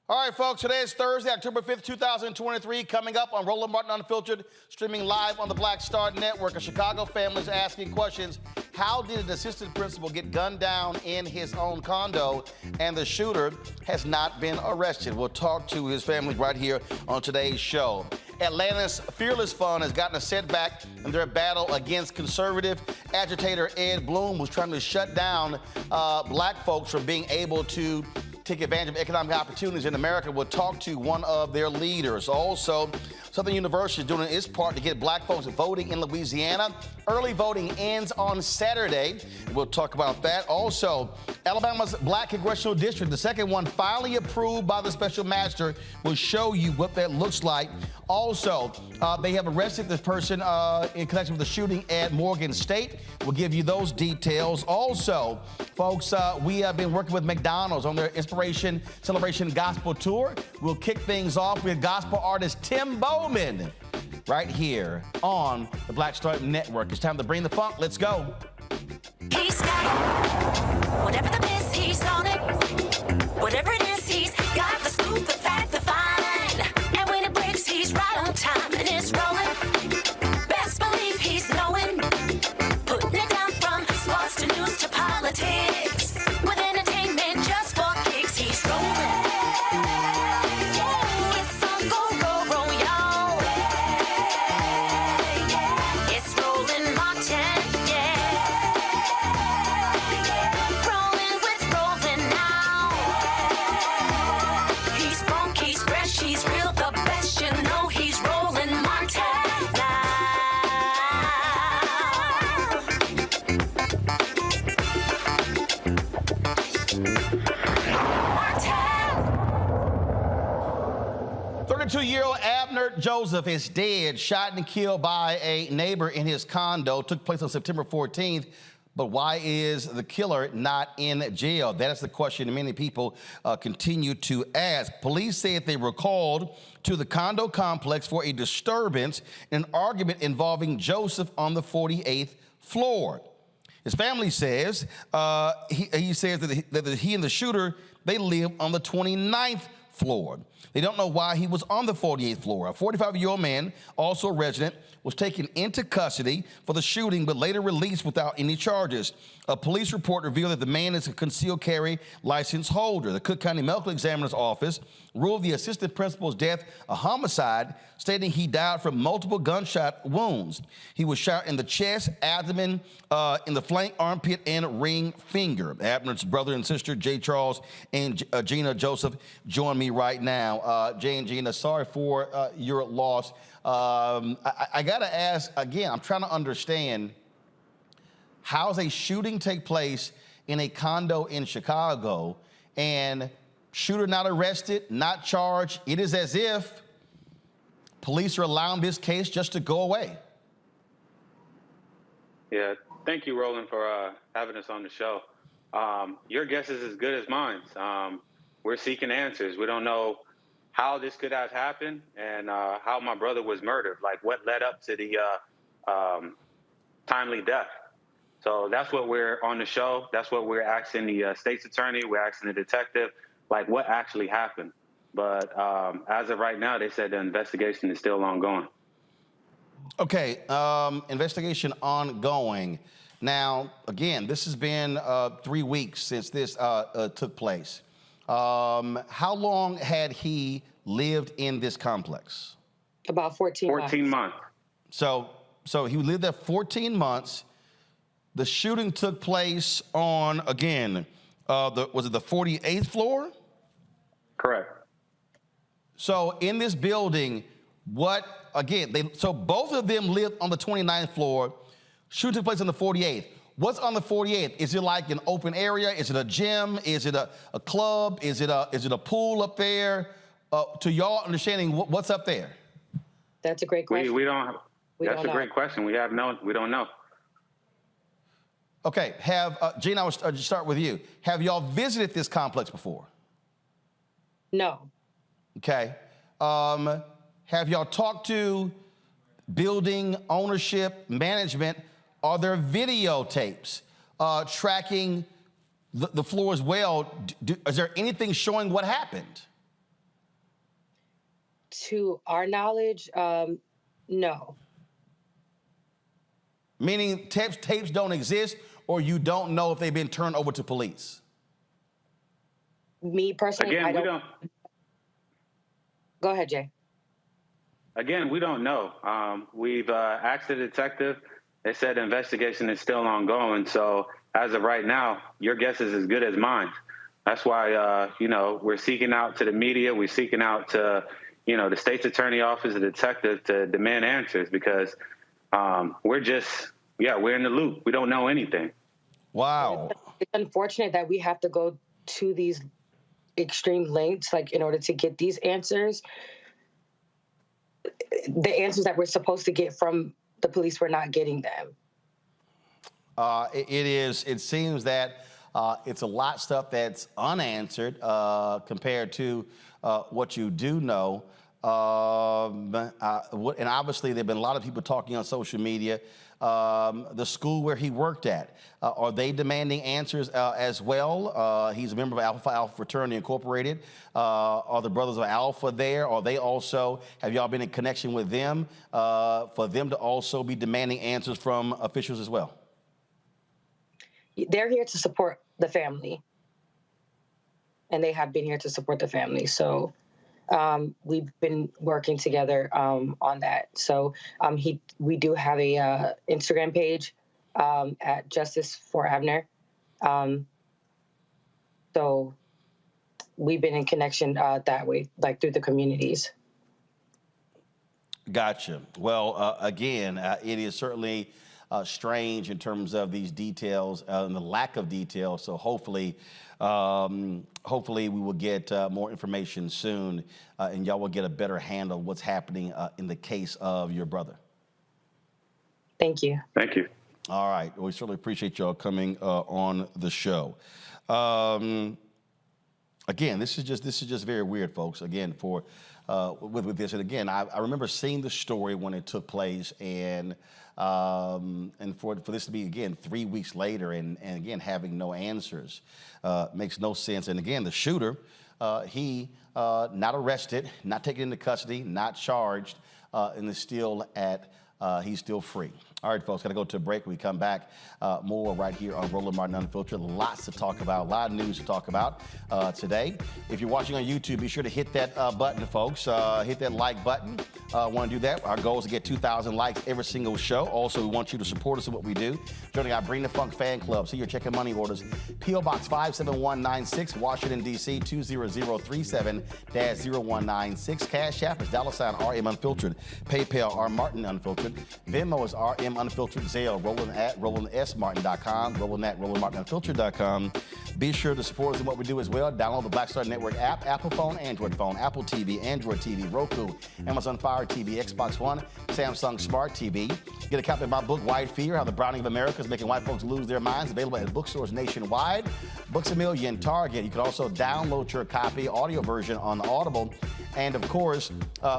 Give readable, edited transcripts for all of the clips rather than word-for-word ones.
All right, folks, today is Thursday, October 5th, 2023. Coming up on Roland Martin Unfiltered, streaming live on the Black Star Network. A Chicago family is asking questions. How did an assistant principal get gunned down in his own condo, and the shooter has not been arrested? We'll talk to his family right here on today's show. Atlanta's Fearless Fund has gotten a setback in their battle against conservative agitator Ed Bloom, who's trying to shut down black folks from being able to take advantage of economic opportunities in America. We'll talk to one of their leaders. Also, Southern University is doing its part to get black folks voting in Louisiana. Early voting ends on Saturday. We'll talk about that. Also, Alabama's black congressional district, the second one finally approved by the special master. We'll show you what that looks like. Also, they have arrested this person in connection with the shooting at Morgan State. We'll give you those details. Also, folks, we have been working with McDonald's on their Inspiration Celebration Gospel Tour. We'll kick things off with gospel artist Tim Bowman right here on the Black Star Network. It's time to bring the funk. Let's go. He's got it. Whatever the miss, he's on it. Whatever it is, he's got the scoop, the fact, the fine. And when it breaks, he's right on time and it's rolling. Best believe he's knowing. Putting it down from sports to news to politics. With entertainment just for kicks, he's rolling. It's on go, roll, y'all. It's Roland Martin, rolling with Roland now. He's funk, he's fresh, he's real, the best, you know he's Roland Martin now. 32-year-old Abnerd Joseph is dead, shot and killed by a neighbor in his condo. Took place on September 14th. But why is the killer not in jail? That is the question many people continue to ask. Police said they were called to the condo complex for a disturbance in an argument involving Joseph on the 48th floor. His family says, he says that he and the shooter, they live on the 29th floor. They don't know why he was on the 48th floor. A 45-year-old man, also a resident, was taken into custody for the shooting, but later released without any charges. A police report revealed that the man is a concealed carry license holder. The Cook County Medical Examiner's Office ruled the assistant principal's death a homicide, stating he died from multiple gunshot wounds. He was shot in the chest, abdomen, in the flank, armpit, and ring finger. Abner's brother and sister, Jay Charles and Gina Joseph, join me right now. Jay and Gina, sorry for your loss. I gotta ask again, I'm trying to understand, how does a shooting take place in a condo in Chicago and shooter not arrested, not charged? It is as if police are allowing this case just to go away. Yeah, thank you, Roland, for having us on the show. Your guess is as good as mine. We're seeking answers. We don't know how this could have happened and how my brother was murdered, like what led up to the timely death. So that's what we're on the show. That's what we're asking the state's attorney. We're asking the detective, like what actually happened. But as of right now, they said the investigation is still ongoing. Okay, investigation ongoing. Now, again, this has been 3 weeks since this took place. How long had he lived in this complex? About 14 months. 14 months. So he lived there 14 months. The shooting took place on, again, was it the 48th floor? Correct. So in this building, so both of them lived on the 29th floor. Shooting took place on the 48th. What's on the 48th? Is it like an open area? Is it a gym? Is it a club? Is it a pool up there? To y'all understanding, what's up there? That's a great question. That's a great question. We don't know. Okay, Gina, I'll just start with you. Have y'all visited this complex before? No. Okay. Have y'all talked to building ownership, management? Are there videotapes tracking the floor as well? Is there anything showing what happened? To our knowledge, no. Meaning tapes don't exist, or you don't know if they've been turned over to police? Me personally, Again, I don't. Go ahead, Jay. Again, we don't know. We've asked the detective. They said the investigation is still ongoing. So as of right now, your guess is as good as mine. That's why, we're seeking out to the media. We're seeking out to, the state's attorney office, the detective, to demand answers, because we're in the loop. We don't know anything. Wow. It's unfortunate that we have to go to these extreme lengths, like, in order to get these answers. The answers that we're supposed to get from the police, we're not getting them. It seems that it's a lot of stuff that's unanswered compared to what you do know. And obviously, there have been a lot of people talking on social media. The school where he worked at, are they demanding answers as well? He's a member of Alpha Fraternity Incorporated. Are the Brothers of Alpha there? Are they also, have y'all been in connection with them for them to also be demanding answers from officials as well? They're here to support the family, and they have been here to support the family. So we've been working together on that. So we do have a Instagram page at Justice for Abnerd. So we've been in connection that way, like through the communities. Gotcha. Well, again, it is certainly strange in terms of these details and the lack of detail. So hopefully we will get more information soon, and y'all will get a better handle of what's happening in the case of your brother. Thank you. Thank you. All right. We certainly appreciate y'all coming on the show. Again, this is just very weird, folks. Again, for with this, and again, I remember seeing the story when it took place, and for this to be, again, 3 weeks later and again having no answers makes no sense. And again, the shooter, he not arrested, not taken into custody, not charged, and is still he's still free. All right, folks, got to go to a break. When we come back, more right here on Roland Martin Unfiltered. Lots to talk about, a lot of news to talk about today. If you're watching on YouTube, be sure to hit that button, folks. Hit that like button. Want to do that? Our goal is to get 2,000 likes every single show. Also, we want you to support us in what we do. Joining our Bring the Funk fan club. See your checking money orders. P.O. Box 57196, Washington, D.C. 20037-0196. Cash App is $RM Unfiltered. PayPal, R Martin Unfiltered. Venmo is RM Unfiltered. Zelle, Roland at RolandSMartin.com. Roland at RolandMartinUnfiltered.com. Be sure to support us in what we do as well. Download the Black Star Network app, Apple phone, Android phone, Apple TV, Android TV, Roku, Amazon Fire TV, Xbox One, Samsung Smart TV. Get a copy of my book, White Fear, How the Browning of America is Making White Folks Lose Their Minds, available at bookstores nationwide. Books A Million, Target. You can also download your copy, audio version on Audible. And of course,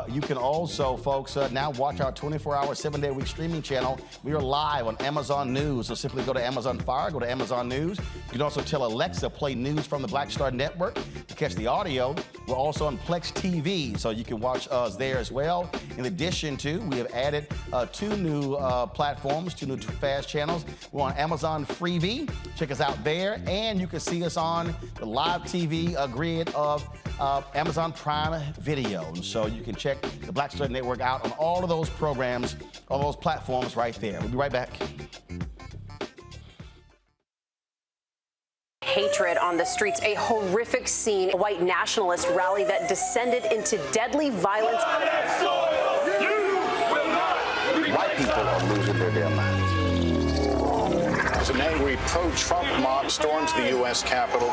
you can also, folks, now watch our 24-hour, 7-day-a-week streaming channel. We are live on Amazon News. So simply go to Amazon Fire, go to Amazon News. You can also tell Alexa, play news from the Black Star Network to catch the audio. We're also on Plex TV, so you can watch us there as well. In addition to, we have added 2 new platforms, 2 new fast channels. We're on Amazon Freevee. Check us out there. And you can see us on the live TV grid of Amazon Prime Video. And so you can check the Black Star Network out on all of those programs, on those platforms right there. We'll be right back. Hatred on the streets, a horrific scene, a white nationalist rally that descended into deadly violence. White people are losing their damn minds. As an angry pro-Trump mob storms the U.S. Capitol,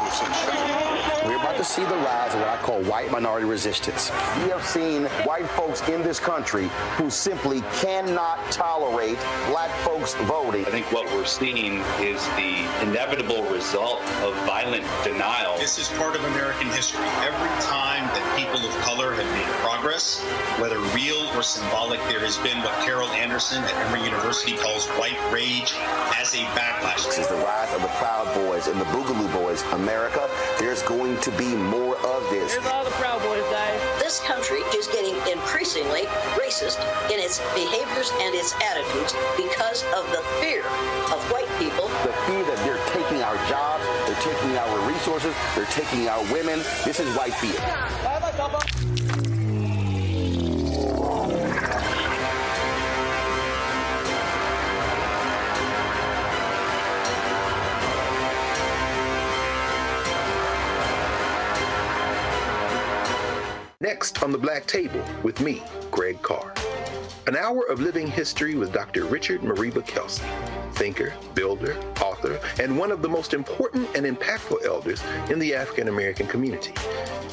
we're about to see the rise of what I call white minority resistance. We have seen white folks in this country who simply cannot tolerate black folks voting. I think what we're seeing is the inevitable result of violent denial. This is part of American history. Every time that people of color have made progress, whether real or symbolic, there has been what Carol Anderson at Emory University calls white rage as a backlash. This is the rise of the Proud Boys and the Boogaloo Boys. America, there's going to be more of this. Here's all the Proud Boys, guys. This this country is getting increasingly racist in its behaviors and its attitudes because of the fear of white people. The fear that they're taking our jobs, they're taking our resources, they're taking our women. This is white fear. Next on the Black Table with me, Greg Carr. An hour of living history with Dr. Richard Mariba Kelsey, thinker, builder, author, and one of the most important and impactful elders in the African American community.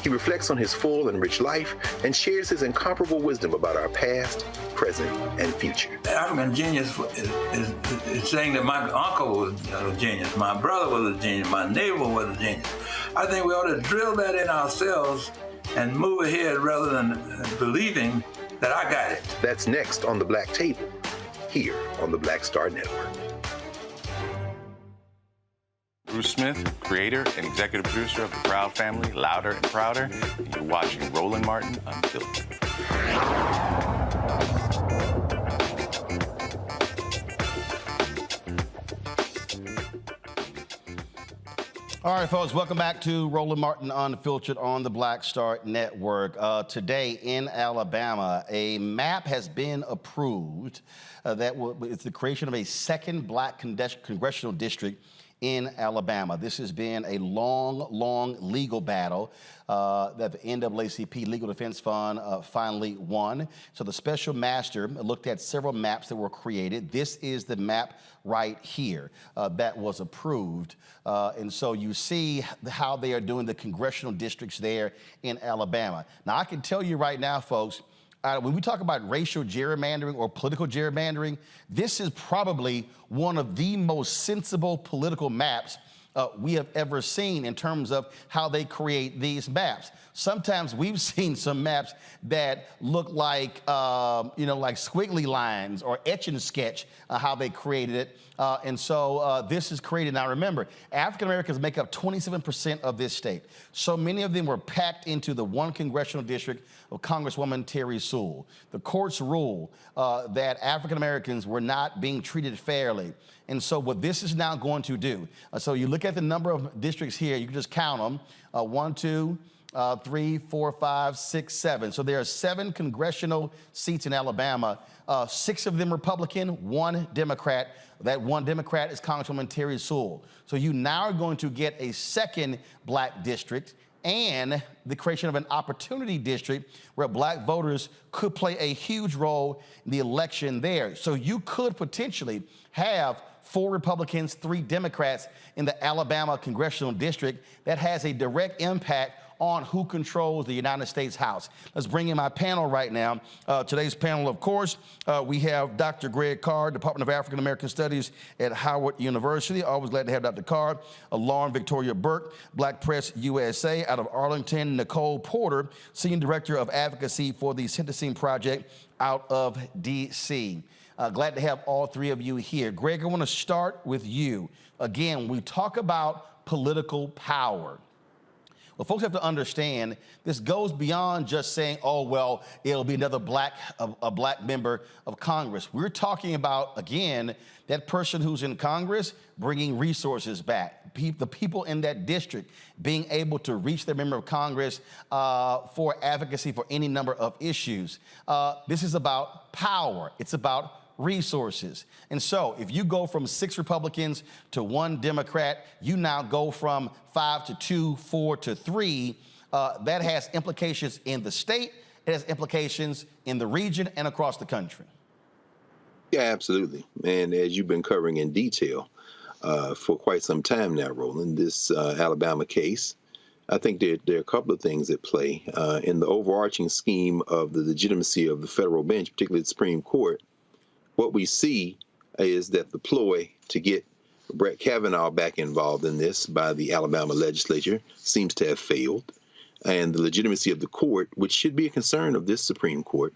He reflects on his full and rich life and shares his incomparable wisdom about our past, present, and future. African genius is saying that my uncle was a genius, my brother was a genius, my neighbor was a genius. I think we ought to drill that in ourselves and move ahead rather than believing that I got it. That's next on the Black Table, here on the Black Star Network. Bruce Smith, creator and executive producer of the Proud Family, Louder and Prouder, and you're watching Roland Martin Unfiltered. All right, folks, welcome back to Roland Martin Unfiltered on the Black Star Network. Today in Alabama, a map has been approved it's the creation of a second black congressional district in Alabama. This has been a long legal battle that the NAACP Legal Defense Fund finally won. So the special master looked at several maps that were created. This is the map right here that was approved. And so you see how they are doing the congressional districts there in Alabama. Now, I can tell you right now, folks, when we talk about racial gerrymandering or political gerrymandering, this is probably one of the most sensible political maps we have ever seen in terms of how they create these maps. Sometimes we've seen some maps that look like, like squiggly lines or etch and sketch how they created it. And so this is created. Now remember, African Americans make up 27% of this state. So many of them were packed into the one congressional district of Congresswoman Terry Sewell. The courts ruled that African Americans were not being treated fairly. And so what this is now going to do, so you look at the number of districts here, you can just count them, 1, 2, 3, 4, 5, 6, 7. So there are 7 congressional seats in Alabama, 6 of them Republican, 1 Democrat. That 1 Democrat is Congresswoman Terry Sewell. So you now are going to get a second black district and the creation of an opportunity district where black voters could play a huge role in the election there. So you could potentially have 4 Republicans, 3 Democrats in the Alabama congressional district that has a direct impact on who controls the United States House. Let's bring in my panel right now. Today's panel, of course, we have Dr. Greg Carr, Department of African American Studies at Howard University. Always glad to have Dr. Carr. Lauren Victoria Burke, Black Press USA out of Arlington. Nicole Porter, Senior Director of Advocacy for the Sentencing Project out of D.C. Glad to have all 3 of you here. Greg, I want to start with you. Again, we talk about political power. Well, folks have to understand this goes beyond just saying, oh, well, it'll be another black member of Congress. We're talking about, again, that person who's in Congress bringing resources back, the people in that district being able to reach their member of Congress for advocacy for any number of issues. This is about power. It's about resources. And so if you go from 6 Republicans to 1 Democrat, you now go from 5 to 2, 4 to 3. That has implications in the state. It has implications in the region and across the country. Yeah, absolutely. And as you've been covering in detail for quite some time now, Roland, this Alabama case, I think there are a couple of things at play in the overarching scheme of the legitimacy of the federal bench, particularly the Supreme Court. What we see is that the ploy to get Brett Kavanaugh back involved in this by the Alabama legislature seems to have failed. And the legitimacy of the court, which should be a concern of this Supreme Court,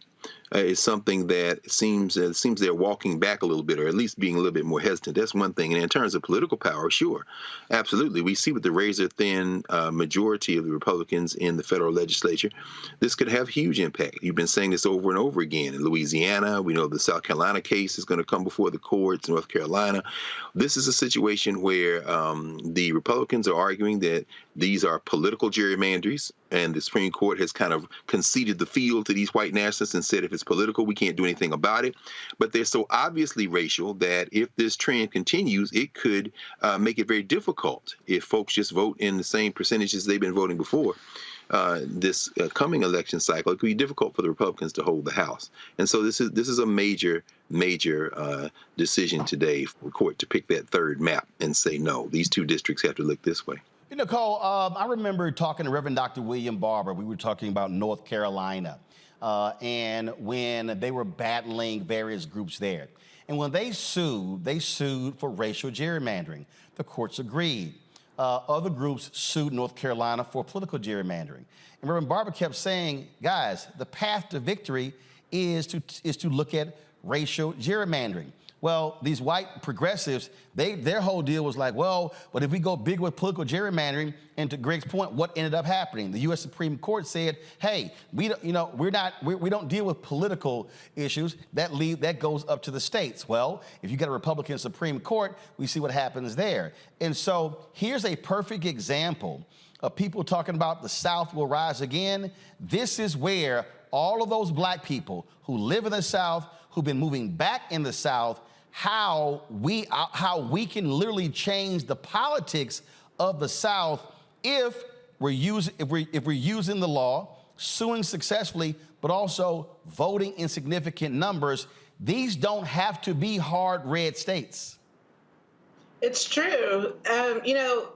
is something that seems they're walking back a little bit, or at least being a little bit more hesitant. That's one thing. And in terms of political power, sure, absolutely. We see with the razor-thin majority of the Republicans in the federal legislature, this could have huge impact. You've been saying this over and over again. In Louisiana, we know the South Carolina case is going to come before the courts, North Carolina. This is a situation where the Republicans are arguing that these are political gerrymanderies, and the Supreme Court has kind of conceded the field to these white nationalists and said if it's political, we can't do anything about it. But they're so obviously racial that if this trend continues, it could make it very difficult if folks just vote in the same percentages they've been voting before. This coming election cycle, it could be difficult for the Republicans to hold the House. And so this is a major decision today for the court to pick that third map and say, no, these two districts have to look this way. You know, Cole, I remember talking to Reverend Dr. William Barber. We were talking about North Carolina and when they were battling various groups there. And when they sued for racial gerrymandering. The courts agreed. Other groups sued North Carolina for political gerrymandering. And Reverend Barber kept saying, guys, the path to victory is to look at racial gerrymandering. Well, these white progressives, their whole deal was like, well, but if we go big with political gerrymandering, and to Greg's point, what ended up happening? The U.S. Supreme Court said, hey, we don't deal with political issues. That goes up to the states. Well, if you got a Republican Supreme Court, we see what happens there. And so here's a perfect example of people talking about the South will rise again. This is where all of those black people who live in the South, who've been moving back in the South, how we can literally change the politics of the South if we're using the law, suing successfully, but also voting in significant numbers. These don't have to be hard red states. It's true. You know,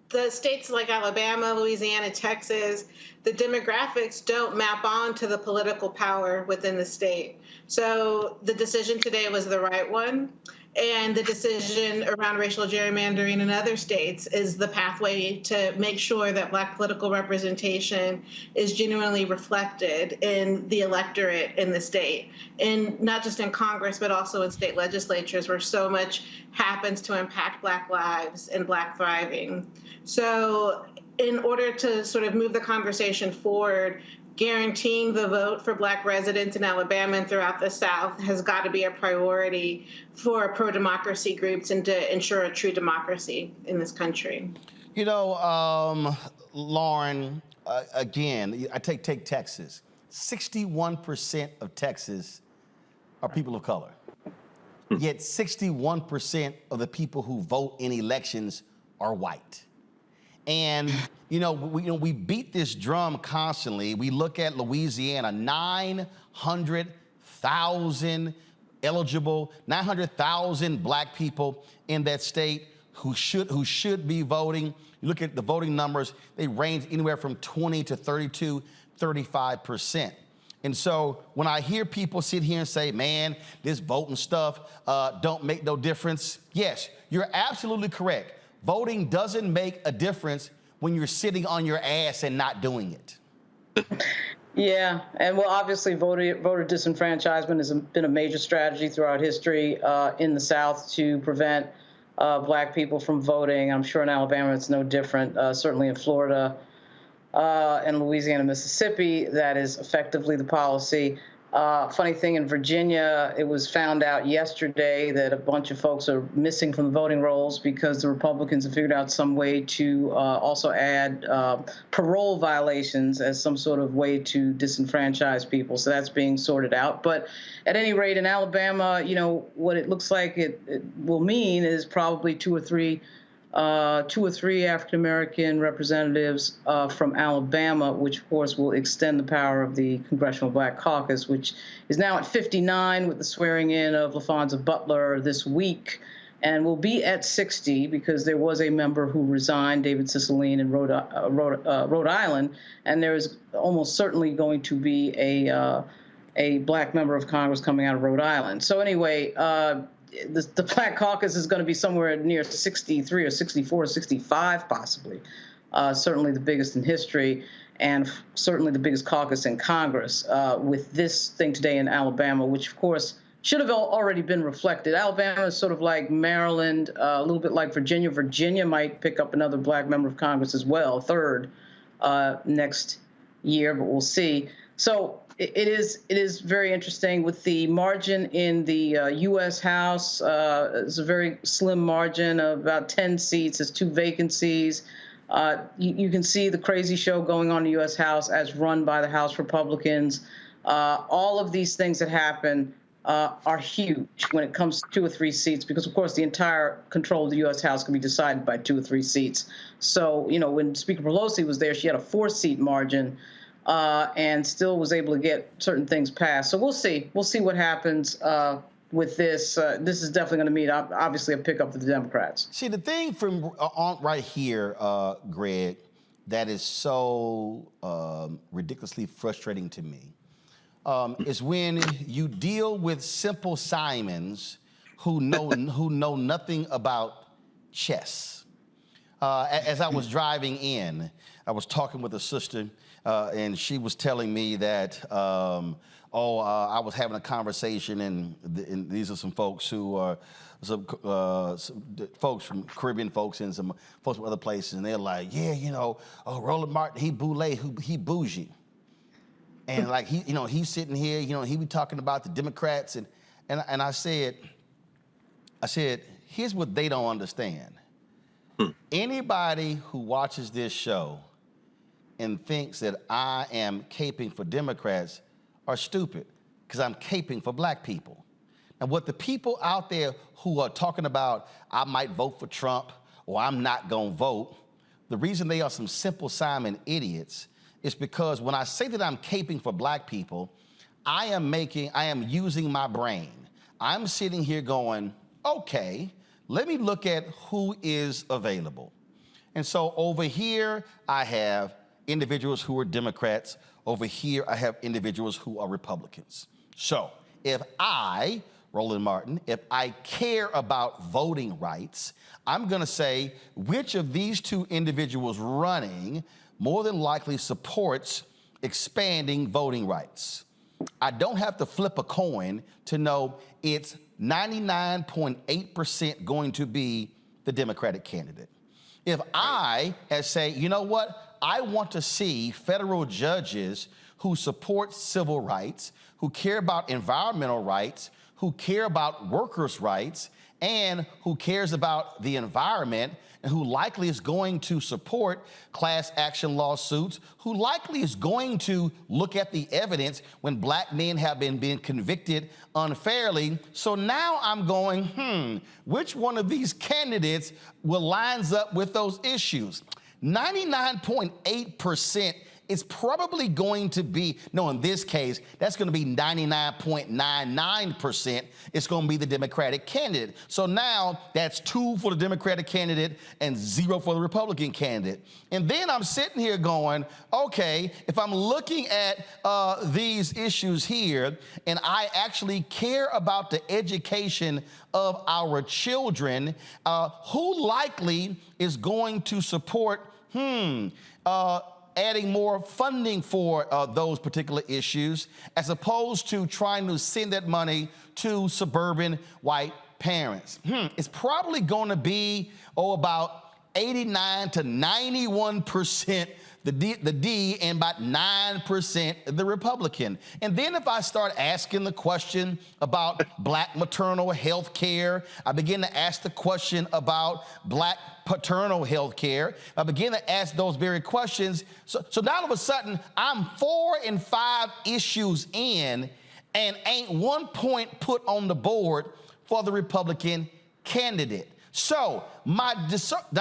the states like Alabama, Louisiana, Texas, the demographics don't map on to the political power within the state. So the decision today was the right one. And the decision around racial gerrymandering in other states is the pathway to make sure that Black political representation is genuinely reflected in the electorate in the state. And not just in Congress, but also in state legislatures where so much happens to impact Black lives and Black thriving. So in order to sort of move the conversation forward, guaranteeing the vote for Black residents in Alabama and throughout the South has got to be a priority for pro-democracy groups and to ensure a true democracy in this country. You know, Lauren, again, I take Texas. 61% of Texas are people of color. Yet 61% of the people who vote in elections are white. And, we beat this drum constantly. We look at Louisiana, 900,000 eligible, 900,000 Black people in that state who should be voting. You look at the voting numbers, they range anywhere from 20 to 32, 35%. And so when I hear people sit here and say, man, this voting stuff don't make no difference. Yes, you're absolutely correct. Voting doesn't make a difference when you're sitting on your ass and not doing it. Yeah, and well, obviously voter disenfranchisement has been a major strategy throughout history in the South to prevent Black people from voting. I'm sure in Alabama it's no different, certainly in Florida and Louisiana, Mississippi, that is effectively the policy. Funny thing, in Virginia, it was found out yesterday that a bunch of folks are missing from the voting rolls because the Republicans have figured out some way to also add parole violations as some sort of way to disenfranchise people. So that's being sorted out. But at any rate, in Alabama, what it looks like it will mean is probably two or three African-American representatives from Alabama, which, of course, will extend the power of the Congressional Black Caucus, which is now at 59 with the swearing in of LaFonza Butler this week, and will be at 60 because there was a member who resigned, David Cicilline, in Rhode Island, and there is almost certainly going to be a Black member of Congress coming out of Rhode Island. So anyway, the Black Caucus is going to be somewhere near 63 or 64 or 65, possibly, certainly the biggest in history. and certainly the biggest caucus in Congress with this thing today in Alabama, which, of course, should have already been reflected. Alabama is sort of like Maryland, a little bit like Virginia. Virginia might pick up another black member of Congress as well, third next year, but we'll see. So it is very interesting with the margin in the U.S. House. It's a very slim margin of about 10 seats. There's 2 vacancies. You can see the crazy show going on in the U.S. House as run by the House Republicans. All of these things that happen are huge when it comes to 2 or 3 seats, because, of course, the entire control of the U.S. House can be decided by 2 or 3 seats. So, you know, when Speaker Pelosi was there, she had a 4-seat margin and still was able to get certain things passed. So we'll see. We'll see what happens with this. This is definitely going to mean, obviously, a pickup for the Democrats. See, the thing from right here, Greg, that is so ridiculously frustrating to me is when you deal with Simple Simons who know nothing about chess. As I was driving in, I was talking with a sister, and she was telling me that, I was having a conversation, and these are some folks who are some folks from Caribbean folks and some folks from other places, and they're like, yeah, you know, Roland Martin, he bougie. And like he's sitting here, he be talking about the Democrats, and I said, here's what they don't understand. Anybody who watches this show and thinks that I am caping for Democrats are stupid, because I'm caping for black people. Now, what the people out there who are talking about, I might vote for Trump or I'm not gonna vote, the reason they are some Simple Simon idiots is because when I say that I'm caping for black people, I am using my brain. I'm sitting here going, okay, let me look at who is available. And so over here, I have individuals who are Democrats. Over here, I have individuals who are Republicans. So if I, Roland Martin, if I care about voting rights, I'm gonna say which of these 2 individuals running more than likely supports expanding voting rights. I don't have to flip a coin to know it's 99.8% going to be the Democratic candidate. If I say, you know what, I want to see federal judges who support civil rights, who care about environmental rights, who care about workers' rights, and who cares about the environment, and who likely is going to support class action lawsuits, who likely is going to look at the evidence when black men have been convicted unfairly. So now I'm going, which one of these candidates will lines up with those issues? 99.8% is probably going to be, no, in this case, that's going to be 99.99%. It's going to be the Democratic candidate. So now that's 2 for the Democratic candidate and 0 for the Republican candidate. And then I'm sitting here going, okay, if I'm looking at these issues here, and I actually care about the education of our children, who likely is going to support, adding more funding for those particular issues, as opposed to trying to send that money to suburban white parents? It's probably going to be, about 89 to 91% the D and about 9% the Republican. And then if I start asking the question about black maternal health care, I begin to ask the question about black paternal health care, I begin to ask those very questions. So now all of a sudden, I'm 4 and 5 issues in, and ain't 1 point put on the board for the Republican candidate. So now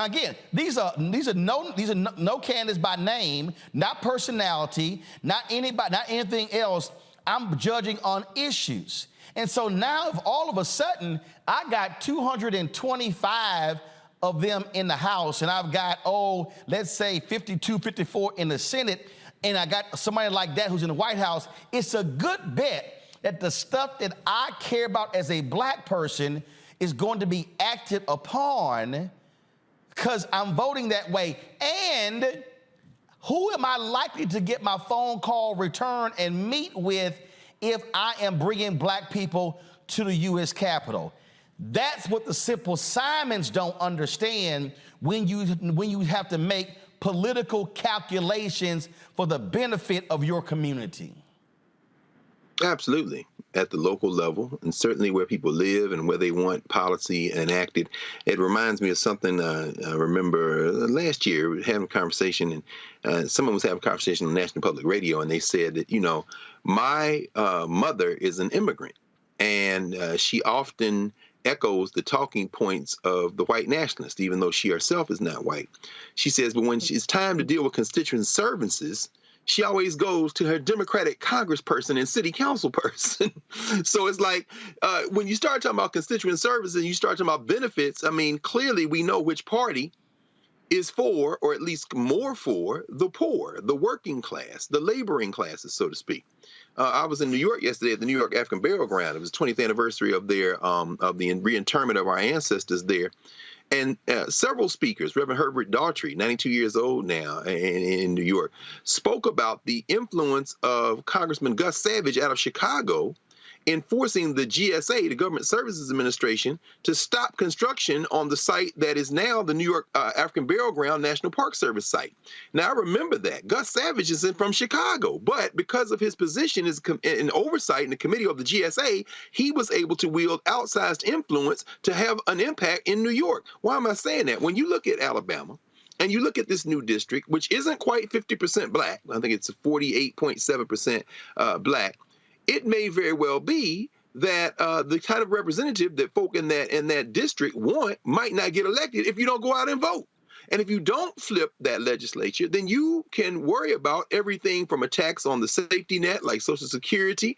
again, these are no candidates by name, not personality, not anybody, not anything else. I'm judging on issues. And so now, if all of a sudden I got 225 of them in the House, and I've got, let's say 52, 54 in the Senate, and I got somebody like that who's in the White House, it's a good bet that the stuff that I care about as a black person is going to be acted upon because I'm voting that way. And Who am I likely to get my phone call return and meet with if I am bringing black people to the U.S. Capitol? That's what the simple Simons don't understand when you have to make political calculations for the benefit of your community. Absolutely. At the local level, and certainly where people live and where they want policy enacted. It reminds me of something I remember last year having a conversation, and someone was having a conversation on National Public Radio, and they said that, you know, my mother is an immigrant, and she often echoes the talking points of the white nationalist, even though she herself is not white. She says, but when it's time to deal with constituent services, she always goes to her Democratic congressperson and city council person. So it's like when you start talking about constituent services and you start talking about benefits, I mean, clearly we know which party is for, or at least more for, the poor, the working class, the laboring classes, so to speak. I was in New York yesterday at the New York African Burial Ground. It was the 20th anniversary of the reinterment of our ancestors there. And several speakers, Reverend Herbert Daughtry, 92 years old now in New York, spoke about the influence of Congressman Gus Savage out of Chicago in forcing the GSA, the Government Services Administration, to stop construction on the site that is now the New York African Burial Ground National Park Service site. Now, I remember that. Gus Savage is from Chicago, but because of his position as in oversight in the committee of the GSA, he was able to wield outsized influence to have an impact in New York. Why am I saying that? When you look at Alabama, and you look at this new district, which isn't quite 50% black, I think it's 48.7% black, it may very well be that the kind of representative that folk in that district want might not get elected if you don't go out and vote. And if you don't flip that legislature, then you can worry about everything from attacks on the safety net, like Social Security,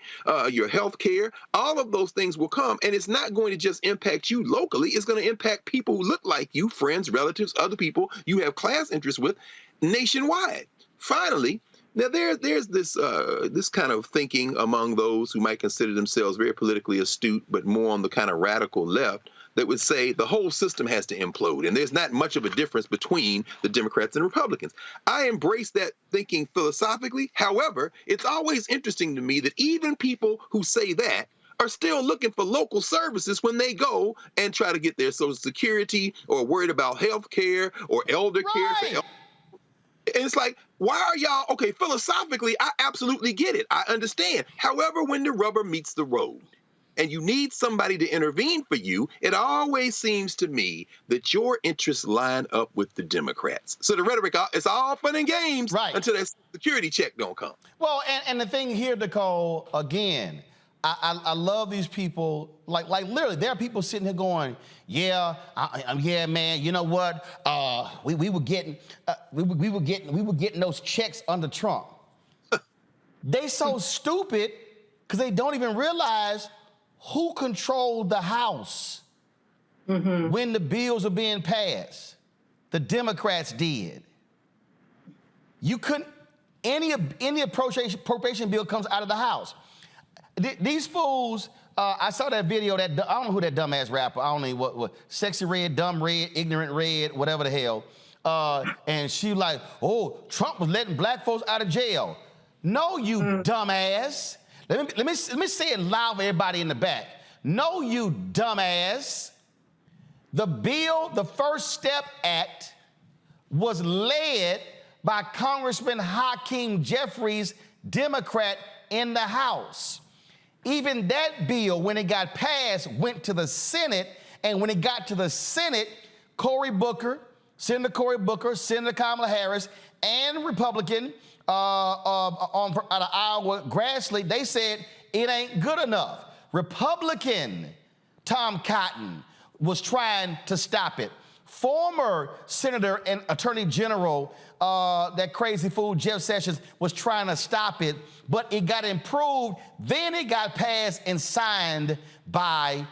your health care. All of those things will come. And it's not going to just impact you locally. It's going to impact people who look like you, friends, relatives, other people you have class interests with nationwide. Finally, now, there's this kind of thinking among those who might consider themselves very politically astute, but more on the kind of radical left, that would say the whole system has to implode, and there's not much of a difference between the Democrats and Republicans. I embrace that thinking philosophically. However, it's always interesting to me that even people who say that are still looking for local services when they go and try to get their Social Security or worried about health care or elder care for elder. And it's like, why are y'all, okay, philosophically, I absolutely get it. I understand. However, when the rubber meets the road and you need somebody to intervene for you, it always seems to me that your interests line up with the Democrats. So the rhetoric, it's all fun and games until that security check don't come. Well, and the thing here, Nicole, again, I love these people. Like literally, there are people sitting here going, "Yeah, yeah, man. You know what? We were getting those checks under Trump." They so stupid because they don't even realize who controlled the House when the bills are being passed. The Democrats did. You couldn't. Any appropriation bill comes out of the House. These fools, I saw that video, I don't know who that dumbass rapper, I don't know what Sexy Red, Dumb Red, Ignorant Red, whatever the hell. And she like, oh, Trump was letting black folks out of jail. No, you dumbass. Let me say it loud for everybody in the back. No, you dumbass. The bill, the First Step Act, was led by Congressman Hakeem Jeffries, Democrat, in the House. Even that bill, when it got passed, went to the Senate, and when it got to the Senate, Senator Cory Booker, Senator Kamala Harris, and Republican out of Iowa, Grassley, they said it ain't good enough. Republican Tom Cotton was trying to stop it. Former Senator and Attorney General, that crazy fool Jeff Sessions, was trying to stop it, but it got improved. Then it got passed and signed by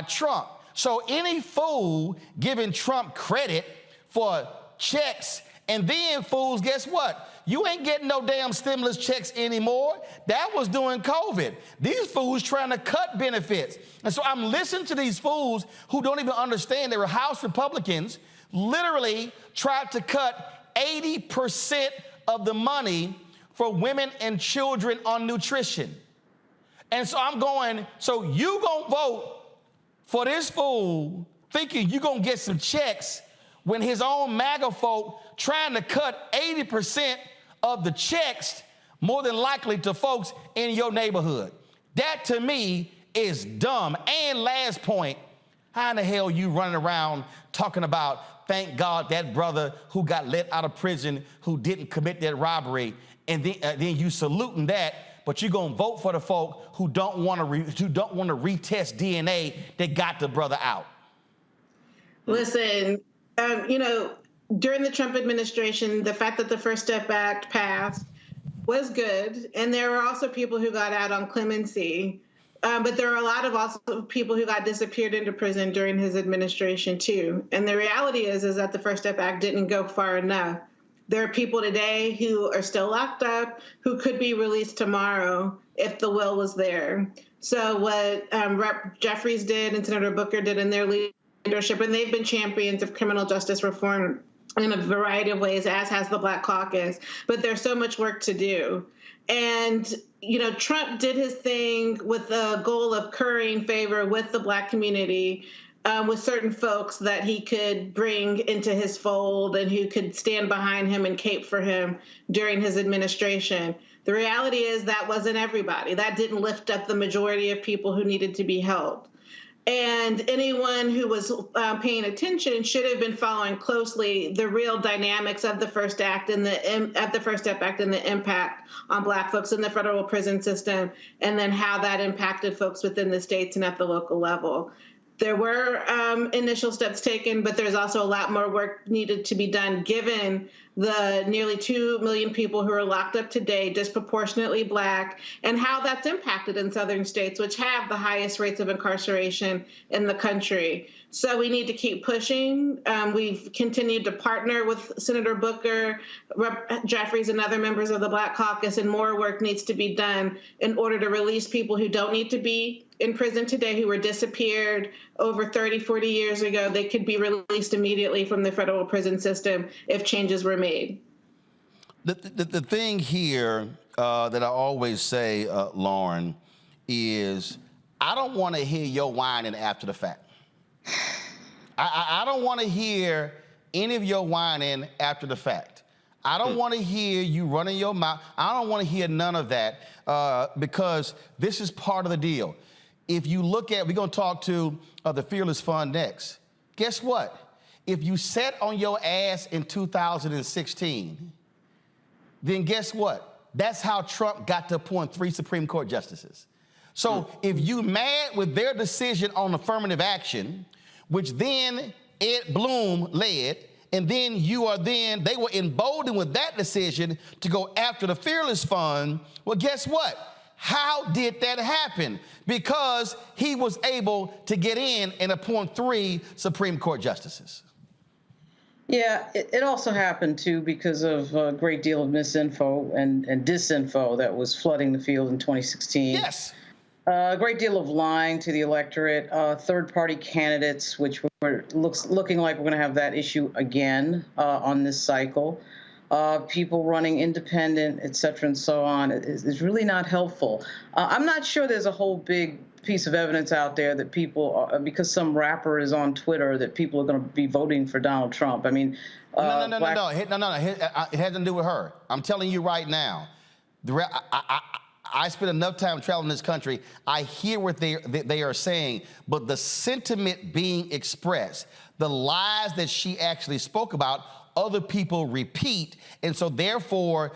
Trump. So any fool giving Trump credit for checks, and then fools, guess what? You ain't getting no damn stimulus checks anymore. That was during COVID. These fools trying to cut benefits. And so I'm listening to these fools who don't even understand they were House Republicans, literally tried to cut 80% of the money for women and children on nutrition. And so I'm going, so you gonna vote for this fool thinking you gonna get some checks when his own MAGA folk trying to cut 80% of the checks, more than likely to folks in your neighborhood. That to me is dumb. And last point, how in the hell you running around talking about, thank God that brother who got let out of prison, who didn't commit that robbery, and then you saluting that, but you're gonna vote for the folk who don't want to retest DNA that got the brother out. Listen, you know, during the Trump administration, the fact that the First Step Act passed was good, and there were also people who got out on clemency. But there are a lot of also people who got disappeared into prison during his administration too. And the reality is that the First Step Act didn't go far enough. There are people today who are still locked up who could be released tomorrow if the will was there. So what Rep. Jeffries did and Senator Booker did in their leadership, and they've been champions of criminal justice reform in a variety of ways, as has the Black Caucus. But there's so much work to do. And, you know, Trump did his thing with the goal of currying favor with the Black community, with certain folks that he could bring into his fold and who could stand behind him and cape for him during his administration. The reality is that wasn't everybody. That didn't lift up the majority of people who needed to be helped. And anyone who was paying attention should have been following closely the real dynamics of the First Act and the First Step Act and the impact on Black folks in the federal prison system, and then how that impacted folks within the states and at the local level. There were initial steps taken, but there's also a lot more work needed to be done given the nearly 2 million people who are locked up today, disproportionately Black, and how that's impacted in southern states, which have the highest rates of incarceration in the country. So we need to keep pushing. We've continued to partner with Senator Booker, Rep. Jeffries, and other members of the Black Caucus, and more work needs to be done in order to release people who don't need to be in prison today, who were disappeared over 30, 40 years ago. They could be released immediately from the federal prison system if changes were made. The thing here that I always say, Lauren, is I don't want to hear your whining after the fact. I don't want to hear any of your whining after the fact. I don't want to hear you running your mouth. I don't want to hear none of that because this is part of the deal. If you look at, we're going to talk to the Fearless Fund next. Guess what? If you sat on your ass in 2016, then guess what? That's how Trump got to appoint 3 Supreme Court justices. So if you mad with their decision on affirmative action, which then Ed Bloom led, and then they were emboldened with that decision to go after the Fearless Fund, well, guess what? How did that happen? Because he was able to get in and appoint 3 Supreme Court justices. Yeah, it also happened, too, because of a great deal of misinfo and disinfo that was flooding the field in 2016. Yes. A great deal of lying to the electorate, third-party candidates, which looking like we're going to have that issue again on this cycle. People running independent, et cetera, and so on, is really not helpful. I'm not sure there's a whole big piece of evidence out there that people, because some rapper is on Twitter, that people are going to be voting for Donald Trump. I mean, no. It has to do with her. I'm telling you right now. I spend enough time traveling this country. I hear what they are saying, but the sentiment being expressed, the lies that she actually spoke about, other people repeat, and so therefore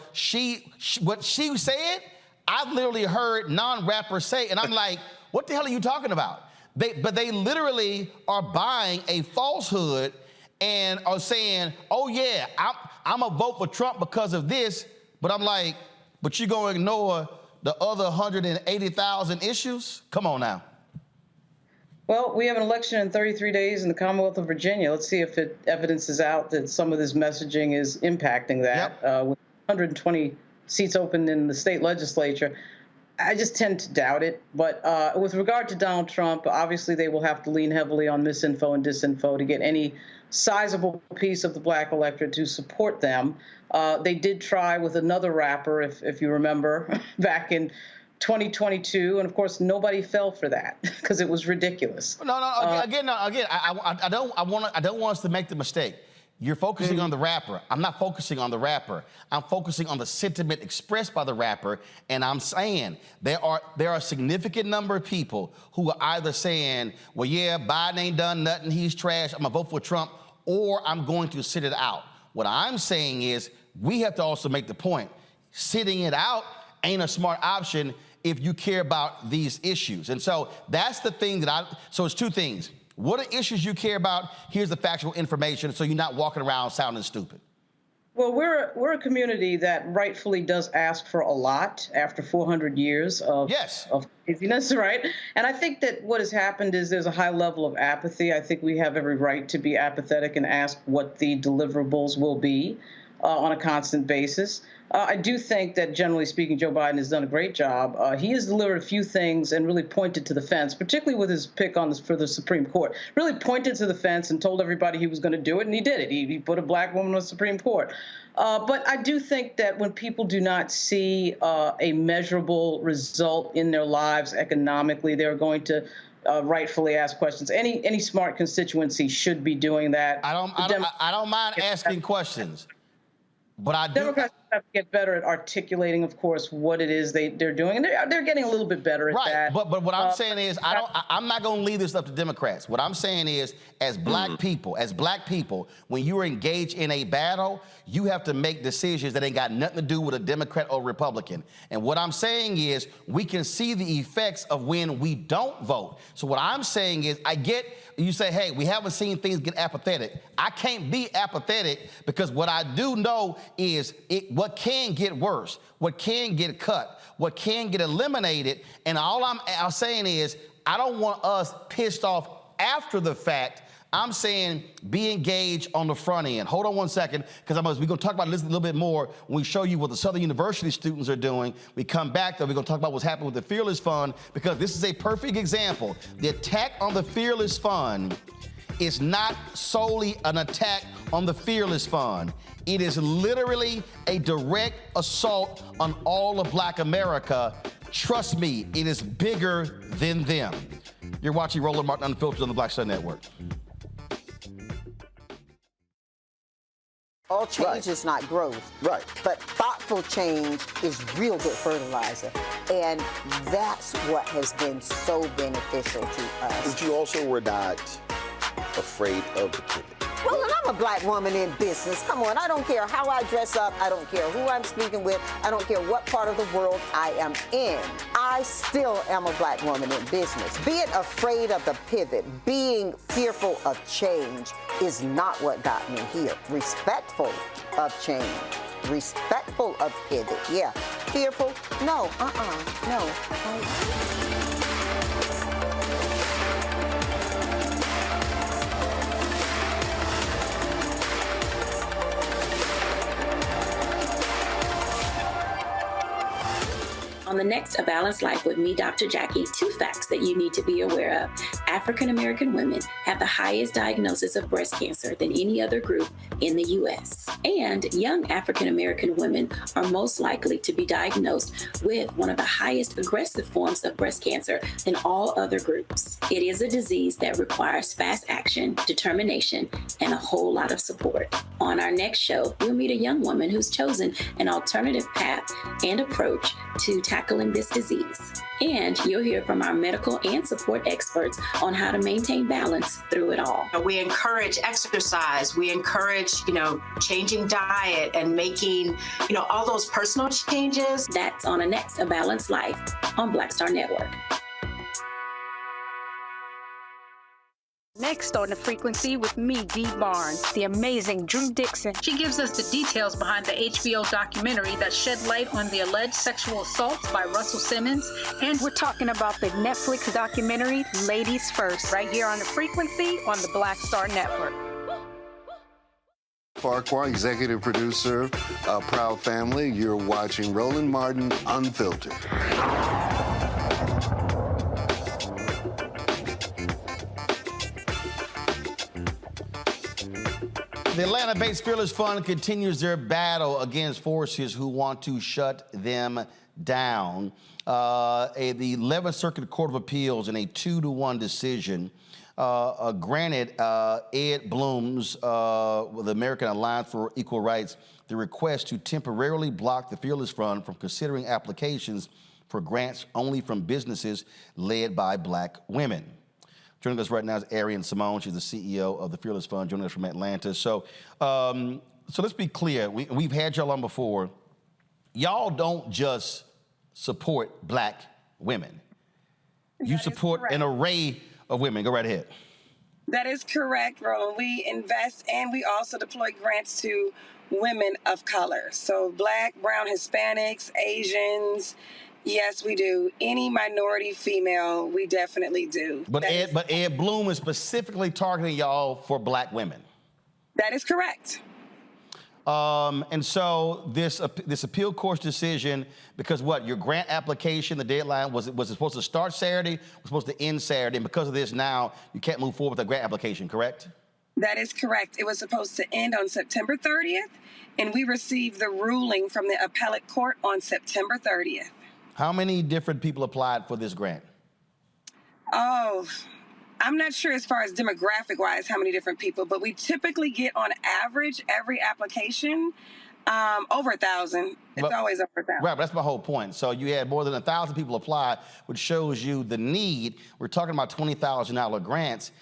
what she said, I've literally heard non-rappers say, and I'm like, what the hell are you talking about? But they literally are buying a falsehood and are saying, oh yeah, I'm gonna vote for Trump because of this, but I'm like, but you gonna ignore the other 180,000 issues? Come on now. Well, we have an election in 33 days in the Commonwealth of Virginia. Let's see if evidence is out that some of this messaging is impacting that. Yep. With 120 seats open in the state legislature, I just tend to doubt it. But with regard to Donald Trump, obviously they will have to lean heavily on misinfo and disinfo to get any sizable piece of the black electorate to support them. They did try with another rapper, if you remember, back in 2022, and of course nobody fell for that because it was ridiculous. I don't want us to make the mistake. You're focusing on the rapper. I'm not focusing on the rapper. I'm focusing on the sentiment expressed by the rapper, and I'm saying there are a significant number of people who are either saying, well, yeah, Biden ain't done nothing, he's trash, I'm gonna vote for Trump, or I'm going to sit it out. What I'm saying is we have to also make the point, sitting it out ain't a smart option if you care about these issues. And so that's the thing so it's two things. What are issues you care about? Here's the factual information so you're not walking around sounding stupid. Well, we're a community that rightfully does ask for a lot after 400 years of craziness, right? And I think that what has happened is there's a high level of apathy. I think we have every right to be apathetic and ask what the deliverables will be on a constant basis. I do think that, generally speaking, Joe Biden has done a great job. He has delivered a few things and really pointed to the fence, particularly with his pick for the Supreme Court. Really pointed to the fence and told everybody he was going to do it, and he did it. He put a black woman on the Supreme Court. But I do think that when people do not see a measurable result in their lives economically, they're going to rightfully ask questions. Any smart constituency should be doing that. I don't mind asking questions. But Democrats have to get better at articulating, of course, what it is they're doing, and they're getting a little bit better at that. But what I'm saying is, I'm not going to leave this up to Democrats. What I'm saying is, as black people, when you are engaged in a battle, you have to make decisions that ain't got nothing to do with a Democrat or Republican. And what I'm saying is, we can see the effects of when we don't vote. So what I'm saying is, I get. You say, hey, we haven't seen things get apathetic. I can't be apathetic because what I do know is what can get worse, what can get cut, what can get eliminated. And all I'm saying is I don't want us pissed off after the fact. I'm saying be engaged on the front end. Hold on one second, because we're going to talk about this a little bit more when we show you what the Southern University students are doing. We come back, though, we're going to talk about what's happening with the Fearless Fund, because this is a perfect example. The attack on the Fearless Fund is not solely an attack on the Fearless Fund. It is literally a direct assault on all of Black America. Trust me, it is bigger than them. You're watching Roland Martin Unfiltered on the Black Star Network. All change is not growth. Right. But thoughtful change is real good fertilizer. And that's what has been so beneficial to us. But you also were not afraid of the pivot. Well, and I'm a black woman in business. Come on, I don't care how I dress up. I don't care who I'm speaking with. I don't care what part of the world I am in. I still am a black woman in business. Being afraid of the pivot, being fearful of change is not what got me here. Respectful of change. Respectful of pivot, yeah. Fearful? No, no. On the next A Balanced Life with me, Dr. Jackie, 2 facts that you need to be aware of. African-American women have the highest diagnosis of breast cancer than any other group in the U.S. And young African-American women are most likely to be diagnosed with one of the highest aggressive forms of breast cancer than all other groups. It is a disease that requires fast action, determination, and a whole lot of support. On our next show, we'll meet a young woman who's chosen an alternative path and approach to tackling this disease. And you'll hear from our medical and support experts on how to maintain balance through it all. We encourage exercise. We encourage, changing diet and making, all those personal changes. That's on the next A Balanced Life on Black Star Network. Next on The Frequency with me, Dee Barnes, the amazing Drew Dixon. She gives us the details behind the HBO documentary that shed light on the alleged sexual assaults by Russell Simmons. And we're talking about the Netflix documentary, Ladies First, right here on The Frequency on the Black Star Network. Farquhar, executive producer, Proud Family. You're watching Roland Martin Unfiltered. The Atlanta-based Fearless Fund continues their battle against forces who want to shut them down. The 11th Circuit Court of Appeals, in a 2-1 decision, granted Ed Blum's, the American Alliance for Equal Rights, the request to temporarily block the Fearless Fund from considering applications for grants only from businesses led by Black women. Joining us right now is Arian Simone. She's the CEO of the Fearless Fund, joining us from Atlanta. So let's be clear. We've had y'all on before. Y'all don't just support Black women. You support an array of women. Go right ahead. That is correct, Roland. We invest and we also deploy grants to women of color. So Black, brown, Hispanics, Asians. Yes, we do. Any minority female, we definitely do. But Ed Blum is specifically targeting y'all for Black women. That is correct. And so this appeal court's decision, because what, your grant application, the deadline, was it supposed to start Saturday, was supposed to end Saturday, and because of this now, you can't move forward with the grant application, correct? That is correct. It was supposed to end on September 30th, and we received the ruling from the appellate court on September 30th. How many different people applied for this grant? Oh, I'm not sure as far as demographic-wise how many different people, but we typically get on average every application over 1,000. It's always over 1,000. Right, but that's my whole point. So you had more than 1,000 people apply, which shows you the need. We're talking about $20,000 grants.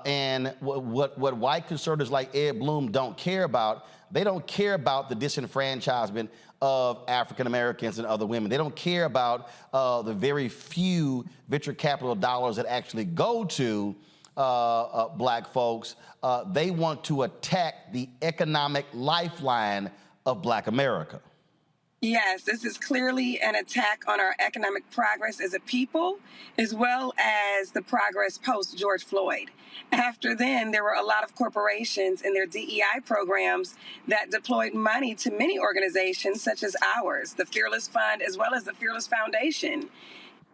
And what white conservatives like Ed Blum don't care about, they don't care about the disenfranchisement of African Americans and other women. They don't care about the very few venture capital dollars that actually go to Black folks. They want to attack the economic lifeline of Black America. Yes, this is clearly an attack on our economic progress as a people, as well as the progress post George Floyd. After then, there were a lot of corporations in their DEI programs that deployed money to many organizations such as ours, the Fearless Fund, as well as the Fearless Foundation.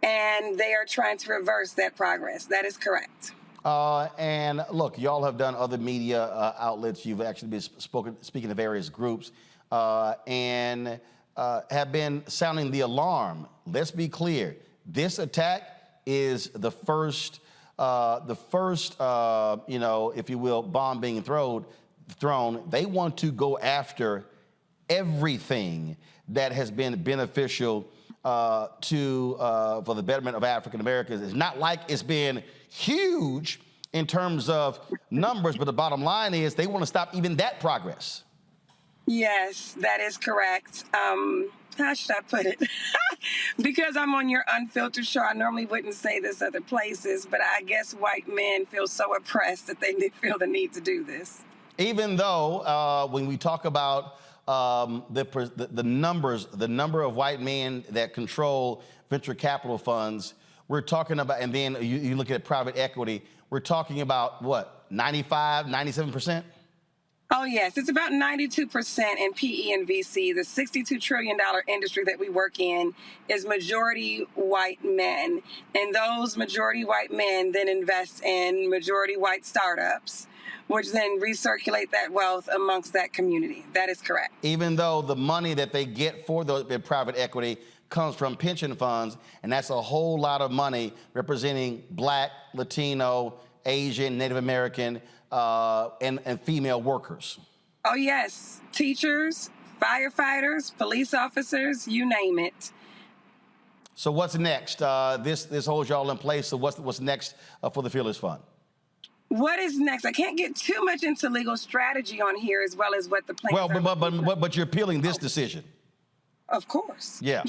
And they are trying to reverse that progress. That is correct. And look, y'all have done other media outlets. You've actually been speaking to various groups and have been sounding the alarm. Let's be clear. This attack is the first, you know, if you will, bomb being thrown. They want to go after everything that has been beneficial for the betterment of African Americans. It's not like it's been huge in terms of numbers, but the bottom line is they want to stop even that progress. Yes, that is correct. How should I put it? Because I'm on your Unfiltered show, I normally wouldn't say this other places, but I guess white men feel so oppressed that they feel the need to do this. Even though when we talk about the number of white men that control venture capital funds, we're talking about, and then you look at private equity, we're talking about what, 95, 97%? Oh, yes. It's about 92% in PE and VC. The $62 trillion industry that we work in is majority white men. And those majority white men then invest in majority white startups, which then recirculate that wealth amongst that community. That is correct. Even though the money that they get for the private equity comes from pension funds, and that's a whole lot of money representing Black, Latino, Asian, Native American, and female workers. Oh, yes. Teachers, firefighters, police officers, you name it. So what's next? This holds y'all in place. So what's next for the Fearless Fund? What is next? I can't get too much into legal strategy on here, as well as what the plans are. But you're appealing this decision. Of course. Yeah.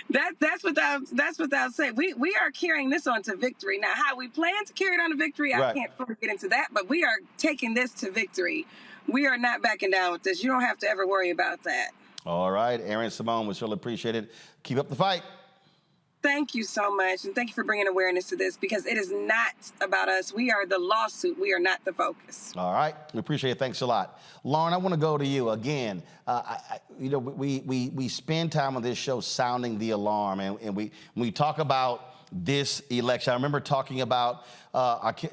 That's without saying. We are carrying this on to victory. Now, how we plan to carry it on to victory, I can't fully get into that, but we are taking this to victory. We are not backing down with this. You don't have to ever worry about that. All right, Arian Simone, we surely appreciate it. Keep up the fight. Thank you so much, and thank you for bringing awareness to this, because it is not about us. We are the lawsuit. We are not the focus. All right, we appreciate it. Thanks a lot. Lauren, I want to go to you again. We spend time on this show sounding the alarm, and we talk about this election. I remember talking about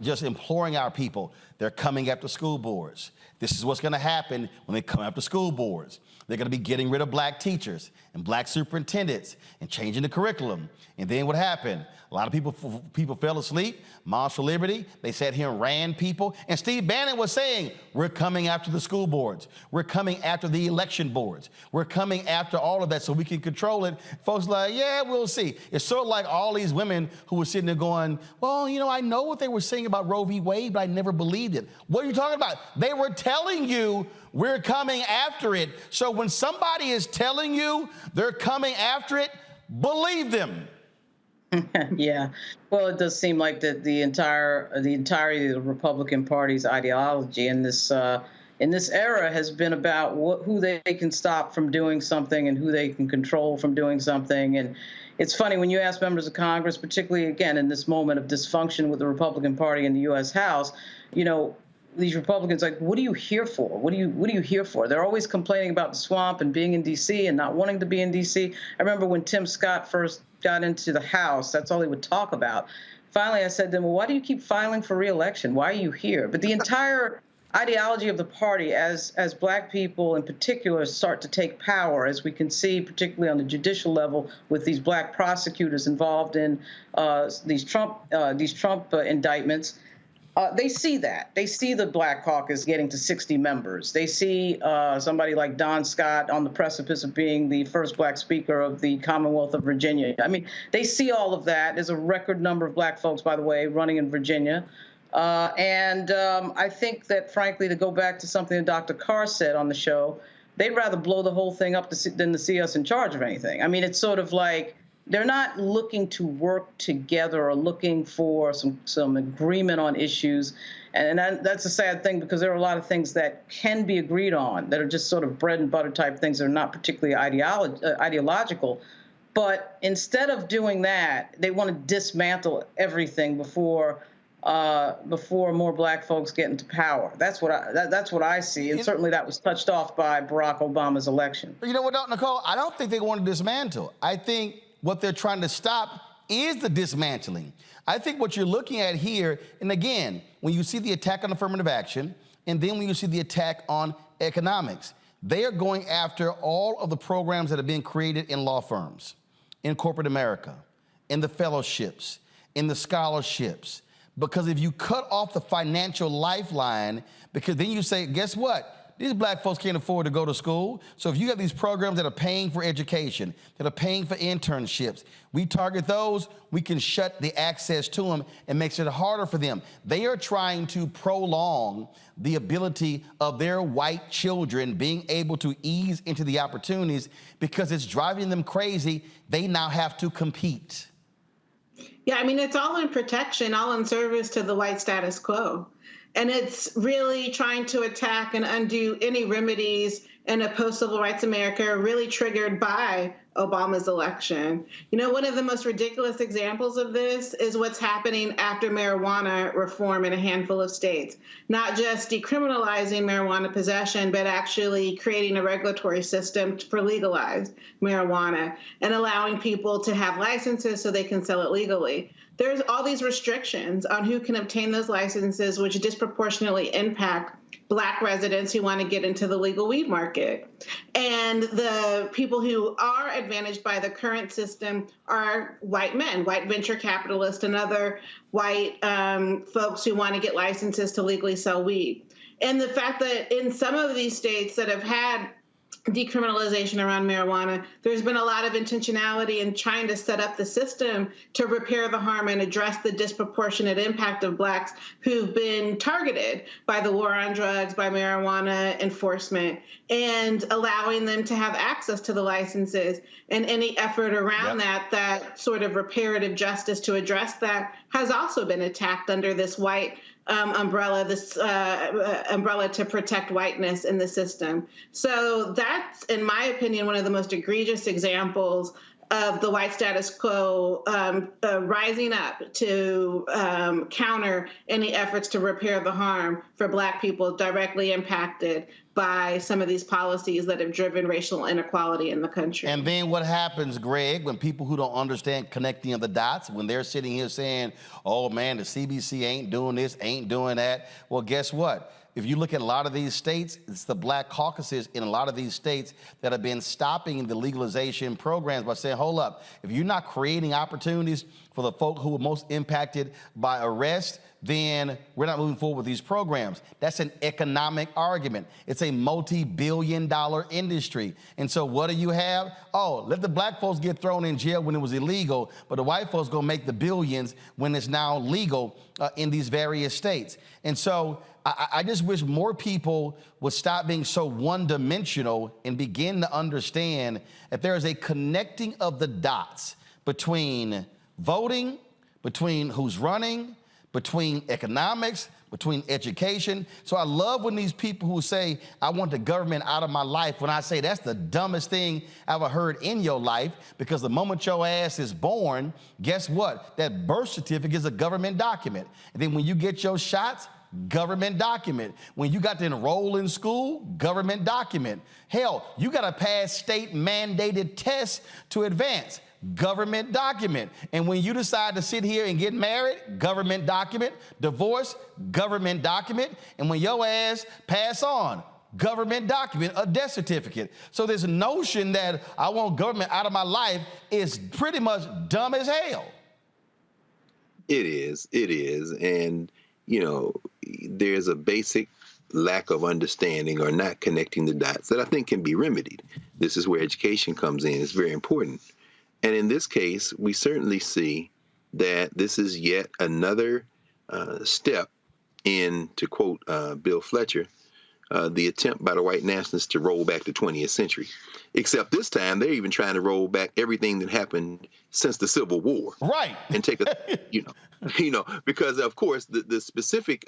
just imploring our people They're coming after school boards. This is what's going to happen when they come after school boards. They're going to be getting rid of black teachers and black superintendents and changing the curriculum. And then what happened? A lot of people fell asleep. Moms for Liberty, they sat here and ran people. And Steve Bannon was saying, we're coming after the school boards. We're coming after the election boards. We're coming after all of that so we can control it. Folks are like, yeah, we'll see. It's sort of like all these women who were sitting there going, well, you know, I know what they were saying about Roe v. Wade, but I never believed it. What are you talking about? They were telling you we're coming after it. So when somebody is telling you they're coming after it, believe them. Yeah, well, it does seem like that the entirety of the Republican Party's ideology in this era has been about who they can stop from doing something and who they can control from doing something. And it's funny when you ask members of Congress, particularly again in this moment of dysfunction with the Republican Party in the U.S. House, you know, these Republicans, like, what are you here for? What are you here for? They're always complaining about the swamp and being in D.C. and not wanting to be in D.C. I remember when Tim Scott first got into the House, that's all he would talk about. Finally, I said to him, well, why do you keep filing for re-election? Why are you here? But the entire ideology of the party, as black people in particular start to take power, as we can see, particularly on the judicial level with these black prosecutors involved in these Trump indictments, they see that. They see the Black Caucus getting to 60 members. They see somebody like Don Scott on the precipice of being the first black speaker of the Commonwealth of Virginia. I mean, they see all of that. There's a record number of black folks, by the way, running in Virginia. I think that, frankly, to go back to something that Dr. Carr said on the show, they'd rather blow the whole thing up than to see us in charge of anything. I mean, it's sort of like they're not looking to work together or looking for some agreement on issues. And that's a sad thing, because there are a lot of things that can be agreed on that are just sort of bread and butter type things that are not particularly ideological. But instead of doing that, they want to dismantle everything before more black folks get into power. That's what I see, and certainly that was touched off by Barack Obama's election. You know what, Nicole? I don't think they want to dismantle. I think what they're trying to stop is the dismantling. I think what you're looking at here, and again, when you see the attack on affirmative action, and then when you see the attack on economics, they are going after all of the programs that are being created in law firms, in corporate America, in the fellowships, in the scholarships. Because if you cut off the financial lifeline, because then you say, guess what? These black folks can't afford to go to school. So if you have these programs that are paying for education, that are paying for internships, we target those, we can shut the access to them and makes it harder for them. They are trying to prolong the ability of their white children being able to ease into the opportunities, because it's driving them crazy. They now have to compete. Yeah, I mean, it's all in protection, all in service to the white status quo. And it's really trying to attack and undo any remedies in a post-civil rights America really triggered by Obama's election. You know, one of the most ridiculous examples of this is what's happening after marijuana reform in a handful of states. Not just decriminalizing marijuana possession, but actually creating a regulatory system for legalized marijuana and allowing people to have licenses so they can sell it legally. There's all these restrictions on who can obtain those licenses, which disproportionately impact Black residents who want to get into the legal weed market. And the people who are advantaged by the current system are white men, white venture capitalists, and other white folks who want to get licenses to legally sell weed. And the fact that in some of these states that have had decriminalization around marijuana, there's been a lot of intentionality in trying to set up the system to repair the harm and address the disproportionate impact of Blacks who've been targeted by the war on drugs, by marijuana enforcement, and allowing them to have access to the licenses. And any effort around that sort of reparative justice to address that has also been attacked under this white umbrella, this umbrella to protect whiteness in the system. So that's, in my opinion, one of the most egregious examples of the white status quo rising up to counter any efforts to repair the harm for Black people directly impacted by some of these policies that have driven racial inequality in the country. And then what happens, Greg, when people who don't understand connecting of the dots, when they're sitting here saying, oh man, the CBC ain't doing this, ain't doing that. Well, guess what? If you look at a lot of these states, it's the Black caucuses in a lot of these states that have been stopping the legalization programs by saying, hold up, if you're not creating opportunities for the folk who are most impacted by arrest, then we're not moving forward with these programs. That's an economic argument. It's a multi-billion-dollar industry. And so what do you have? Oh, let the Black folks get thrown in jail when it was illegal, but the white folks gonna make the billions when it's now legal in these various states. And so I just wish more people would stop being so one-dimensional and begin to understand that there is a connecting of the dots between voting, between who's running, between economics, between education. So I love when these people who say, I want the government out of my life, when I say that's the dumbest thing I ever heard in your life, because the moment your ass is born, guess what? That birth certificate is a government document. And then when you get your shots, government document. When you got to enroll in school, government document. Hell, you got to pass state mandated tests to advance. Government document. And when you decide to sit here and get married, government document. Divorce, government document. And when your ass pass on, government document, a death certificate. So this notion that I want government out of my life is pretty much dumb as hell. It is. And, you know, there's a basic lack of understanding or not connecting the dots that I think can be remedied. This is where education comes in. It's very important. And in this case, we certainly see that this is yet another step in, to quote Bill Fletcher, the attempt by the white nationalists to roll back the 20th century. Except this time, they're even trying to roll back everything that happened since the Civil War. Right. And take a, because of course, the specific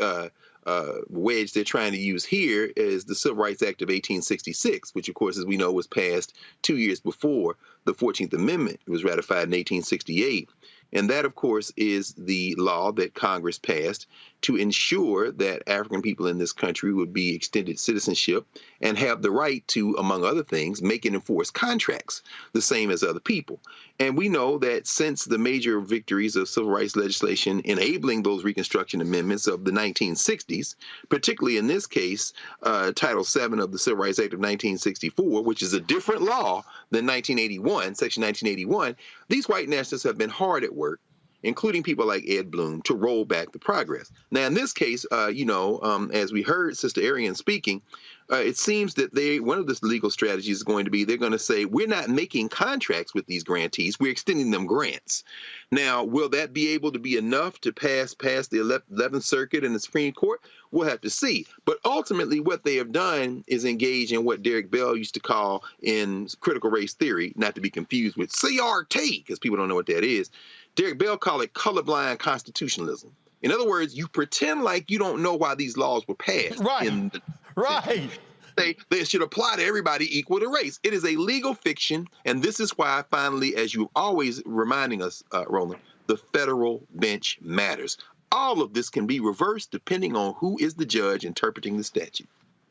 wedge they're trying to use here is the Civil Rights Act of 1866, which of course, as we know, was passed 2 years before the 14th Amendment was ratified in 1868. And that, of course, is the law that Congress passed to ensure that African people in this country would be extended citizenship and have the right to, among other things, make and enforce contracts the same as other people. And we know that since the major victories of civil rights legislation enabling those Reconstruction amendments of the 1960s, particularly in this case, Title VII of the Civil Rights Act of 1964, which is a different law than 1981, Section 1981, these white nationalists have been hard at work, including people like Ed Bloom, to roll back the progress. Now, in this case, as we heard Sister Arian speaking, it seems that one of the legal strategies is going to be they're going to say, we're not making contracts with these grantees, we're extending them grants. Now, will that be able to be enough to pass the 11th Circuit and the Supreme Court? We'll have to see. But ultimately, what they have done is engage in what Derek Bell used to call in critical race theory, not to be confused with CRT, because people don't know what that is. Derek Bell called it colorblind constitutionalism. In other words, you pretend like you don't know why these laws were passed. Right. Right. They should apply to everybody equal to race. It is a legal fiction, and this is why, finally, as you're always reminding us, Roland, the federal bench matters. All of this can be reversed depending on who is the judge interpreting the statute.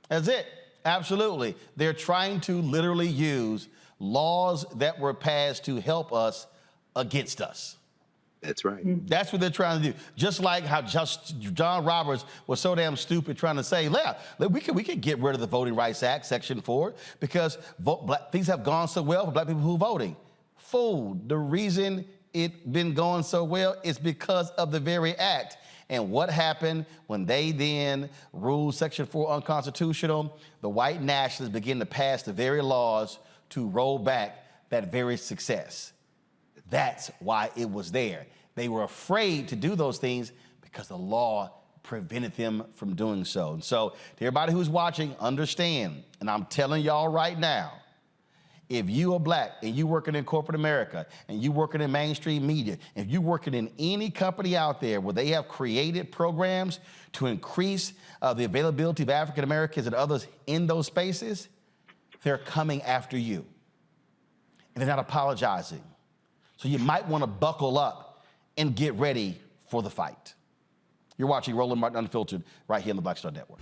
That's it. Absolutely. They're trying to literally use laws that were passed to help us against us. That's right. That's what they're trying to do. Just like how John Roberts was so damn stupid trying to say, we can get rid of the Voting Rights Act, Section 4, because things have gone so well for black people who are voting. Fool, the reason it's been going so well is because of the very act. And what happened when they then ruled Section 4 unconstitutional? The white nationalists began to pass the very laws to roll back that very success. That's why it was there. They were afraid to do those things because the law prevented them from doing so. And so to everybody who's watching, understand, and I'm telling y'all right now, if you are black and you working in corporate America and you working in mainstream media, if you working in any company out there where they have created programs to increase the availability of African Americans and others in those spaces, they're coming after you. And they're not apologizing. So you might want to buckle up and get ready for the fight. You're watching Roland Martin Unfiltered right here on the Black Star Network.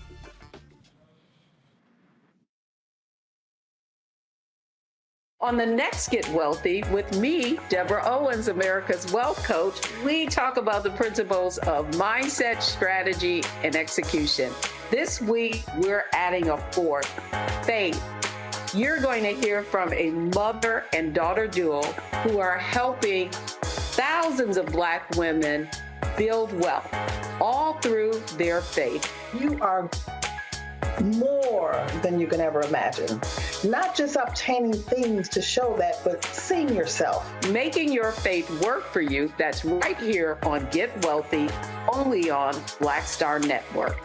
On the next Get Wealthy with me, Deborah Owens, America's Wealth Coach, we talk about the principles of mindset, strategy, and execution. This week, we're adding a fourth, faith. You're going to hear from a mother and daughter duo who are helping thousands of Black women build wealth, all through their faith. You are more than you can ever imagine. Not just obtaining things to show that, but seeing yourself. Making your faith work for you. That's right here on Get Wealthy, only on Black Star Network.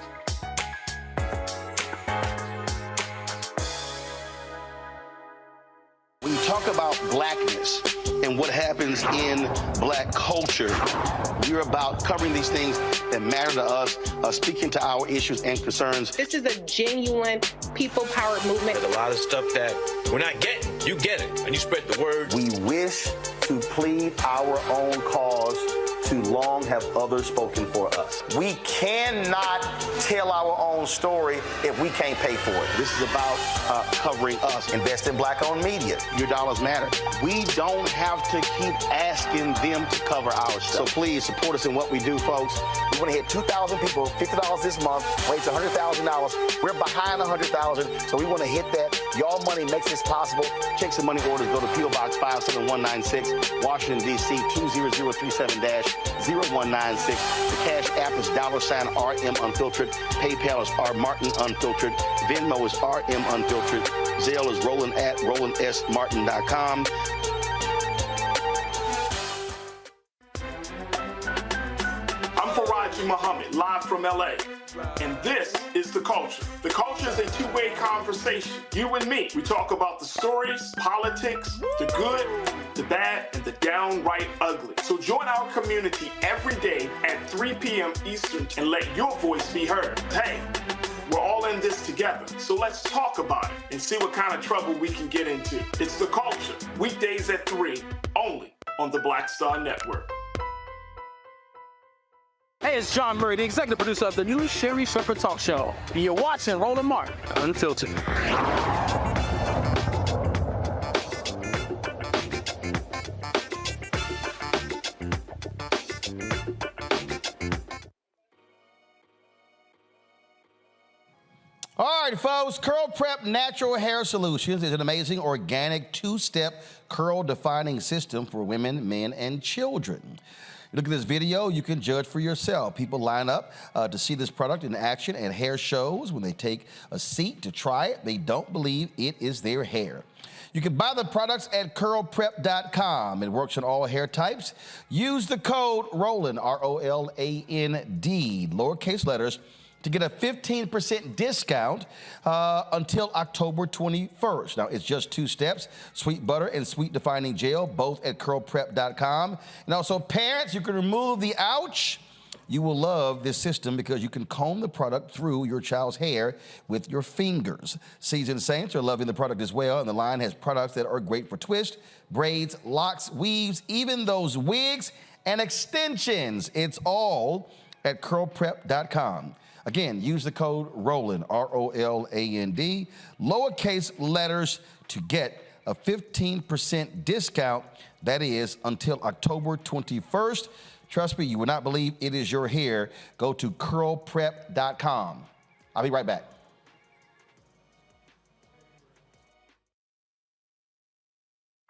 When you talk about blackness and what happens in Black culture, we're about covering these things that matter to us, speaking to our issues and concerns. This is a genuine people-powered movement. There's a lot of stuff that we're not getting. You get it, and you spread the word. We wish to plead our own cause. Too long have others spoken for us. We cannot tell our own story if we can't pay for it. This is about covering us. Invest in Black-owned media. Your dollars matter. We don't have to keep asking them to cover our stuff. So please support us in what we do, folks. We want to hit 2,000 people, $50 this month, raise $100,000. We're behind 100,000, so we want to hit that. Y'all money makes this possible. Checks and money orders go to P.O. Box 57196, Washington, D.C. 20037-0196. The Cash App is $RM Unfiltered. PayPal is R Martin Unfiltered. Venmo is RM Unfiltered. Zelle is Roland at RolandSMartin.com. I'm Faraji Muhammad, live from LA. And this is The Culture. The Culture is a two-way conversation. You and me. We talk about the stories, politics, the good, the bad, and the downright ugly. So join our community every day at 3 p.m. Eastern and let your voice be heard. Hey, we're all in this together. So let's talk about it and see what kind of trouble we can get into. It's The Culture, weekdays at 3, only on the Black Star Network. Hey, it's John Murray, the executive producer of the new Sherry Shepherd Talk Show. And you're watching Roland Martin Unfiltered. All right, folks, Curl Prep Natural Hair Solutions is an amazing organic two-step curl defining system for women, men, and children. Look at this video, you can judge for yourself. People line up to see this product in action at hair shows. When they take a seat to try it, they don't believe it is their hair. You can buy the products at curlprep.com. It works on all hair types. Use the code ROLAND, R-O-L-A-N-D, lowercase letters, to get a 15% discount until October 21st. Now, it's just 2 steps, sweet butter and sweet defining gel, both at curlprep.com. And also, parents, you can remove the ouch. You will love this system because you can comb the product through your child's hair with your fingers. Seasoned Saints are loving the product as well, and the line has products that are great for twists, braids, locks, weaves, even those wigs and extensions. It's all at curlprep.com. Again, use the code ROLAND, R-O-L-A-N-D, lowercase letters, to get a 15% discount. That is until October 21st. Trust me, you will not believe it is your hair. Go to curlprep.com. I'll be right back.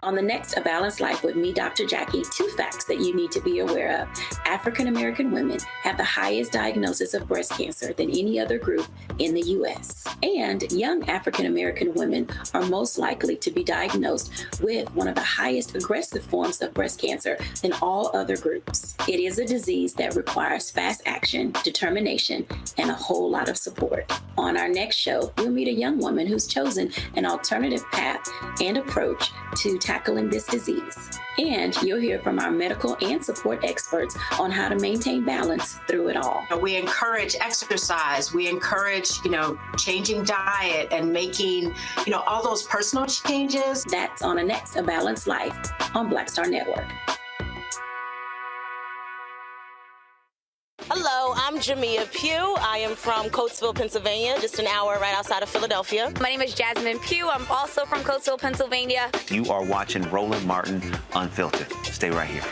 On the next A Balanced Life with me, Dr. Jackie, 2 facts that you need to be aware of. African American women have the highest diagnosis of breast cancer than any other group in the U.S. And young African American women are most likely to be diagnosed with one of the highest aggressive forms of breast cancer than all other groups. It is a disease that requires fast action, determination, and a whole lot of support. On our next show, we'll meet a young woman who's chosen an alternative path and approach to tackling this disease. And you'll hear from our medical and support experts on how to maintain balance through it all. We encourage exercise. We encourage, changing diet and making, all those personal changes. That's on the next A Balanced Life on Black Star Network. Hello, I'm Jamia Pugh. I am from Coatesville, Pennsylvania, just an hour right outside of Philadelphia. My name is Jasmine Pugh. I'm also from Coatesville, Pennsylvania. You are watching Roland Martin Unfiltered. Stay right here.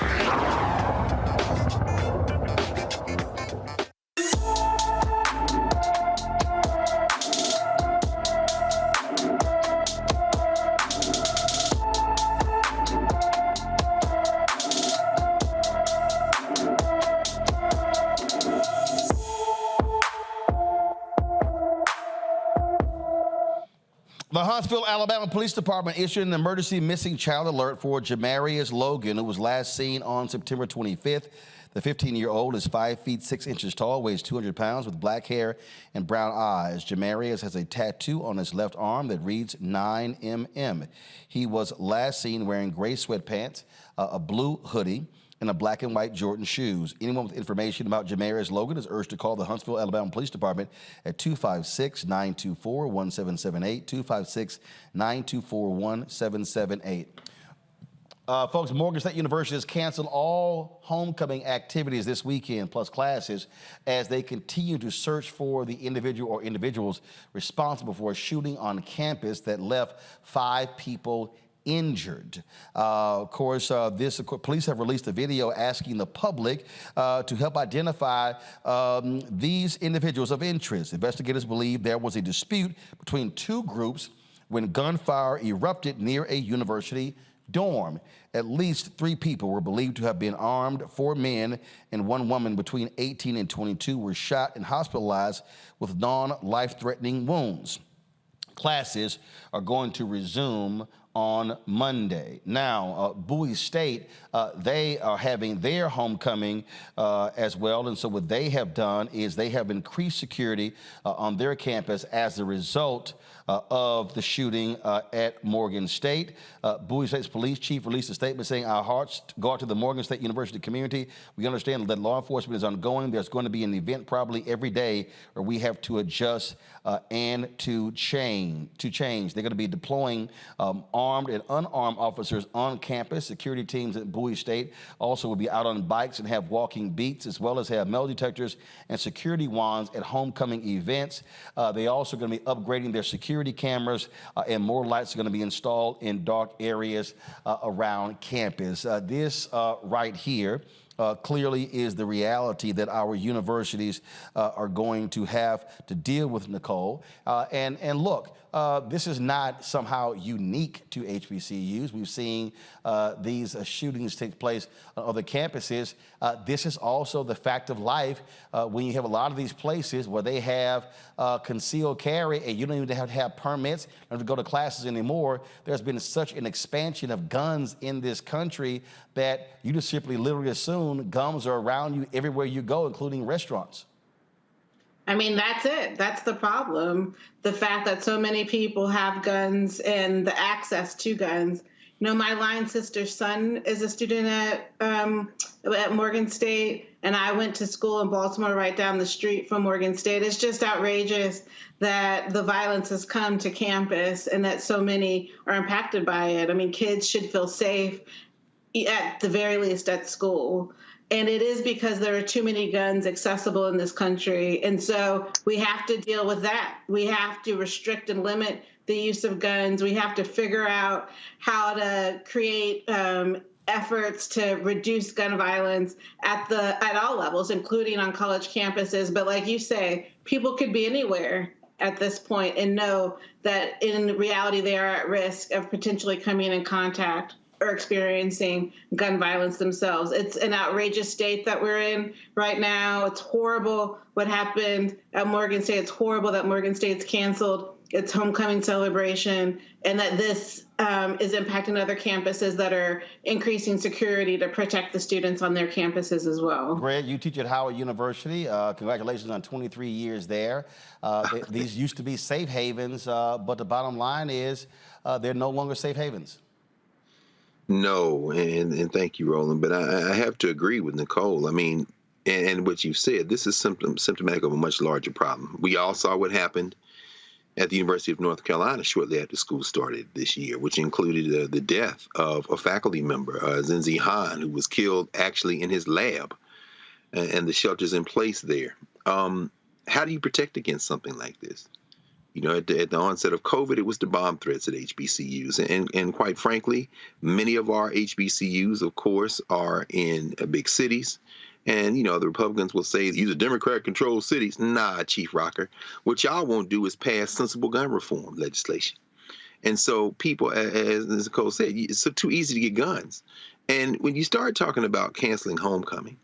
The Huntsville, Alabama Police Department issued an emergency missing child alert for Jamarius Logan, who was last seen on September 25th. The 15-year-old is 5 feet 6 inches tall, weighs 200 pounds, with black hair and brown eyes. Jamarius has a tattoo on his left arm that reads 9mm. He was last seen wearing gray sweatpants, a blue hoodie, and a black and white Jordan shoes. Anyone with information about Jamarius Logan is urged to call the Huntsville, Alabama Police Department at 256-924-1778, 256-924-1778. Folks, Morgan State University has canceled all homecoming activities this weekend, plus classes, as they continue to search for the individual or individuals responsible for a shooting on campus that left 5 people injured. Police have released a video asking the public to help identify these individuals of interest. Investigators believe there was a dispute between 2 groups when gunfire erupted near a university dorm. At least 3 people were believed to have been armed. 4 men and 1 woman between 18 and 22 were shot and hospitalized with non-life-threatening wounds. Classes are going to resume on Monday. Now, Bowie State, they are having their homecoming as well, and so what they have done is they have increased security on their campus as a result of the shooting at Morgan State. Bowie State's police chief released a statement saying, "Our hearts go out to the Morgan State University community. We understand that law enforcement is ongoing. There's going to be an event probably every day where we have to adjust and to change. They're going to be deploying armed and unarmed officers on campus. Security teams at Bowie State also will be out on bikes and have walking beats, as well as have metal detectors and security wands at homecoming events. They also going to be upgrading their security cameras, and more lights are going to be installed in dark areas around campus." This right here clearly is the reality that our universities are going to have to deal with, Nicole. And look, this is not somehow unique to HBCUs. We've seen these shootings take place on other campuses. This is also the fact of life when you have a lot of these places where they have concealed carry and you don't even have to have permits, don't have to go to classes anymore. There's been such an expansion of guns in this country that you just simply literally assume guns are around you everywhere you go, including restaurants. I mean, that's it. That's the problem. The fact that so many people have guns and the access to guns. You know, my line sister's son is a student at Morgan State, and I went to school in Baltimore right down the street from Morgan State. It's just outrageous that the violence has come to campus and that so many are impacted by it. I mean, kids should feel safe, at the very least, at school. And it is because there are too many guns accessible in this country. And so we have to deal with that. We have to restrict and limit the use of guns. We have to figure out how to create efforts to reduce gun violence at all levels, including on college campuses. But like you say, people could be anywhere at this point and know that in reality they are at risk of potentially coming in contact or experiencing gun violence themselves. It's an outrageous state that we're in right now. It's horrible what happened at Morgan State. It's horrible that Morgan State's canceled its homecoming celebration and that this is impacting other campuses that are increasing security to protect the students on their campuses as well. Greg, you teach at Howard University. Congratulations on 23 years there. These used to be safe havens, but the bottom line is they're no longer safe havens. No, and thank you, Roland. But I have to agree with Nicole. I mean, and what you've said, this is symptomatic of a much larger problem. We all saw what happened at the University of North Carolina shortly after school started this year, which included the death of a faculty member, Zinzi Han, who was killed actually in his lab and the shelters in place there. How do you protect against something like this? You know, at the onset of COVID, it was the bomb threats at HBCUs. And quite frankly, many of our HBCUs, of course, are in big cities. And, you know, the Republicans will say these are Democrat-controlled cities. Nah, Chief Rocker. What y'all won't do is pass sensible gun reform legislation. And so people, as Nicole said, it's so too easy to get guns. And when you start talking about canceling homecoming,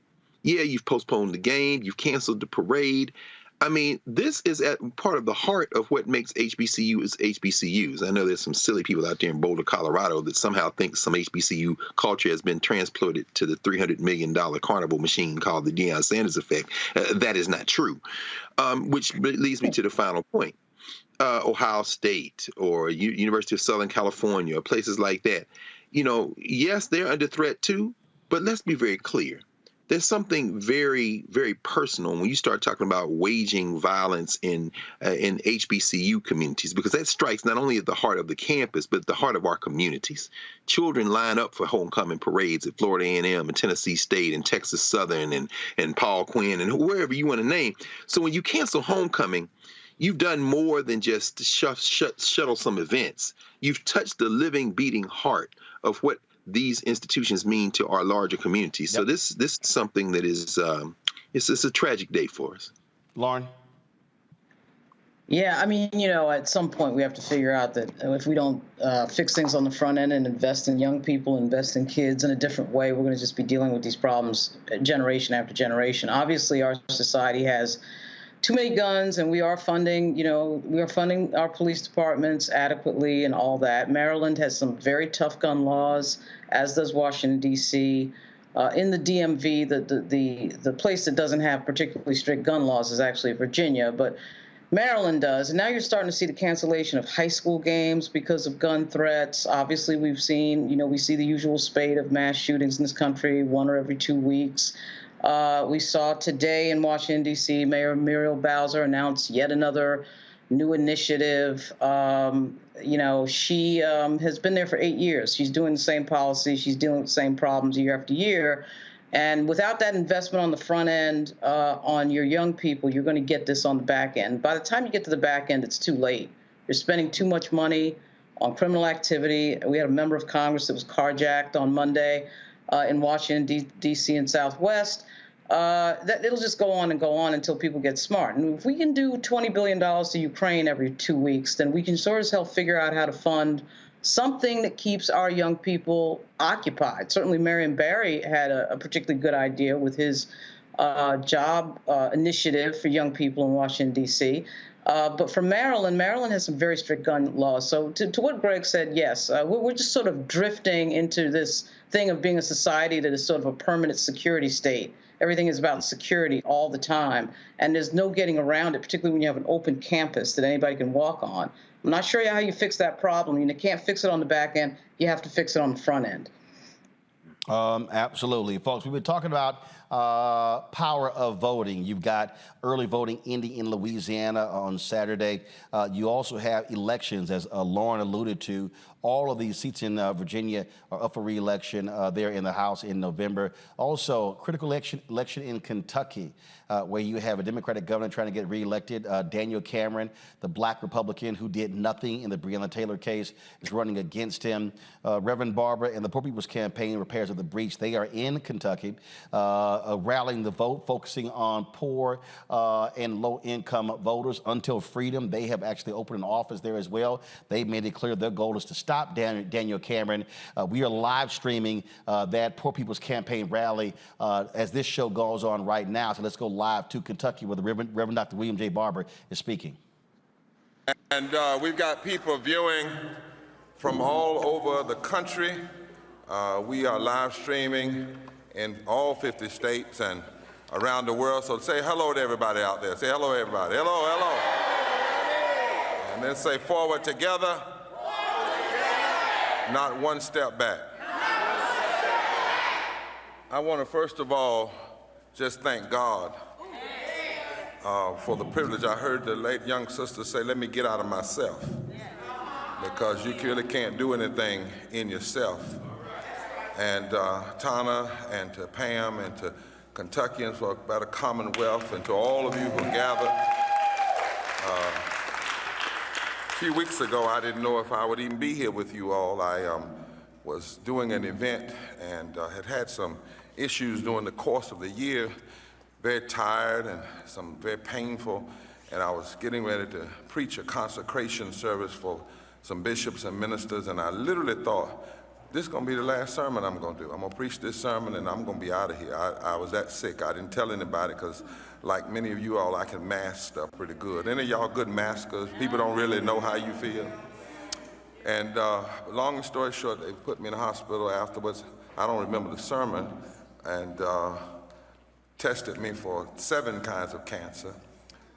yeah, you've postponed the game, you've canceled the parade. I mean, this is at part of the heart of what makes HBCUs HBCUs. I know there's some silly people out there in Boulder, Colorado that somehow think some HBCU culture has been transplanted to the $300 million carnival machine called the Deion Sanders effect. That is not true, which leads me to the final point. Ohio State or University of Southern California or places like that, you know, yes, they're under threat too, but let's be very clear. There's something very, very personal when you start talking about waging violence in HBCU communities, because that strikes not only at the heart of the campus, but the heart of our communities. Children line up for homecoming parades at Florida A&M and Tennessee State and Texas Southern and Paul Quinn and wherever you want to name. So when you cancel homecoming, you've done more than just shuttle some events. You've touched the living, beating heart of what these institutions mean to our larger communities. So this is something that is it's a tragic day for us. Lauren? Yeah, I mean, you know, at some point we have to figure out that if we don't fix things on the front end and invest in young people, invest in kids in a different way, we're going to just be dealing with these problems generation after generation. Obviously, our society has too many guns, and we are funding, you know, our police departments adequately and all that. Maryland has some very tough gun laws, as does Washington, D.C. In the DMV, the place that doesn't have particularly strict gun laws is actually Virginia, but Maryland does. And now you're starting to see the cancellation of high school games because of gun threats. Obviously, we've seen, you know, we see the usual spate of mass shootings in this country, 1 or every 2 weeks. We saw today in Washington, D.C., Mayor Muriel Bowser announced yet another new initiative. You know, she has been there for 8 years. She's doing the same policy. She's dealing with the same problems year after year. And without that investment on the front end, on your young people, you're going to get this on the back end. By the time you get to the back end, it's too late. You're spending too much money on criminal activity. We had a member of Congress that was carjacked on Monday in Washington, D.C. and Southwest. That it'll just go on and go on until people get smart. And if we can do $20 billion to Ukraine every 2 weeks, then we can sort of help figure out how to fund something that keeps our young people occupied. Certainly, Marion Barry had a particularly good idea with his job initiative for young people in Washington, D.C. But for Maryland has some very strict gun laws. So to what Greg said, yes, we're just sort of drifting into this thing of being a society that is sort of a permanent security state. Everything is about security all the time, and there's no getting around it, particularly when you have an open campus that anybody can walk on. I'm not sure how you fix that problem. You can't fix it on the back end. You have to fix it on the front end. Absolutely. Folks, we've been talking about power of voting. You've got early voting ending in Louisiana on Saturday. You also have elections, as Lauren alluded to. All of these seats in Virginia are up for re-election there in the House in November. Also, critical election in Kentucky, where you have a Democratic governor trying to get re-elected. Daniel Cameron, the black Republican who did nothing in the Breonna Taylor case, is running against him. Reverend Barber and the Poor People's Campaign, Repairs of the Breach, they are in Kentucky, rallying the vote, focusing on poor and low-income voters. Until Freedom, they have actually opened an office there as well. They made it clear their goal is to stop Daniel Cameron. We are live streaming that Poor People's Campaign rally as this show goes on right now. So let's go live to Kentucky where the Reverend Dr. William J. Barber is speaking. And we've got people viewing from all over the country. We are live streaming in all 50 states and around the world. So say hello to everybody out there. Say hello, everybody. Hello, hello. And then say forward together. Not one step back. I want to first of all just thank God for the privilege. I heard the late young sister say, let me get out of myself, because you really can't do anything in yourself. And Tana and to Pam and to Kentuckians for a better commonwealth, and to all of you who gathered. A few weeks ago, I didn't know if I would even be here with you all. I was doing an event and had some issues during the course of the year, very tired and some very painful, and I was getting ready to preach a consecration service for some bishops and ministers, and I literally thought, this is going to be the last sermon I'm going to do. I'm going to preach this sermon and I'm going to be out of here. I was that sick. I didn't tell anybody because, like many of you all, I can mask stuff pretty good. Any of y'all good maskers? People don't really know how you feel. And long story short, they put me in the hospital afterwards. I don't remember the sermon, and tested me for 7 kinds of cancer,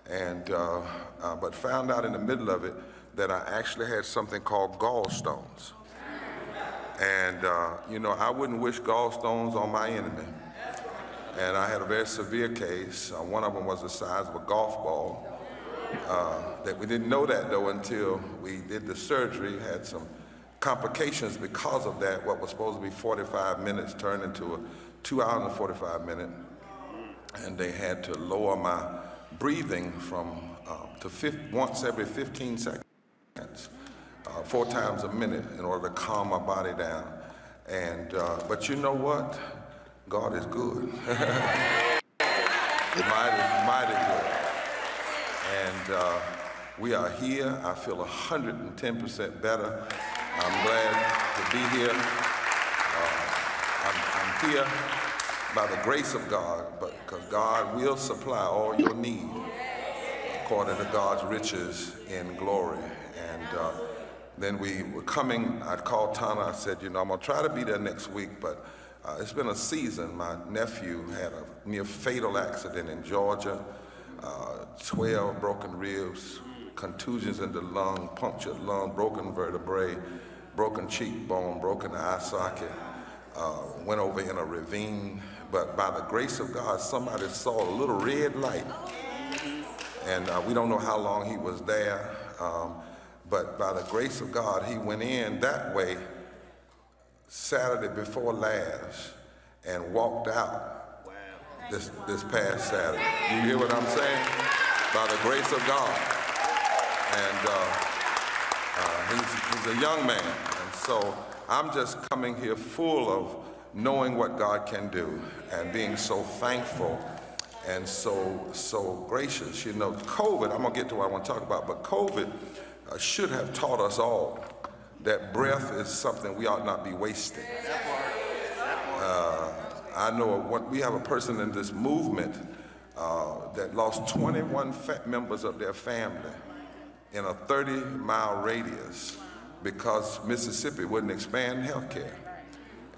and but found out in the middle of it that I actually had something called gallstones. And, you know, I wouldn't wish gallstones on my enemy. And I had a very severe case. One of them was the size of a golf ball. That we didn't know that, though, until we did the surgery, had some complications because of that. What was supposed to be 45 minutes turned into a 2 hours and 45 minutes. And they had to lower my breathing from to once every 15 seconds. 4 times a minute in order to calm my body down. And, but you know what? God is good. mighty good. And we are here. I feel 110% better. I'm glad to be here. I'm here by the grace of God, but because God will supply all your need according to God's riches in glory. And then we were coming, I called Tana, I said, you know, I'm gonna try to be there next week, but it's been a season. My nephew had a near fatal accident in Georgia, 12 broken ribs, contusions in the lung, punctured lung, broken vertebrae, broken cheekbone, broken eye socket, went over in a ravine, but by the grace of God, somebody saw a little red light, and we don't know how long he was there, but by the grace of God, he went in that way Saturday before last and walked out this past Saturday. You hear what I'm saying? By the grace of God. And he's a young man. And so I'm just coming here full of knowing what God can do and being so thankful and so gracious. You know, COVID, I'm gonna get to what I want to talk about, but COVID should have taught us all that breath is something we ought not be wasting. I know we have a person in this movement that lost 21 members of their family in a 30-mile radius because Mississippi wouldn't expand health care.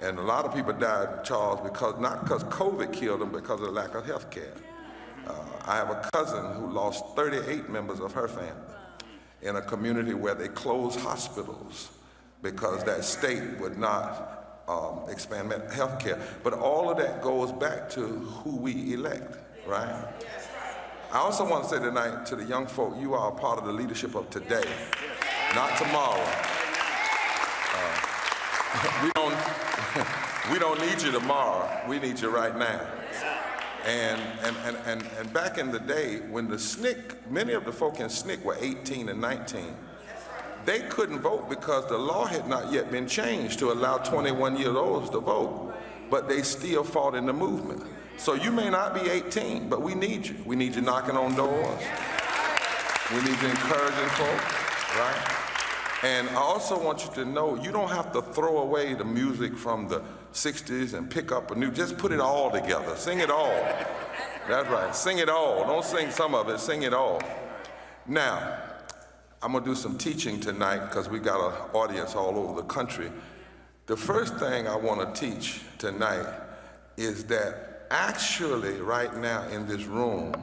And a lot of people died, Charles, not because COVID killed them, because of the lack of health care. I have a cousin who lost 38 members of her family in a community where they closed hospitals because that state would not expand health care. But all of that goes back to who we elect, right? I also want to say tonight to the young folk, you are a part of the leadership of today, not tomorrow. We don't need you tomorrow. We need you right now. And back in the day, when the SNCC, many of the folk in SNCC were 18 and 19, they couldn't vote because the law had not yet been changed to allow 21-year-olds to vote, but they still fought in the movement. So you may not be 18, but we need you. We need you knocking on doors. We need you encouraging folk, right? And I also want you to know, you don't have to throw away the music from the 60s and pick up a new, just put it all together, sing it all. That's right, sing it all. Don't sing some of it, sing it all. Now, I'm gonna do some teaching tonight because we got an audience all over the country. The first thing I wanna teach tonight is that actually right now in this room,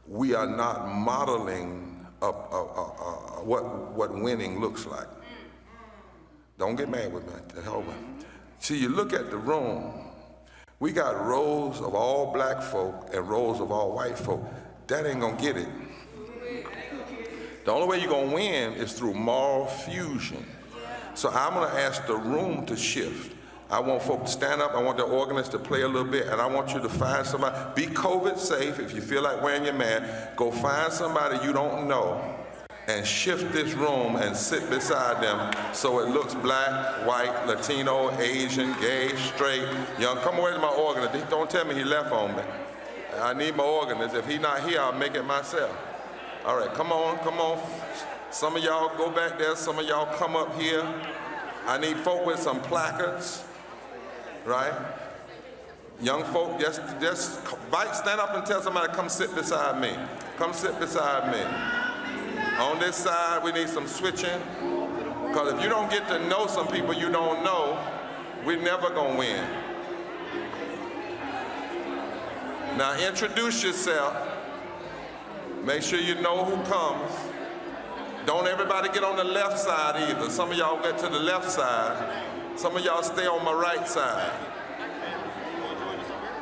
we are not modeling what winning looks like. Don't get mad with me, to hell with me. See, you look at the room, we got rows of all black folk and rows of all white folk. That ain't gonna get it. The only way you're gonna win is through moral fusion. So I'm gonna ask the room to shift. I want folks to stand up. I want the organist to play a little bit, and I want you to find somebody. Be COVID safe. If you feel like wearing your mask, go find somebody you don't know and shift this room and sit beside them so it looks black, white, Latino, Asian, gay, straight, young. Come away to my organist. Don't tell me he left on me. I need my organist. If he's not here, I'll make it myself. All right, come on, come on. Some of y'all go back there. Some of y'all come up here. I need folk with some placards, right? Young folk, just stand up and tell somebody, come sit beside me. Come sit beside me. On this side, we need some switching. Because if you don't get to know some people you don't know, we're never gonna win. Now introduce yourself. Make sure you know who comes. Don't everybody get on the left side either. Some of y'all get to the left side. Some of y'all stay on my right side.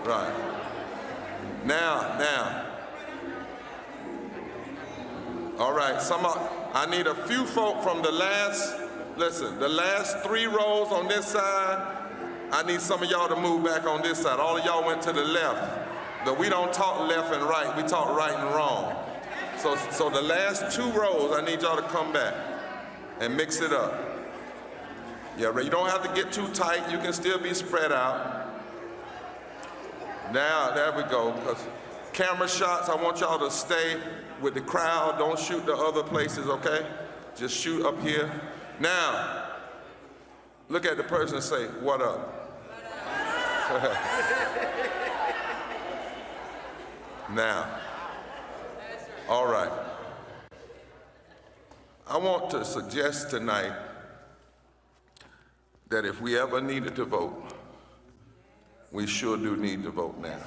Right. Now. All right, I need a few folk from the last 3 rows on this side. I need some of y'all to move back on this side. All of y'all went to the left. But we don't talk left and right, we talk right and wrong. So the last 2 rows, I need y'all to come back and mix it up. Yeah, you don't have to get too tight, you can still be spread out. Now, there we go. 'Cause camera shots, I want y'all to stay with the crowd. Don't shoot the other places, okay? Just shoot up here. Now, look at the person and say, what up? Now, all right. I want to suggest tonight that if we ever needed to vote, we sure do need to vote now.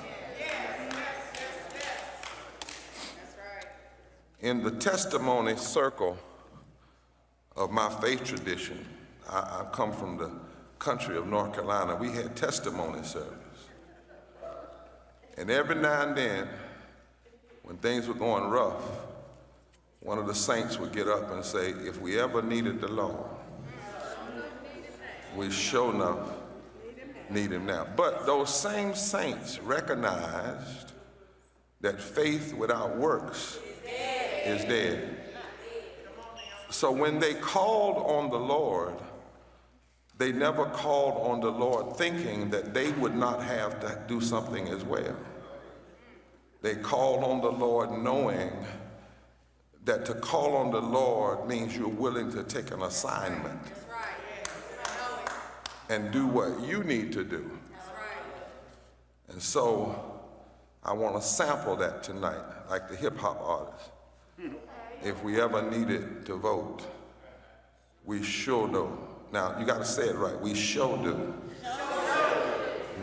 In the testimony circle of my faith tradition, I come from the country of North Carolina, we had testimony service. And every now and then, when things were going rough, one of the saints would get up and say, if we ever needed the Lord, we sure enough need him now. But those same saints recognized that faith without works is dead. So when they called on the Lord, they never called on the Lord thinking that they would not have to do something as well. They called on the Lord knowing that to call on the Lord means you're willing to take an assignment and do what you need to do. And so I want to sample that tonight, like the hip hop artists. If we ever needed to vote, we sure do. Now, you got to say it right. We sure do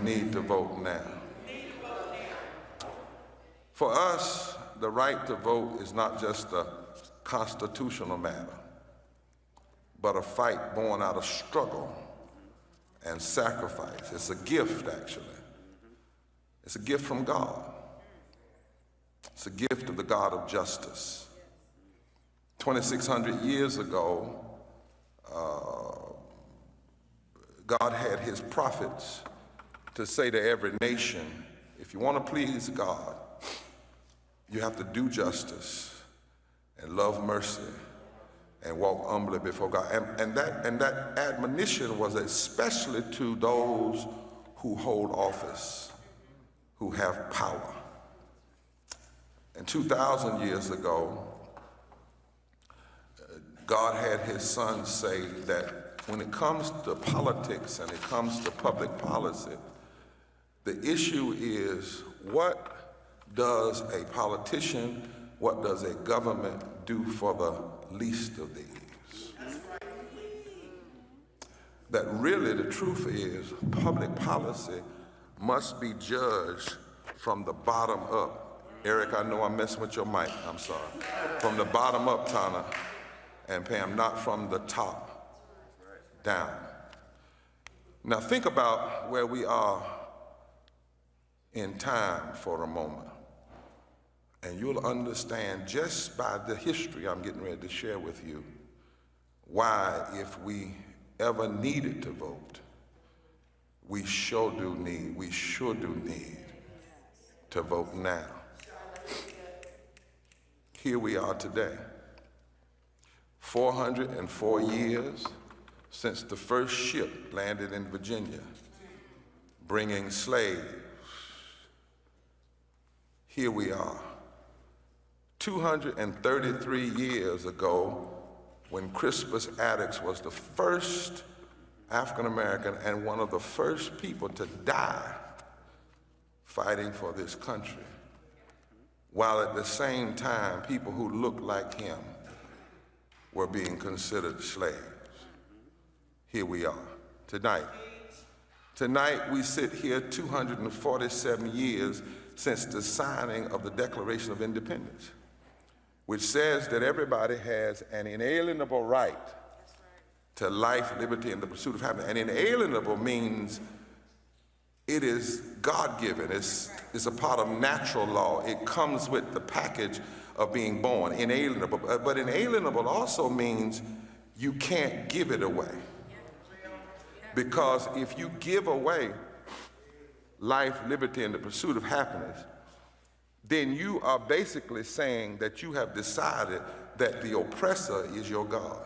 need to vote now. For us, the right to vote is not just a constitutional matter, but a fight born out of struggle and sacrifice. It's a gift, actually. It's a gift from God. It's a gift of the God of justice. 2,600 years ago, God had his prophets to say to every nation, if you want to please God, you have to do justice and love mercy and walk humbly before God. And that admonition was especially to those who hold office, who have power. And 2,000 years ago, God had his son say that when it comes to politics and it comes to public policy, the issue is what does a politician, what does a government do for the least of these? That really the truth is public policy must be judged from the bottom up. Eric, I know I'm messing with your mic, I'm sorry. From the bottom up, Tana and Pam, not from the top down. Now think about where we are in time for a moment, and you'll understand just by the history I'm getting ready to share with you why, if we ever needed to vote, we sure do need to vote now. Here we are today, 404 years since the first ship landed in Virginia, bringing slaves. Here we are, 233 years ago, when Crispus Attucks was the first African-American and one of the first people to die fighting for this country, while at the same time, people who looked like him were being considered slaves. Here we are, tonight. Tonight, we sit here 247 years since the signing of the Declaration of Independence, which says that everybody has an inalienable right to life, liberty, and the pursuit of happiness. And inalienable means it is God-given. It's a part of natural law. It comes with the package of being born, inalienable. But inalienable also means you can't give it away. Because if you give away life, liberty, and the pursuit of happiness, then you are basically saying that you have decided that the oppressor is your God.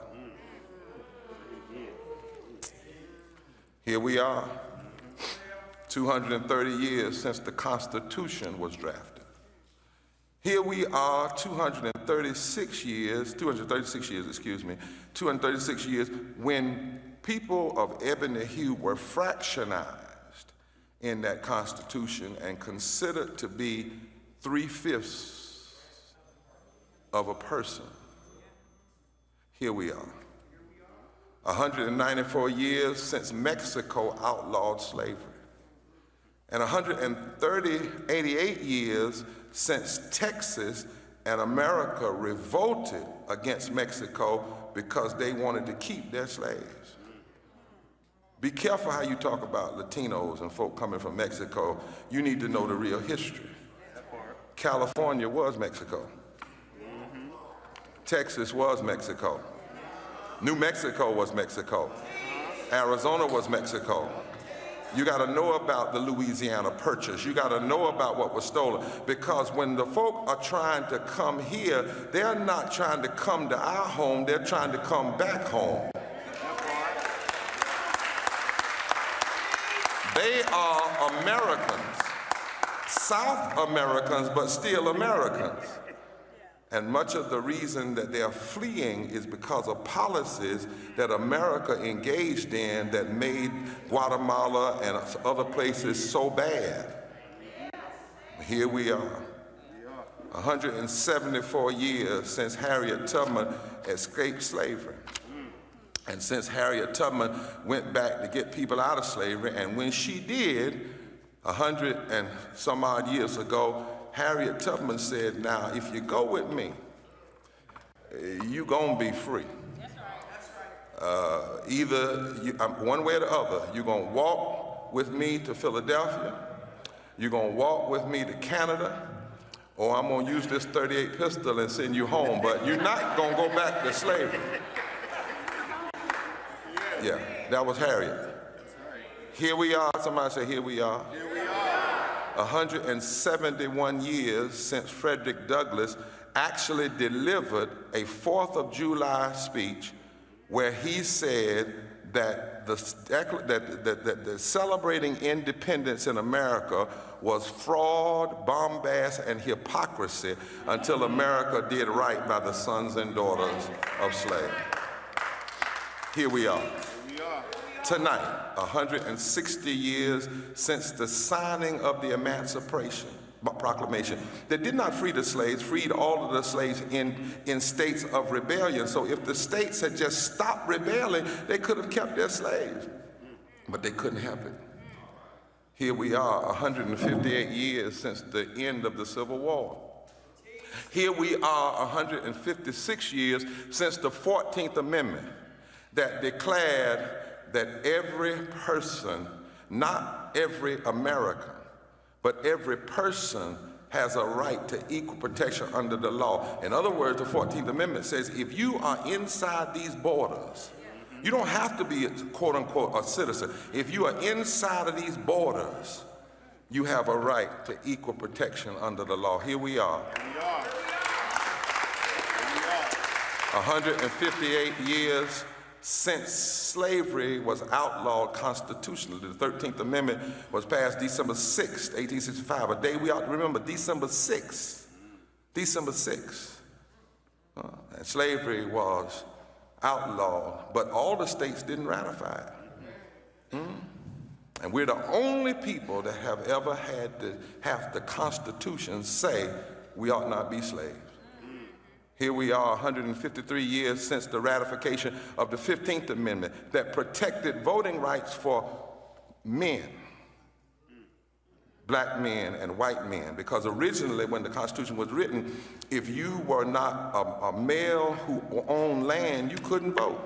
Here we are, 230 years since the Constitution was drafted. Here we are, 236 years when people of ebony hue were fractionized in that Constitution and considered to be 3/5 of a person. Here we are, 194 years since Mexico outlawed slavery, and 188 years since Texas and America revolted against Mexico because they wanted to keep their slaves. Be careful how you talk about Latinos and folk coming from Mexico. You need to know the real history. California was Mexico. Texas was Mexico. New Mexico was Mexico. Arizona was Mexico. You got to know about the Louisiana Purchase. You got to know about what was stolen, because when the folk are trying to come here, they're not trying to come to our home, they're trying to come back home. They are Americans, South Americans, but still Americans. And much of the reason that they are fleeing is because of policies that America engaged in that made Guatemala and other places so bad. Here we are, 174 years since Harriet Tubman escaped slavery. And since Harriet Tubman went back to get people out of slavery, and when she did, 100 and some odd years ago, Harriet Tubman said, now, if you go with me, you're gonna be free. Either one way or the other, you're gonna walk with me to Philadelphia, you're gonna walk with me to Canada, or I'm gonna use this .38 pistol and send you home, but you're not gonna go back to slavery. Yeah, that was Harriet. Here we are, somebody say, here we are. 171 years since Frederick Douglass actually delivered a 4th of July speech where he said that the celebrating independence in America was fraud, bombast, and hypocrisy until America did right by the sons and daughters of slaves. Here we are. Tonight, 160 years since the signing of the Emancipation Proclamation that did not free the slaves, freed all of the slaves in states of rebellion. So if the states had just stopped rebelling, they could have kept their slaves, but they couldn't help it. Here we are, 158 years since the end of the Civil War. Here we are, 156 years since the 14th Amendment that declared that every person, not every American, but every person has a right to equal protection under the law. In other words, the 14th Amendment says if you are inside these borders, You don't have to be, quote unquote, a citizen. If you are inside of these borders, you have a right to equal protection under the law. Here we are. 158 years since slavery was outlawed constitutionally. The 13th Amendment was passed December 6th, 1865, a day we ought to remember, December 6th. December 6th. And slavery was outlawed, but all the states didn't ratify it. And we're the only people that have ever had to have the Constitution say we ought not be slaves. Here we are 153 years since the ratification of the 15th Amendment that protected voting rights for men, black men and white men, because originally when the Constitution was written, if you were not a male who owned land, you couldn't vote.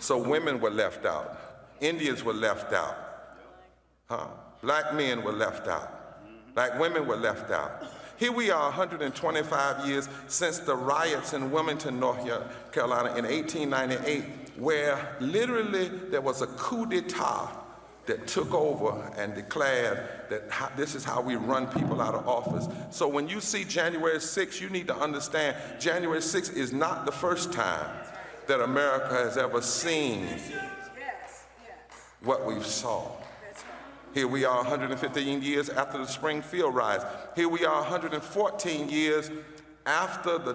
So women were left out, Indians were left out, black men were left out, black women were left out. Here we are 125 years since the riots in Wilmington, North Carolina in 1898, where literally there was a coup d'etat that took over and declared that this is how we run people out of office. So when you see January 6th, you need to understand January 6th is not the first time that America has ever seen what we've saw. Here we are 115 years after the Springfield riots. Here we are 114 years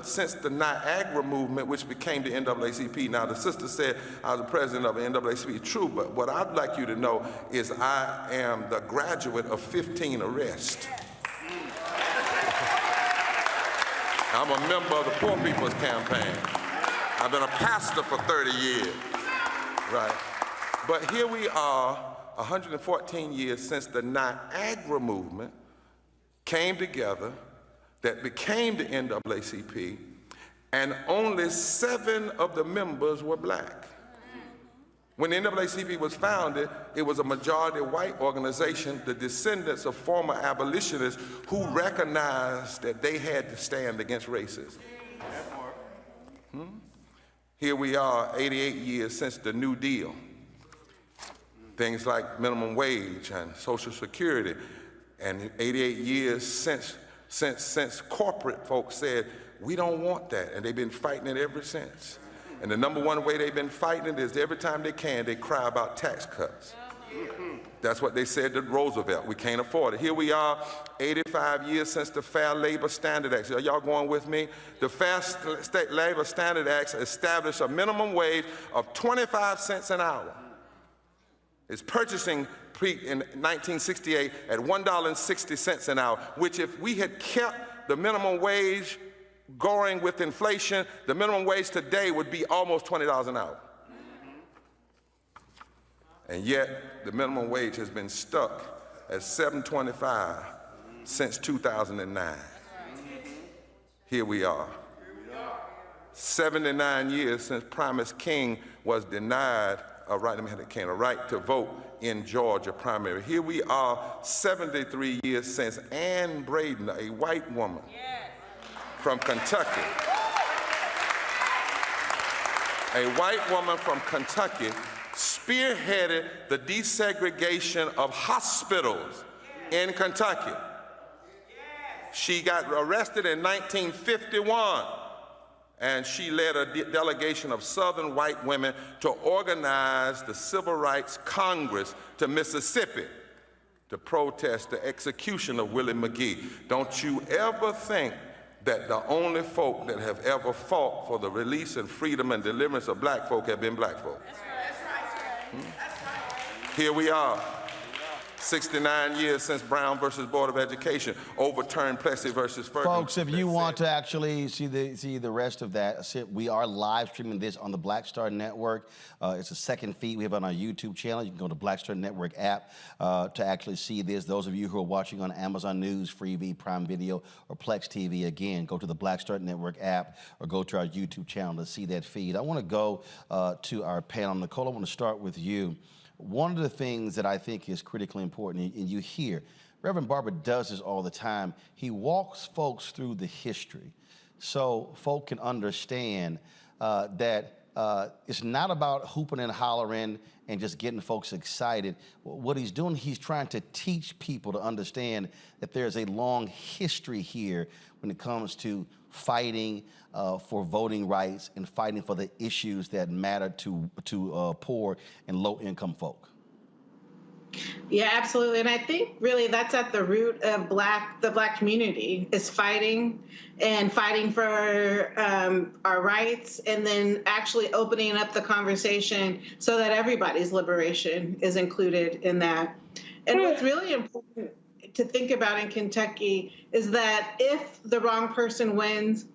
since the Niagara movement, which became the NAACP. Now, the sister said I was the president of the NAACP. True, but what I'd like you to know is I am the graduate of 15 arrests. I'm a member of the Poor People's Campaign. I've been a pastor for 30 years, right? But here we are 114 years since the Niagara movement came together, that became the NAACP, and only 7 of the members were black. When the NAACP was founded, it was a majority white organization, the descendants of former abolitionists who recognized that they had to stand against racism. Here we are 88 years since the New Deal. Things like minimum wage and Social Security, and 88 years since corporate folks said, we don't want that, and they've been fighting it ever since. And the number one way they've been fighting it is every time they can, they cry about tax cuts. That's what they said to Roosevelt, we can't afford it. Here we are, 85 years since the Fair Labor Standard Act. Are y'all going with me? The Fair Labor Standard Act established a minimum wage of 25 cents an hour. It's purchasing in 1968 at $1.60 an hour, which if we had kept the minimum wage going with inflation, the minimum wage today would be almost $20 an hour. And yet, the minimum wage has been stuck at $7.25 since 2009. Here we are. 79 years since Primus King was denied a right to vote in Georgia primary. Here we are 73 years since Ann Braden, a white woman from Kentucky, spearheaded the desegregation of hospitals in Kentucky. She got arrested in 1951. And she led a delegation of Southern white women to organize the Civil Rights Congress to Mississippi to protest the execution of Willie McGee. Don't you ever think that the only folk that have ever fought for the release and freedom and deliverance of black folk have been black folk. Here we are. 69 years since Brown versus Board of Education overturned Plessy versus Ferguson. Folks, if you want to actually see the rest of that, we are live streaming this on the Black Star Network. It's a second feed we have on our YouTube channel. You can go to Black Star Network app to actually see this. Those of you who are watching on Amazon News, Freevee, Prime Video, or Plex TV, again, go to the Black Star Network app or go to our YouTube channel to see that feed. I want to go to our panel. Nicole, I want to start with you. One of the things that I think is critically important, and you hear, Reverend Barber does this all the time, he walks folks through the history so folk can understand that it's not about hooping and hollering and just getting folks excited. What he's doing, he's trying to teach people to understand that there's a long history here when it comes to fighting for voting rights and fighting for the issues that matter to poor and low-income folk. Yeah, absolutely. And I think really that's at the root of the Black community is fighting for our rights, and then actually opening up the conversation so that everybody's liberation is included in that. And what's really important to think about in Kentucky is that if the wrong person wins,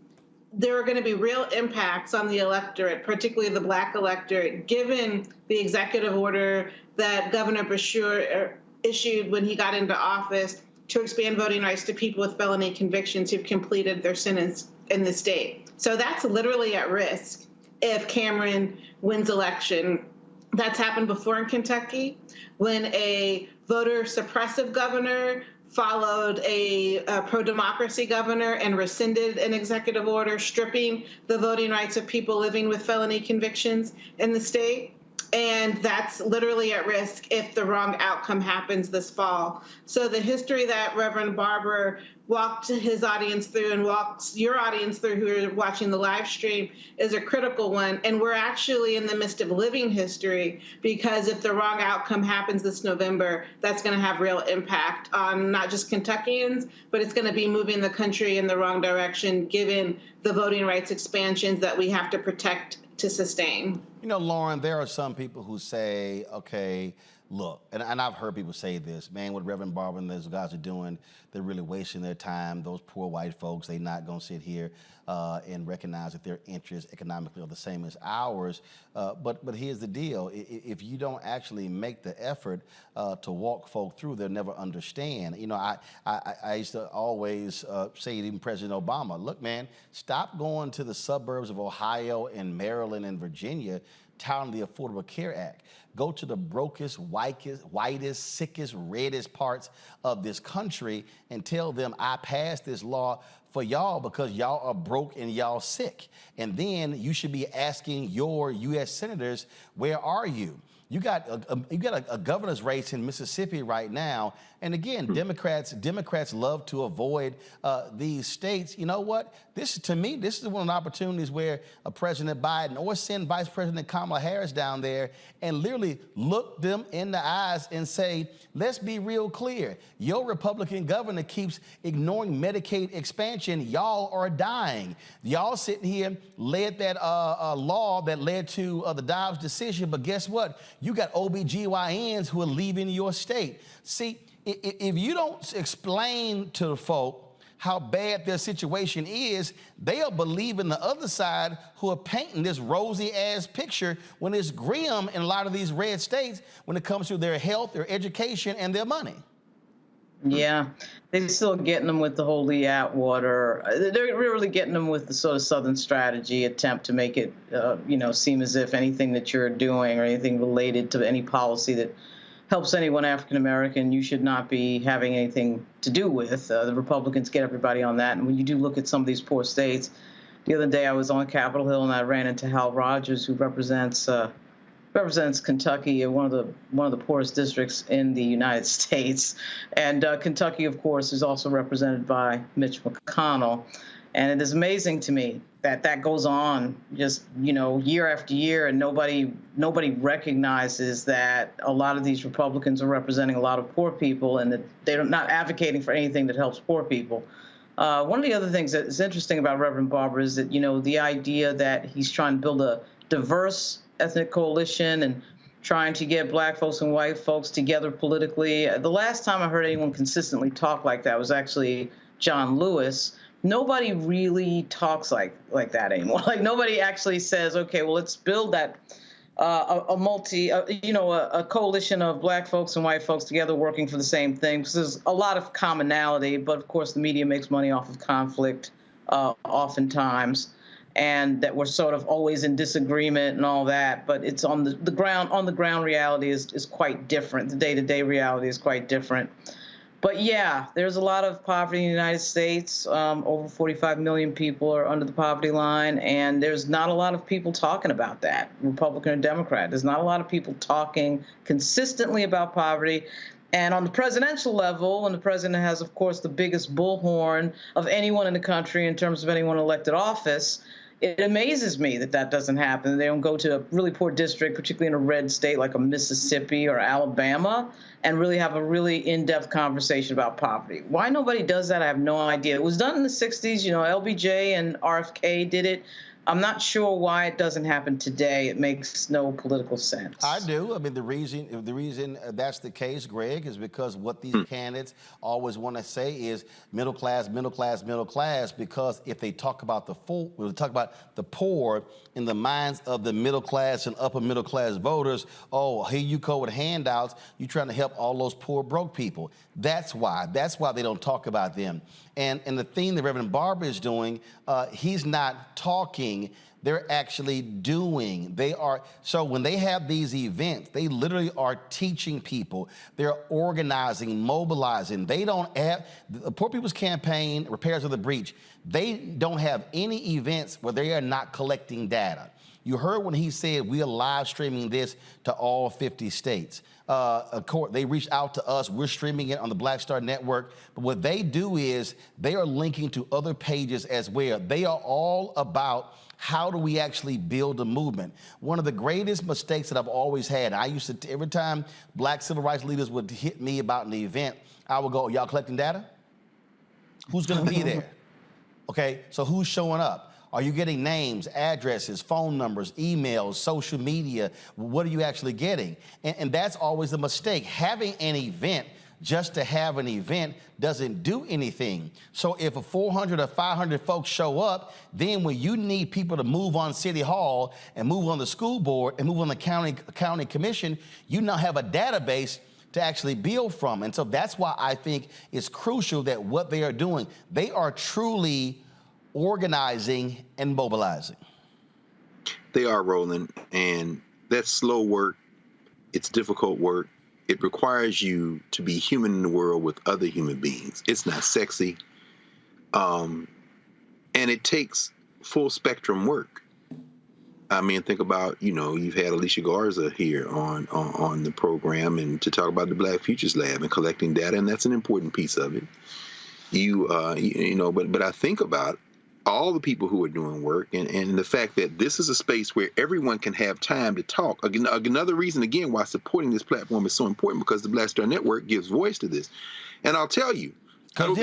there are going to be real impacts on the electorate, particularly the Black electorate, given the executive order that Governor Bashir issued when he got into office to expand voting rights to people with felony convictions who've completed their sentence in the state. So that's literally at risk if Cameron wins election. That's happened before in Kentucky when a voter suppressive governor followed a pro-democracy governor and rescinded an executive order stripping the voting rights of people living with felony convictions in the state. And that's literally at risk if the wrong outcome happens this fall. So the history that Reverend Barber walked his audience through and walks your audience through who are watching the live stream is a critical one. And we're actually in the midst of living history, because if the wrong outcome happens this November, that's going to have real impact on not just Kentuckians, but it's going to be moving the country in the wrong direction, given the voting rights expansions that we have to protect to sustain. You know, Lauren, there are some people who say, okay, look, and I've heard people say this, man, what Reverend Barber and those guys are doing, they're really wasting their time. Those poor white folks, they're not going to sit here and recognize that their interests economically are the same as ours. But here's the deal. If you don't actually make the effort to walk folk through, they'll never understand. You know, I used to always say to even President Obama, look, man, stop going to the suburbs of Ohio and Maryland and Virginia touting the Affordable Care Act. Go to the brokest, whitest, sickest, reddest parts of this country and tell them I passed this law for y'all because y'all are broke and y'all sick. And then you should be asking your U.S. senators, where are you? You got a governor's race in Mississippi right now, and again, Democrats love to avoid these states. You know what? To me, this is one of the opportunities where President Biden or send Vice President Kamala Harris down there and literally look them in the eyes and say, let's be real clear. Your Republican governor keeps ignoring Medicaid expansion. Y'all are dying. Y'all sitting here led that law that led to the Dobbs decision, but guess what? You got OBGYNs who are leaving your state. See, if you don't explain to the folk how bad their situation is, they'll believe in the other side who are painting this rosy-ass picture when it's grim in a lot of these red states when it comes to their health, their education, and their money. Yeah, they're still getting them with the whole Lee Atwater. They're really getting them with the sort of Southern strategy attempt to make it, seem as if anything that you're doing or anything related to any policy that helps anyone African-American, you should not be having anything to do with. The Republicans get everybody on that. And when you do look at some of these poor states, the other day I was on Capitol Hill and I ran into Hal Rogers, who represents Kentucky, one of the poorest districts in the United States. And Kentucky, of course, is also represented by Mitch McConnell. And it is amazing to me that goes on just, year after year, and nobody recognizes that a lot of these Republicans are representing a lot of poor people and that they're not advocating for anything that helps poor people. One of the other things that is interesting about Reverend Barber is that, the idea that he's trying to build a diverse ethnic coalition and trying to get black folks and white folks together politically. The last time I heard anyone consistently talk like that was actually John Lewis. Nobody really talks like that anymore. Like, nobody actually says, okay, well, let's build that a coalition of black folks and white folks together working for the same thing. Because there's a lot of commonality, but of course the media makes money off of conflict oftentimes, and that we're sort of always in disagreement and all that. But it's on the ground reality is quite different. The day-to-day reality is quite different. But yeah, there's a lot of poverty in the United States. Over 45 million people are under the poverty line, and there's not a lot of people talking about that, Republican or Democrat. There's not a lot of people talking consistently about poverty. And on the presidential level, and the president has, of course, the biggest bullhorn of anyone in the country in terms of anyone elected office, it amazes me that that doesn't happen. They don't go to a really poor district, particularly in a red state like a Mississippi or Alabama, and really have a really in-depth conversation about poverty. Why nobody does that, I have no idea. It was done in the 60s. You know, LBJ and RFK did it. I'm not sure why it doesn't happen today. It makes no political sense. I do. I mean, the reason that's the case, Greg, is because what these candidates always want to say is middle class, middle class, middle class. Because if they talk about the poor in the minds of the middle class and upper middle class voters, oh, here you go with handouts. You're trying to help all those poor broke people. That's why they don't talk about them. And the thing that Reverend Barber is doing, he's not talking, they're actually doing. So when they have these events, they literally are teaching people. They're organizing, mobilizing. They don't have, the Poor People's Campaign, Repairs of the Breach, they don't have any events where they are not collecting data. You heard when he said we are live streaming this to all 50 states. Of course, they reached out to us. We're streaming it on the Black Star Network. But what they do is they are linking to other pages as well. They are all about how do we actually build a movement. One of the greatest mistakes that I've always had, I used to, every time black civil rights leaders would hit me about an event, I would go, y'all collecting data? Who's gonna be there? Okay, so who's showing up? Are you getting names, addresses, phone numbers, emails, social media? What are you actually getting? And that's always a mistake. Having an event just to have an event doesn't do anything. So if a 400 or 500 folks show up, then when you need people to move on City Hall and move on the school board and move on the county commission, you now have a database to actually build from. And so that's why I think it's crucial that what they are doing, they are truly organizing and mobilizing. They are, Roland, and that's slow work. It's difficult work. It requires you to be human in the world with other human beings. It's not sexy. And it takes full spectrum work. I mean, think about, you know, you've had Alicia Garza here on the program and to talk about the Black Futures Lab and collecting data, and that's an important piece of it. You know, but I think about all the people who are doing work and the fact that this is a space where everyone can have time to talk. Another reason, again, why supporting this platform is so important, because the Black Star Network gives voice to this. And I'll tell you. It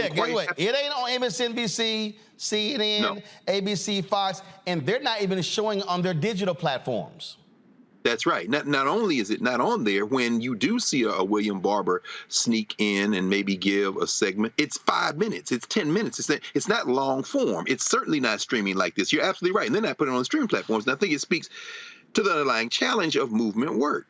ain't on MSNBC, CNN, no. ABC, Fox, and they're not even showing on their digital platforms. That's right. Not only is it not on there, when you do see a William Barber sneak in and maybe give a segment, it's 5 minutes, it's 10 minutes. It's not long form. It's certainly not streaming like this. You're absolutely right. And they're not putting it on the streaming platforms. And I think it speaks to the underlying challenge of movement work.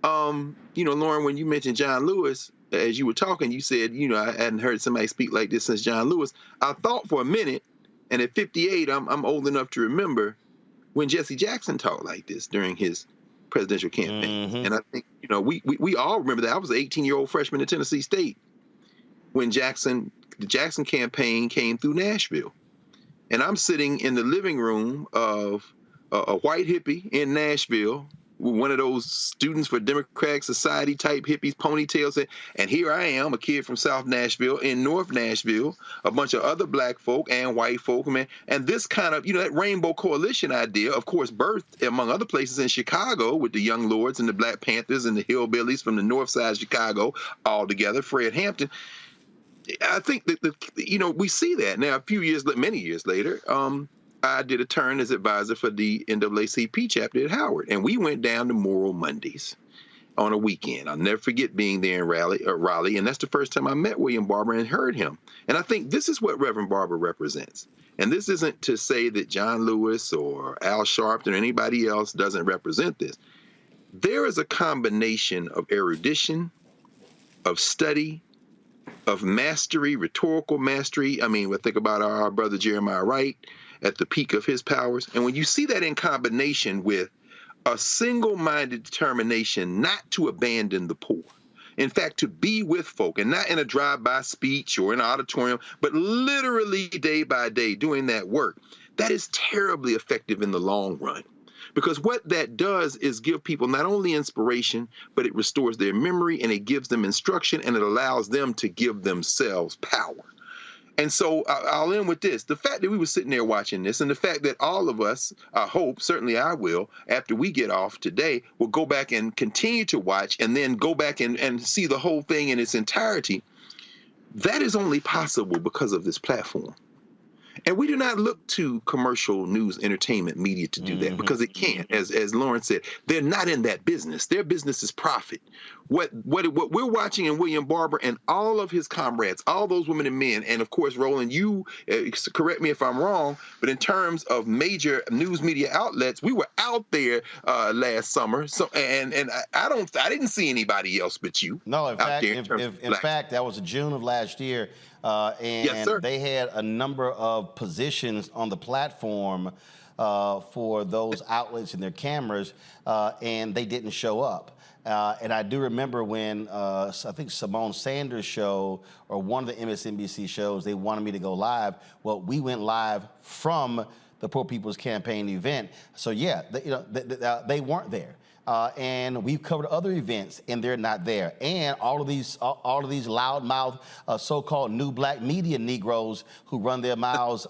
You know, Lauren, when you mentioned John Lewis, as you were talking, you said, you know, I hadn't heard somebody speak like this since John Lewis. I thought for a minute, and at 58, I'm old enough to remember when Jesse Jackson talked like this during his presidential campaign. Mm-hmm. And I think, you know, we all remember that. I was an 18-year-old freshman at Tennessee State when the Jackson campaign came through Nashville. And I'm sitting in the living room of a white hippie in Nashville, one of those students for Democratic Society type hippies, ponytails. And here I am, a kid from South Nashville, in North Nashville, a bunch of other black folk and white folk, man. And this kind of, you know, that Rainbow Coalition idea, of course, birthed among other places in Chicago with the Young Lords and the Black Panthers and the Hillbillies from the north side of Chicago all together, Fred Hampton. I think that, you know, we see that now many years later. I did a turn as advisor for the NAACP chapter at Howard, and we went down to Moral Mondays on a weekend. I'll never forget being there in Raleigh, and that's the first time I met William Barber and heard him. And I think this is what Reverend Barber represents. And this isn't to say that John Lewis or Al Sharpton or anybody else doesn't represent this. There is a combination of erudition, of study, of mastery, rhetorical mastery. I mean, we think about our brother Jeremiah Wright at the peak of his powers. And when you see that in combination with a single-minded determination not to abandon the poor, In fact, to be with folk, and not in a drive-by speech or in an auditorium, but literally day by day doing that work, that is terribly effective in the long run. Because what that does is give people not only inspiration, but it restores their memory and it gives them instruction and it allows them to give themselves power. And so I'll end with this. The fact that we were sitting there watching this and the fact that all of us, I hope, certainly I will, after we get off today, will go back and continue to watch and then go back and see the whole thing in its entirety. That is only possible because of this platform. And we do not look to commercial news, entertainment media to do that because it can't. As Lauren said, they're not in that business. Their business is profit. What we're watching in William Barber and all of his comrades, all those women and men, and of course, Roland, you correct me if I'm wrong, but in terms of major news media outlets, we were out there last summer. So and I didn't see anybody else but you. No, in fact, that was June of last year. And yes, sir. They had a number of positions on the platform for those outlets and their cameras, and they didn't show up. And I do remember when I think Simone Sanders' show or one of the MSNBC shows, they wanted me to go live. Well, we went live from the Poor People's Campaign event. So yeah, they weren't there. And we've covered other events, and they're not there. And all of these loudmouth, so-called new black media Negroes who run their mouths,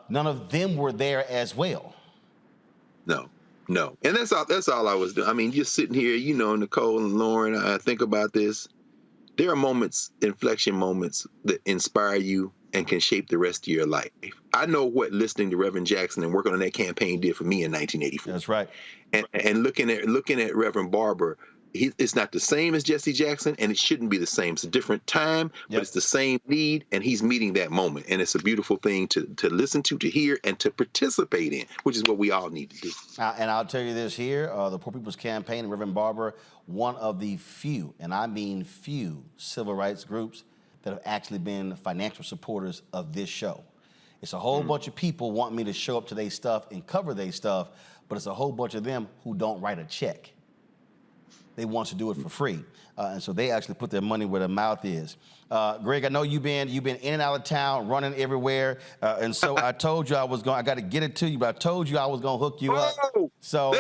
none of them were there as well. No, and that's all I was doing. I mean, just sitting here, you know, Nicole and Lauren, I think about this. There are moments, inflection moments that inspire you and can shape the rest of your life. I know what listening to Reverend Jackson and working on that campaign did for me in 1984. That's right. And looking at Reverend Barber, it's not the same as Jesse Jackson, and it shouldn't be the same. It's a different time, but it's the same need, and he's meeting that moment. And it's a beautiful thing to listen to hear, and to participate in, which is what we all need to do. And I'll tell you this here, the Poor People's Campaign and Reverend Barber, one of the few, and I mean few, civil rights groups that have actually been financial supporters of this show. It's a whole bunch of people want me to show up to their stuff and cover their stuff, but it's a whole bunch of them who don't write a check. They want to do it for free. And so they actually put their money where their mouth is. Greg, I know you've been in and out of town, running everywhere. And so I told you I got to get it to you, but I told you I was going to hook you up. So,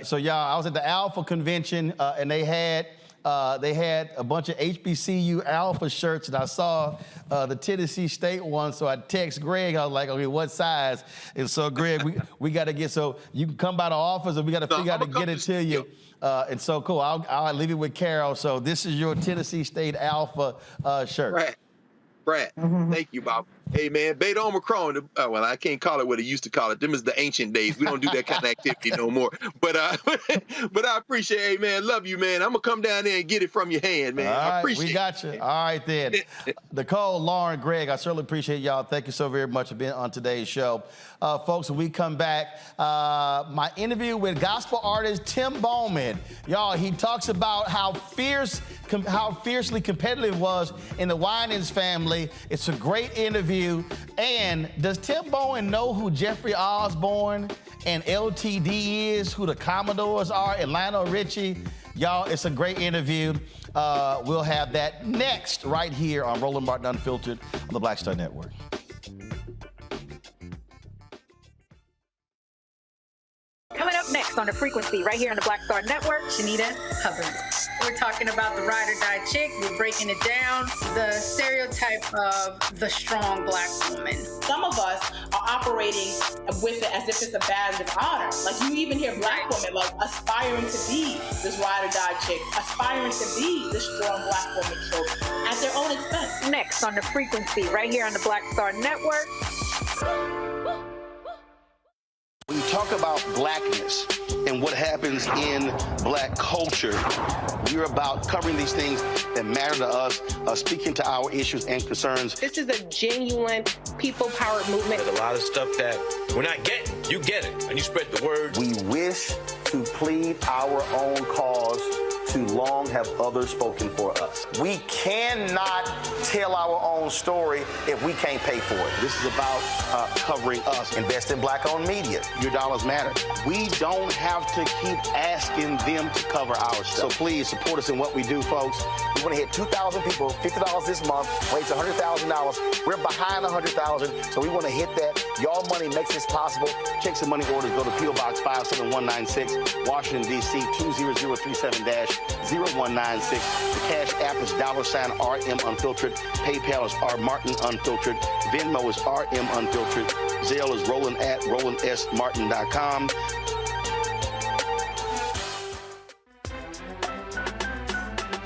so y'all, I was at the Alpha convention and they had a bunch of HBCU Alpha shirts, and I saw the Tennessee State one, so I text Greg. I was like, okay, what size? And so, Greg, we got to get, so you can come by the office, and we got to figure out to get it to you. And so, cool, I'll leave it with Carol. So this is your Tennessee State Alpha shirt. Brad, thank you, Bob. Hey, man, Beta Omicron, well, I can't call it what it used to call it. Them is the ancient days. We don't do that kind of activity no more. But I appreciate it, hey, man. Love you, man. I'm going to come down there and get it from your hand, man. All right, I appreciate it. We got you. All right, then. Nicole, Lauren, Greg, I certainly appreciate y'all. Thank you so very much for being on today's show. Folks, when we come back, my interview with gospel artist Tim Bowman. Y'all, he talks about how fiercely competitive it was in the Winans family. It's a great interview. And does Tim Bowman know who Jeffrey Osborne and LTD is, who the Commodores are, and Lionel Richie? Y'all, it's a great interview. We'll have that next right here on Roland Martin Unfiltered on the Black Star Network. Coming up next on The Frequency, right here on the Black Star Network, Shanita Hubbard. We're talking about the ride or die chick. We're breaking it down. The stereotype of the strong black woman. Some of us are operating with it as if it's a badge of honor. Like, you even hear black women like aspiring to be this ride or die chick, aspiring to be this strong black woman, so at their own expense. Next on The Frequency, right here on the Black Star Network. When you talk about blackness and what happens in black culture, we're about covering these things that matter to us, speaking to our issues and concerns. This is a genuine people-powered movement. There's a lot of stuff that we're not getting. You get it, and you spread the word. We wish to plead our own cause. Too long have others spoken for us. We cannot tell our own whole story if we can't pay for it. This is about covering us. Invest in black-owned media. Your dollars matter. We don't have to keep asking them to cover our stuff. So please support us in what we do, folks. We want to hit 2,000 people, $50 this month, raise $100,000. We're behind $100,000, so we want to hit that. Y'all money makes this possible. Check some money orders. Go to P.O. Box 57196, Washington, D.C. 20037-0196. The Cash App is $RM Unfiltered. PayPal is R Martin Unfiltered. Venmo is RM Unfiltered. Zelle is Roland at RolandSMartin.com.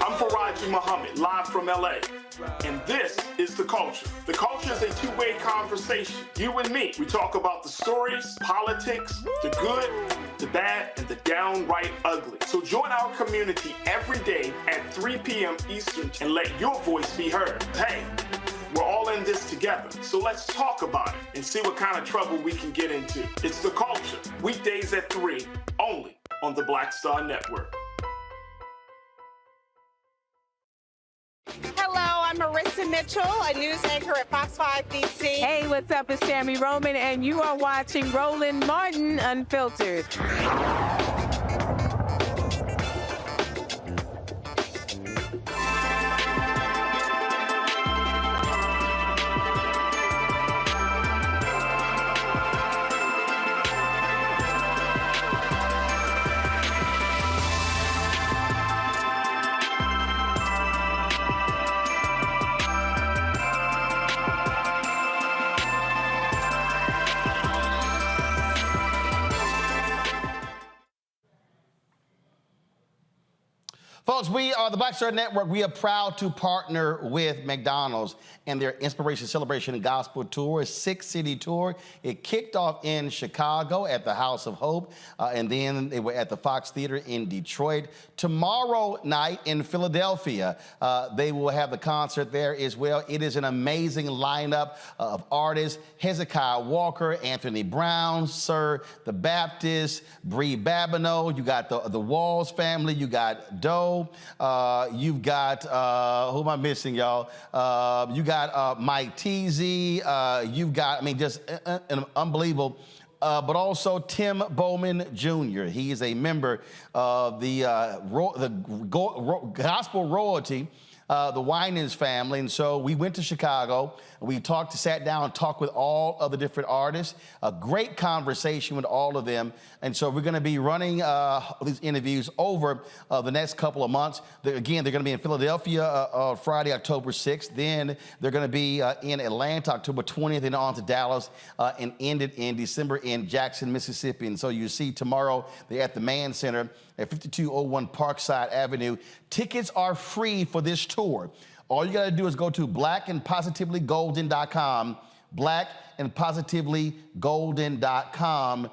I'm Faraji Muhammad, live from LA. And this is The Culture. The Culture is a two-way conversation. You and me. We talk about the stories, politics, the good, the bad, and the downright ugly. So join our community every day at 3 p.m. Eastern and let your voice be heard. Hey, we're all in this together. So let's talk about it and see what kind of trouble we can get into. It's The Culture. Weekdays at 3, only on the Black Star Network. Hello, I'm Marissa Mitchell, a news anchor at Fox 5 DC. Hey, what's up? It's Tammy Roman, and you are watching Roland Martin Unfiltered. Folks, we are the Black Star Network. We are proud to partner with McDonald's and their Inspiration Celebration and Gospel Tour, a 6-city tour. It kicked off in Chicago at the House of Hope, and then they were at the Fox Theater in Detroit. Tomorrow night in Philadelphia, they will have the concert there as well. It is an amazing lineup of artists: Hezekiah Walker, Anthony Brown, Sir the Baptist, Bree Babineau. You got the Walls family. You got Doe. You've got, who am I missing, y'all? You got Mike Teasy. You've got, I mean, just an unbelievable, but also Tim Bowman Jr. He is a member of the gospel royalty, the Winans family. And so we went to Chicago. We sat down and talked with all of the different artists. A great conversation with all of them. And so we're going to be running these interviews over the next couple of months. Again, they're going to be in Philadelphia Friday, October 6th. Then they're going to be in Atlanta, October 20th, and on to Dallas, and ended in December in Jackson, Mississippi. And so you see tomorrow they're at the Mann Center at 5201 Parkside Avenue. Tickets are free for this tour. All you got to do is go to blackandpositivelygolden.com, blackandpositivelygolden.com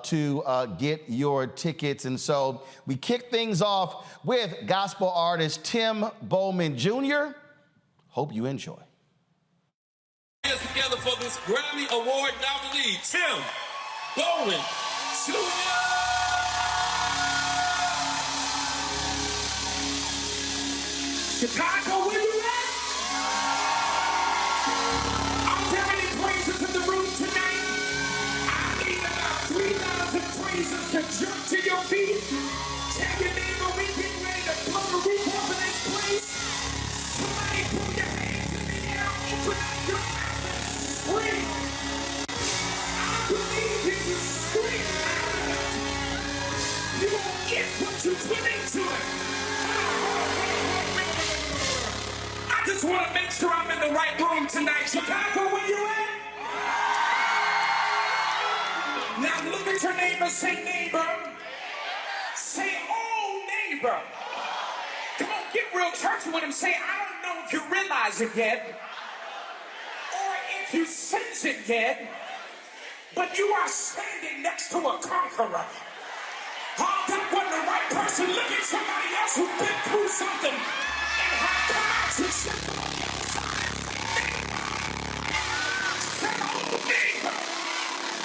to get your tickets. And so we kick things off with gospel artist Tim Bowman Jr. Hope you enjoy. Hands together for this Grammy Award nominee, Tim Bowman Jr. Chicago, where you at? I'm carrying praises in the room tonight. I need about 3,000 praises to jump to your feet. Tell your neighbor we getting ready to blow the roof off of this place. Somebody put your hands in the air, open up your mouth and scream. I believe if you scream loud enough, you won't get what you put into it. I just want to make sure I'm in the right room tonight. Chicago, where you at? Now look at your neighbor, say neighbor. Say, oh neighbor. Come on, get real churchy with him. Say, I don't know if you realize it yet, or if you sense it yet, but you are standing next to a conqueror. Oh, that wasn't the right person. Look at somebody else who's been through something and have come out to sit on the other side. Say, oh, neighbor.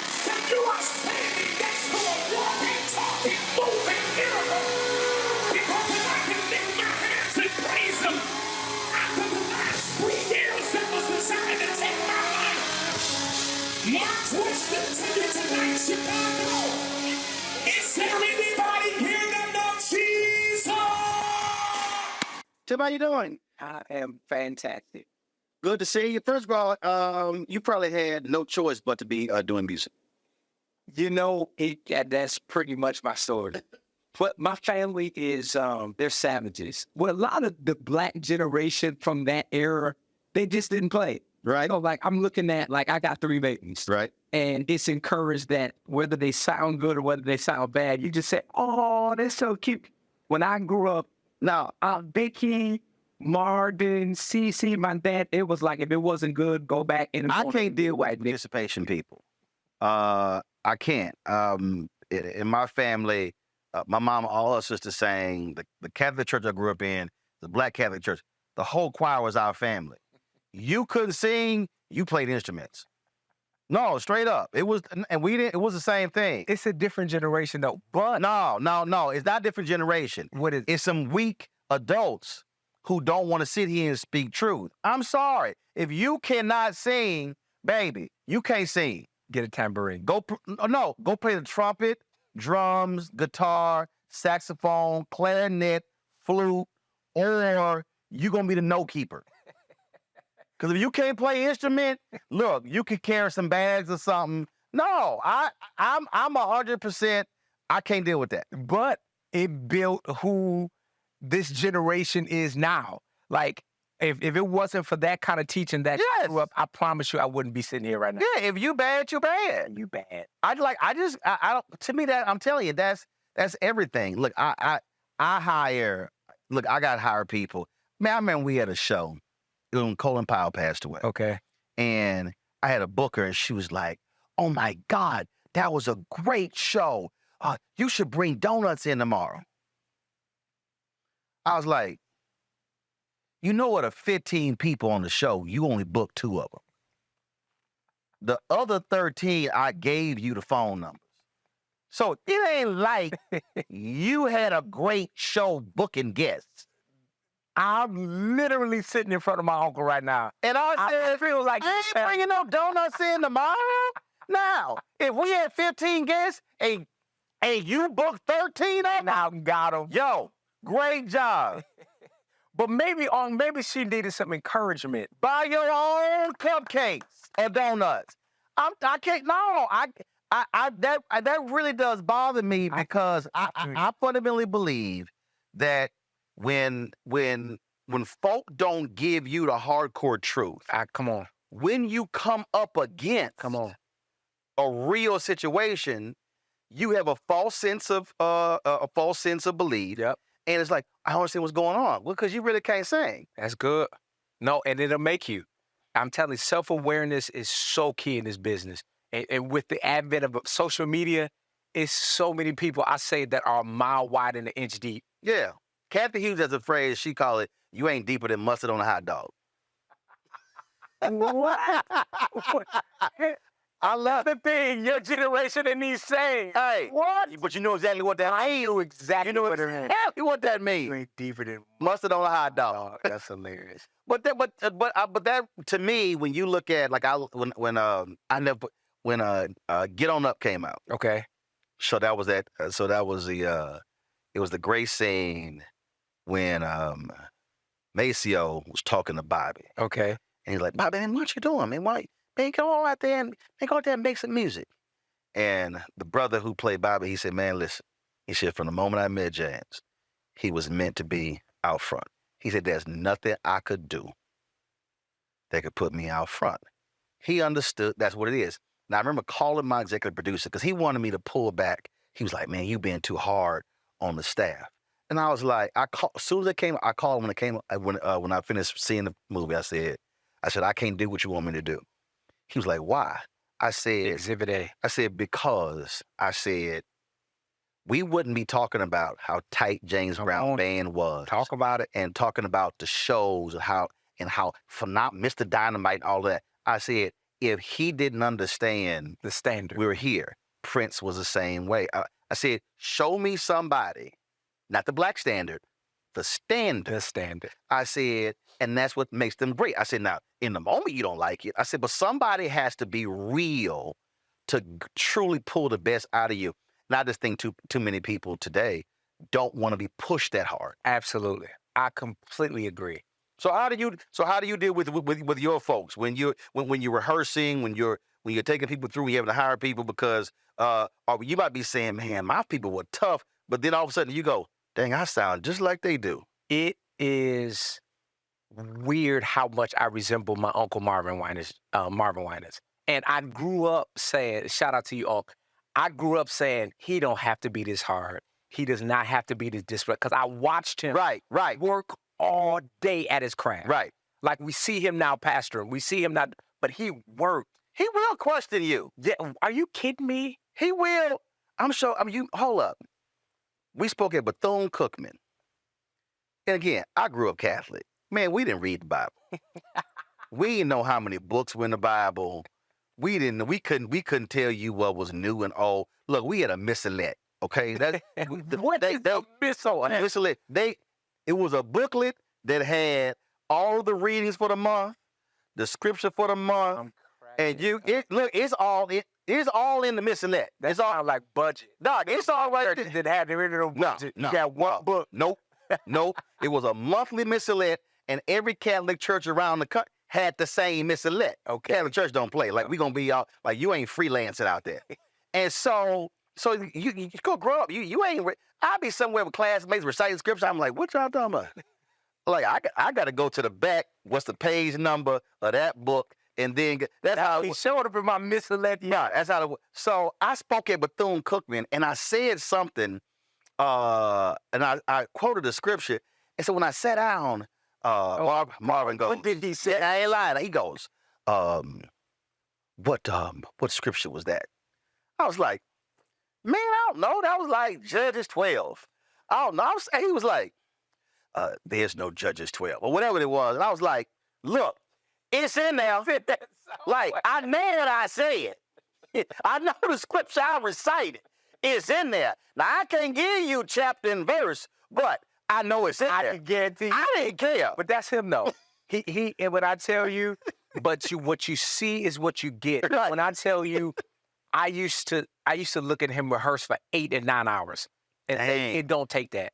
Say, you are standing next to a walking, talking, moving miracle. Because if I can lift my hands and praise him after the last 3 years that Twist it to you tonight, Chicago. Is there anybody here that loves Jesus? Tim, how you doing? I am fantastic. Good to see you. First of all, you probably had no choice but to be doing music. You know, that's pretty much my story. But my family is, they're savages. Well, a lot of the black generation from that era, they just didn't play. Right. So, like, I'm looking at, like, I got 3 babies. Right. And it's encouraged that whether they sound good or whether they sound bad, you just say, oh, they're so cute. When I grew up, now, Becky, Marvin, Cece, my dad, it was like, if it wasn't good, go back in the I can't deal with participation people. I can't. In my family, my mom, all her sisters sang, the Catholic church I grew up in, the Black Catholic church, the whole choir was our family. You couldn't sing, you played instruments. No, straight up. It was, and we didn't, it was the same thing. It's a different generation though, but. No, it's not a different generation. What is it? It's some weak adults who don't want to sit here and speak truth. I'm sorry. If you cannot sing, baby, you can't sing. Get a tambourine. Go play the trumpet, drums, guitar, saxophone, clarinet, flute, or you're going to be the note keeper. Because if you can't play instrument, look, you could carry some bags or something. No, I'm 100%, I can't deal with that. But it built who this generation is now. Like, if it wasn't for that kind of teaching that you grew up, I promise you I wouldn't be sitting here right now. Yeah, if you bad, you bad. You bad. I don't, to me, that I'm telling you, that's everything. Look, I got hired people. Man, I remember we had a show when Colin Powell passed away. Okay. And I had a booker and she was like, oh my God, that was a great show. You should bring donuts in tomorrow. I was like, you know what, of 15 people on the show, you only booked 2 of them. The other 13, I gave you the phone numbers. So it ain't like you had a great show booking guests. I'm literally sitting in front of my uncle right now. And I feel like I ain't bringing no donuts in tomorrow. Now, if we had 15 guests and you booked 13 of them, now got them. Yo, great job. But maybe she needed some encouragement. Buy your own cupcakes or donuts. I can't. No, that really does bother me because I fundamentally believe that when folk don't give you the hardcore truth, come on. When you come up against a real situation, you have a false sense of belief. Yep. And it's like, I don't understand what's going on. Well, because you really can't sing. That's good. No, and it'll make you. I'm telling you, self-awareness is so key in this business. And with the advent of social media, it's so many people, I say, that are a mile wide and an inch deep. Yeah. Kathy Hughes has a phrase, she call it, you ain't deeper than mustard on a hot dog. What? I love the thing your generation and these saying. Hey, what? But you know exactly what that means. I know exactly what it means. What that means. You ain't deeper than mustard on a hot dog. That's hilarious. But that to me, when you look at like when Get On Up came out. Okay. So that was that. So that was it was the great scene when Maceo was talking to Bobby. Okay. And he's like, Bobby, man, what you doing, man? Why? Man, go out there and make some music. And the brother who played Bobby, he said, man, listen. He said, from the moment I met James, he was meant to be out front. He said, there's nothing I could do that could put me out front. He understood that's what it is. Now, I remember calling my executive producer because he wanted me to pull back. He was like, man, you being too hard on the staff. And I was like, as soon as it came, I called him when I finished seeing the movie. I said, I can't do what you want me to do. He was like, why? I said, Exhibit A. I said, because we wouldn't be talking about how tight James Brown Band was. Talk about it. And talking about the shows and how phenomenal, Mr. Dynamite and all that. I said, if he didn't understand the standard, we were here. Prince was the same way. I said, show me somebody, not the black standard, the standard. The standard. I said, and that's what makes them great. I said, now, in the moment you don't like it. I said, but somebody has to be real to truly pull the best out of you. And I just think too many people today don't want to be pushed that hard. Absolutely. I completely agree. So how do you deal with your folks when you're rehearsing, when you're taking people through, you having to hire people because or you might be saying, man, my people were tough, but then all of a sudden you go, dang, I sound just like they do. It is weird how much I resemble my uncle Marvin Winans. And I grew up saying, shout out to you, Unc. I grew up saying he don't have to be this hard. He does not have to be this disparate. Because I watched him work all day at his craft. Right. Like we see him now pastoring. We see him not, but he worked. He will question you. Yeah, are you kidding me? He will. I'm sure. Hold up. We spoke at Bethune-Cookman. And again, I grew up Catholic. Man, we didn't read the Bible. We didn't know how many books were in the Bible. We couldn't tell you what was new and old. Look, we had a missalette, okay? What is a missalette? It was a booklet that had all the readings for the month, the scripture for the month, and it's all in the missalette. That's all like budget. Dog, it's all right there. That had the original budget. No, you got one book. Nope. It was a monthly missalette, and every Catholic church around the country had the same missalette. Okay. Catholic church don't play. Like, we gonna be all like, you ain't freelancing out there. And so you go grow up. You ain't. I'll be somewhere with classmates reciting scripture. I'm like, what y'all talking about? Like, I got to go to the back. What's the page number of that book? And then that's how he showed up in my missalette. Yeah, that's how it was. So I spoke at Bethune-Cookman, and I said something, and I quoted the scripture. And so when I sat down, Marvin goes, what did he say? I ain't lying. He goes, what scripture was that? I was like, man, I don't know. That was like Judges 12. I don't know. He was like, there's no Judges 12 or whatever it was. And I was like, look, it's in there. Like, I know what I said. I know the scripture I recited. It's in there. Now, I can't give you chapter and verse, but I know it's in there. I can guarantee you. I didn't care. But that's him, though. And when I tell you, what you see is what you get. Right. When I tell you, I used to look at him rehearse for 8 and 9 hours. And it don't take that.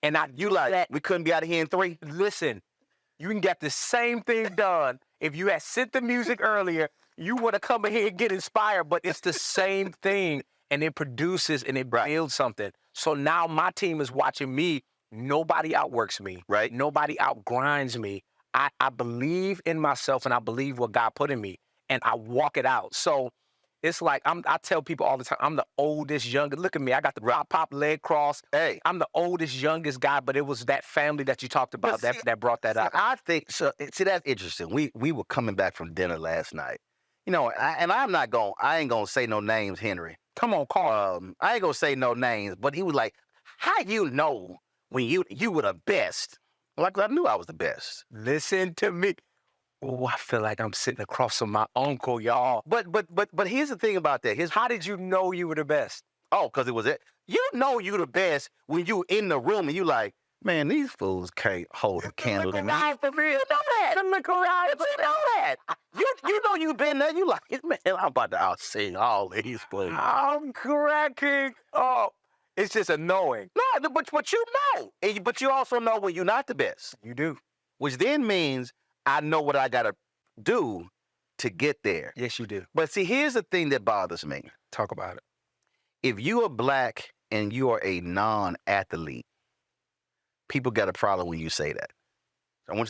And we couldn't be out of here in 3? Listen, you can get the same thing done. If you had sent the music earlier, you would have come in here and get inspired, but it's the same thing. And it produces and it builds something. So now my team is watching me. Nobody outworks me. Right. Nobody outgrinds me. I believe in myself and I believe what God put in me. And I walk it out. So it's like I tell people all the time, I'm the oldest, youngest. Look at me. I got the pop leg cross. Hey. I'm the oldest, youngest guy, but it was that family that you talked about that brought that up. I think so. See, that's interesting. We were coming back from dinner last night. You know, I ain't gonna say no names, Henry. Come on, Carl. I ain't gonna say no names, but he was like, how you know when you were the best? Like, I knew I was the best. Listen to me. Oh, I feel like I'm sitting across from my uncle, y'all. But here's the thing about that. How did you know you were the best? Oh, because it was it. You know you the best when you in the room and you like, man, these fools can't hold a candle to me. For real. You know that. Look around. You know that. You know you been there. You like, man, I'm about to outsing all these fools. I'm cracking up. It's just a knowing. No, but you know. But you also know when you're not the best. You do. Which then means I know what I got to do to get there. Yes, you do. But see, here's the thing that bothers me. Talk about it. If you are black and you are a non-athlete, people got a problem when you say that. So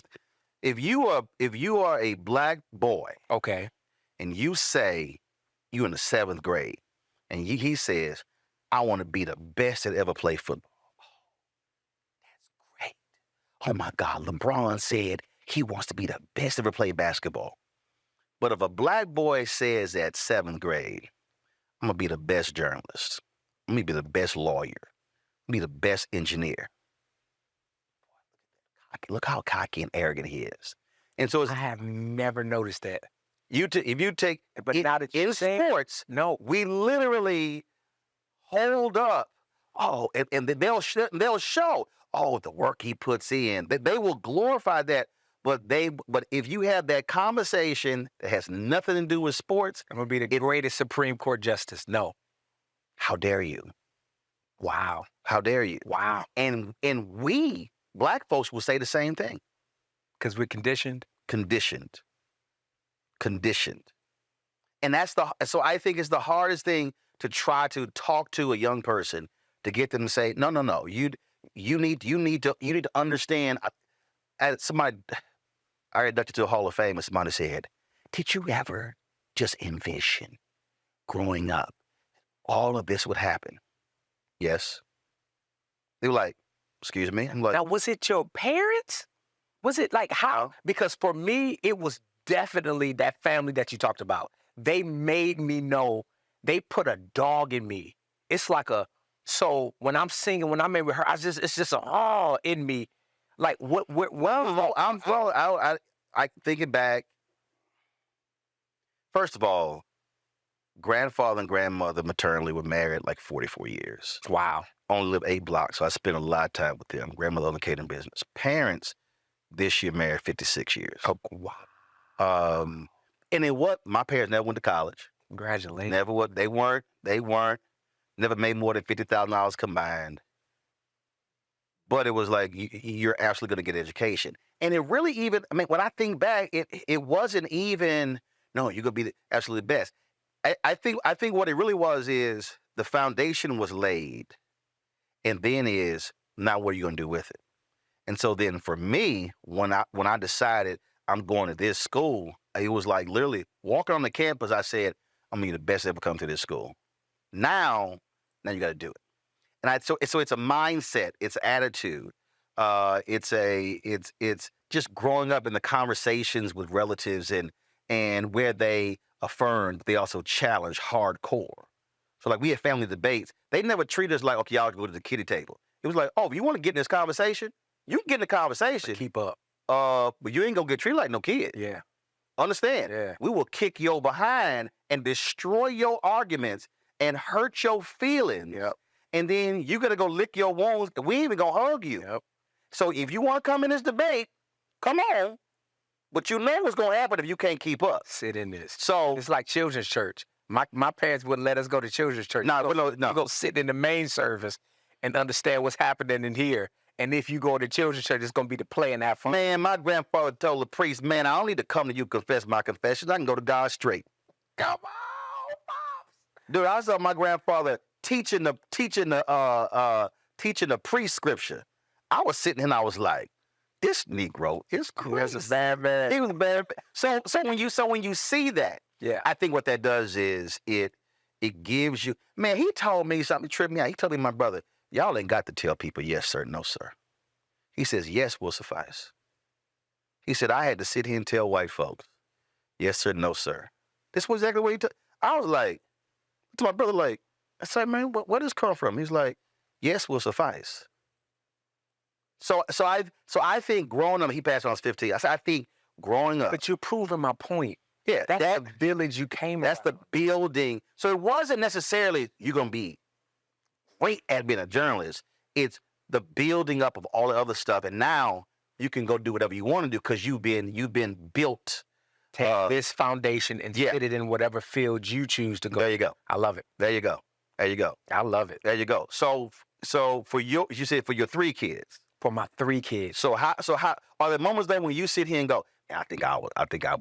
if you are a black boy, okay, and you say you in the 7th grade, and he says, I want to be the best that ever played football. Oh, that's great. Oh my God, LeBron said he wants to be the best ever played basketball. But if a black boy says at 7th grade, I'm going to be the best journalist, I'm going to be the best lawyer, I'm going to be the best engineer. Look how cocky and arrogant he is. And so I have never noticed that. If you take, but now that in sports, no, we literally hold up. Oh, and they'll show. Oh, the work he puts in. They will glorify that. But if you have that conversation that has nothing to do with sports, I'm gonna be the greatest Supreme Court justice. No. How dare you? Wow. How dare you? Wow. And we black folks will say the same thing. Because we're conditioned. Conditioned. And so I think it's the hardest thing to try to talk to a young person to get them to say, no. You need to understand. I got inducted to a Hall of Fame, and somebody said, "Did you ever just envision growing up all of this would happen?" Yes. They were like, "Excuse me." I'm like, now, was it your parents? Was it like how? Because for me, it was definitely that family that you talked about. They made me know. They put a dog in me. It's like so when I'm singing, when I'm in rehearsal, it's just a awe in me. Like I thinking back. First of all, grandfather and grandmother maternally were married like 44 years. Wow. Only lived 8 blocks, so I spent a lot of time with them. Grandmother owned a catering business. Parents this year married 56 years. Oh, wow. And then my parents never went to college. Congratulations. Never what they weren't. Never made more than $50,000 combined. But it was like you're absolutely going to get an education. And it really even, I mean, when I think back, it wasn't even, no, you're going to be the absolute best. I think what it really was is the foundation was laid. And then is, now what are you going to do with it? And so then for me, when I decided I'm going to this school, it was like literally walking on the campus, I said, I'm going to be the best to ever come to this school. Now you got to do it. And so it's a mindset, it's attitude, it's just growing up in the conversations with relatives and where they affirmed, they also challenge hardcore. So like we had family debates, they never treated us like, okay, y'all go to the kiddie table. It was like, oh, you want to get in this conversation? You can get in the conversation. Keep up. But you ain't gonna get treated like no kid. Yeah. Understand? Yeah. We will kick your behind and destroy your arguments and hurt your feelings. Yep. And then you gotta go lick your wounds. We ain't even gonna hug you. Yep. So if you want to come in this debate, come on. But you know what's gonna happen if you can't keep up. Sit in this. So it's like children's church. My parents wouldn't let us go to children's church. No. You go sit in the main service and understand what's happening in here. And if you go to children's church, it's gonna be the play and that fun. Man, my grandfather told the priest, man, I don't need to come to you confess my confessions. I can go to God straight. Come on, Pops. Dude, I saw my grandfather teaching the prescription. I was sitting and I was like, this Negro is crazy. He was a bad man. He was bad. So when you see that, yeah, I think what that does is it gives you, man, he told me something, tripped me out. He told me, my brother, y'all ain't got to tell people yes, sir, no, sir. He says, yes will suffice. He said, I had to sit here and tell white folks, yes, sir, no, sir. This was exactly what he told. I was like, to my brother, like, I said, man, where does this come from? He's like, yes will suffice. So I think growing up, he passed when I was 15. I think growing up. But you're proving my point. Yeah, that's the village you came. That's the building. So it wasn't necessarily you're gonna be great at being a journalist. It's the building up of all the other stuff, and now you can go do whatever you want to do because you've been built. Take this foundation and fit it in whatever field you choose to go. There you go. I love it. There you go. There you go. I love it. There you go. So for you said for your 3 kids. For my 3 kids. So how are there moments then when you sit here and go, I think I would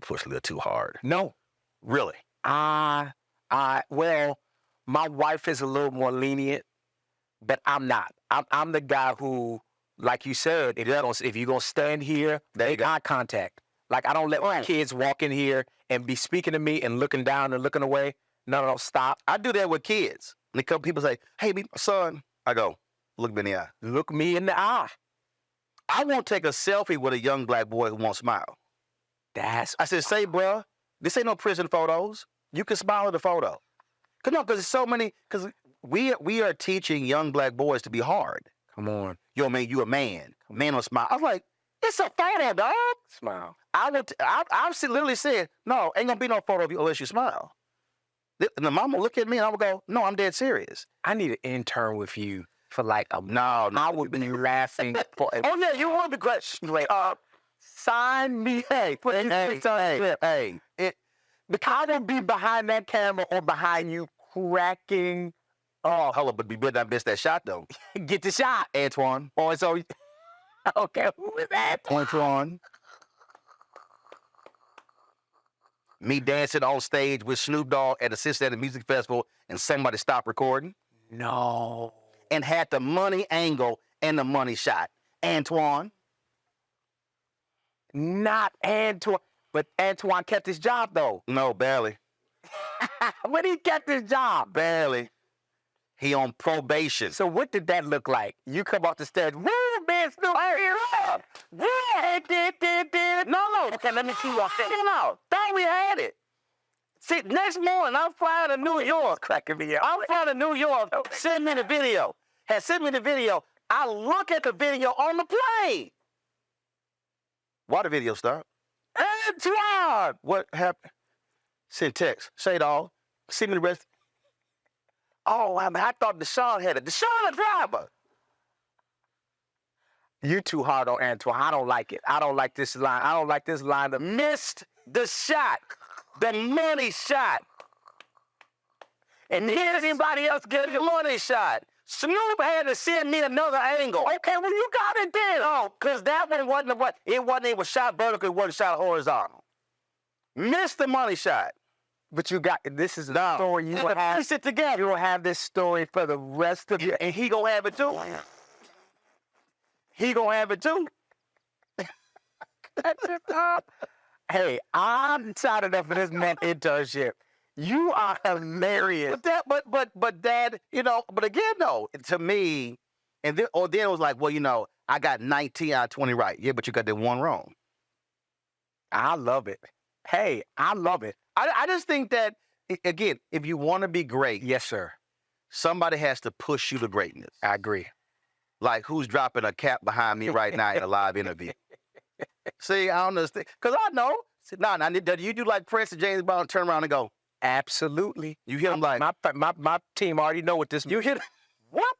push a little too hard? No. Really? Well, my wife is a little more lenient, but I'm not. I'm the guy who, like you said, if you're gonna stand here, make eye contact. Like I don't let my kids walk in here and be speaking to me and looking down and looking away. No, stop. I do that with kids. And a couple people say, hey, meet my son. I go, look me in the eye. Look me in the eye. I won't take a selfie with a young black boy who won't smile. I said, say, bro, this ain't no prison photos. You can smile at the photo. Because there's so many, because we are teaching young black boys to be hard. Come on. Yo, man, you a man. Man don't smile. I was like, it's a photo, dog. Smile. I've literally said, no, ain't gonna be no photo of you unless you smile. And the mama look at me and I would go, no, I'm dead serious. I need an intern with you for like a no. I would be laughing. Oh yeah, you would be great. Like, Sign me. Hey, I will be behind that camera or behind you cracking. Oh, Hold up, but we better not miss that shot though. get the shot. Antoine. Oh, so okay, who is that? Antoine. Me dancing on stage with Snoop Dogg at a Cincinnati Music Festival and somebody stopped recording. No. And had the money angle and the money shot. Antoine. Not Antoine. But Antoine kept his job, though. No, barely. But he kept his job. Barely. He on probation. So what did that look like? You come off the stage, woo, man, Snoop, yeah, no. Okay, let me see what I No, thought we had it. See, next morning, I'm flying to New York. Cracking me up. I'm flying to New York. Send me the video. Send me the video. I look at the video on the plane. Why the video stop? Antoine! What happened? Send text. Say it all. Send me the rest. Oh, I thought Deshaun had it. Deshaun, the driver. You too hard on Antoine. I don't like it. I don't like this line. I don't like this line. Missed the shot. The money shot. And here's anybody else getting The money shot. Snoop had to send me another angle. Okay, well, you got it then. Oh, because that one wasn't what? It was shot vertical, it wasn't shot horizontal. Missed the money shot. But you got, this is a story you will have. Piece it together. You will have this story for the rest of your. And he gonna have it too. He gonna have it too. Hey, I'm tired enough of this man internship. You are hilarious. But Dad, but again though, to me, and then it was like, well, I got 19 out of 20 right. Yeah, but you got that one wrong. I love it. Hey, I love it. I just think that, again, if you want to be great, yes, sir, somebody has to push you to greatness. I agree. Like who's dropping a cap behind me right now in a live interview? See, I don't understand. Because I know. Nah, you do like Prince and James Brown, turn around and go, absolutely. You hit them like. My team already know what this. You hit what?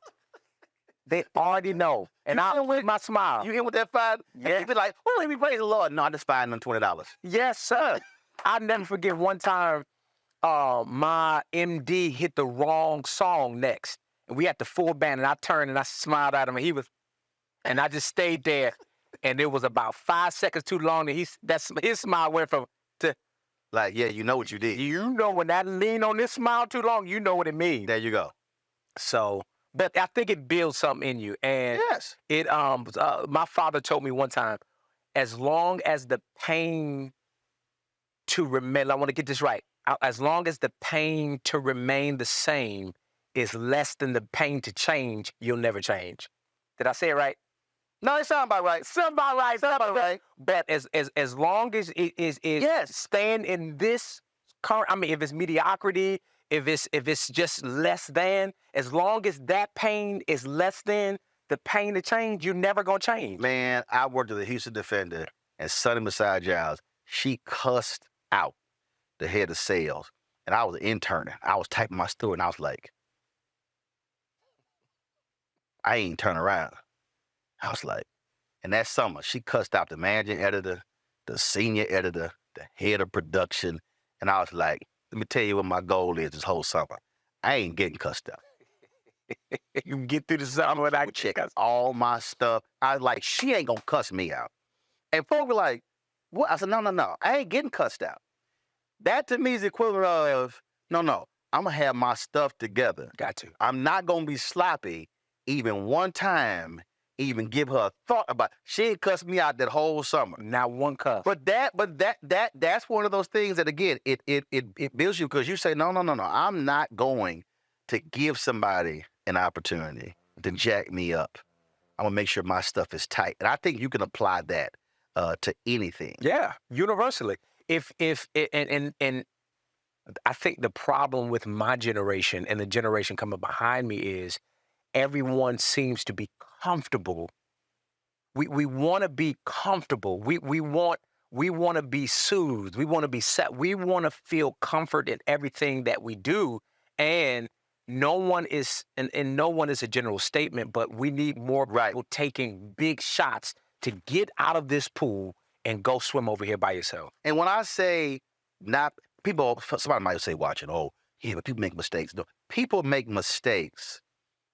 They already know. And I with my smile. You hit with that $5? Yeah. You be like, well, let me praise the Lord. No, I just $520. Yes, sir. I'll never forget one time my MD hit the wrong song next. And we had the full band, and I turned and I smiled at him, and and I just stayed there. And it was about 5 seconds too long, and his smile went from to. Like, yeah, you know what you did. You know when that lean on this smile too long, you know what it means. There you go. So, but I think it builds something in you. And yes, my father told me one time, as long as the pain to remain, I want to get this right. As long as the pain to remain the same is less than the pain to change, you'll never change. Did I say it right? No, it sounds about right. Sound about right. But as long as it is staying in this current, if it's mediocrity, if it's just less than, as long as that pain is less than the pain to change, you're never gonna change. Man, I worked with a Houston Defender, and Sonny Masai Giles, she cussed out the head of sales, and I was an intern. I was typing my story, and I was like, I ain't turn around. I was like, and that summer, she cussed out the managing editor, the senior editor, the head of production, and I was like, let me tell you what my goal is this whole summer. I ain't getting cussed out. You can get through the summer without check all my stuff. I was like, she ain't gonna cuss me out. And folks were like, what? I said, no, I ain't getting cussed out. That to me is the equivalent of, no, I'm gonna have my stuff together. Got to. I'm not gonna be sloppy even one time, even give her a thought about. She ain't cussed me out that whole summer. Not one cuss. But that's one of those things that, again, it builds you, because you say, no, I'm not going to give somebody an opportunity to jack me up. I'm gonna make sure my stuff is tight. And I think you can apply that to anything. Yeah, universally. And I think the problem with my generation and the generation coming behind me is everyone seems to be comfortable. We want to be comfortable. We want to be soothed. We want to be set. We want to feel comfort in everything that we do. And no one is a general statement, but we need more people taking big shots to get out of this pool and go swim over here by yourself. And when I say not, people, somebody might say watching, oh, yeah, but people make mistakes. No, people make mistakes,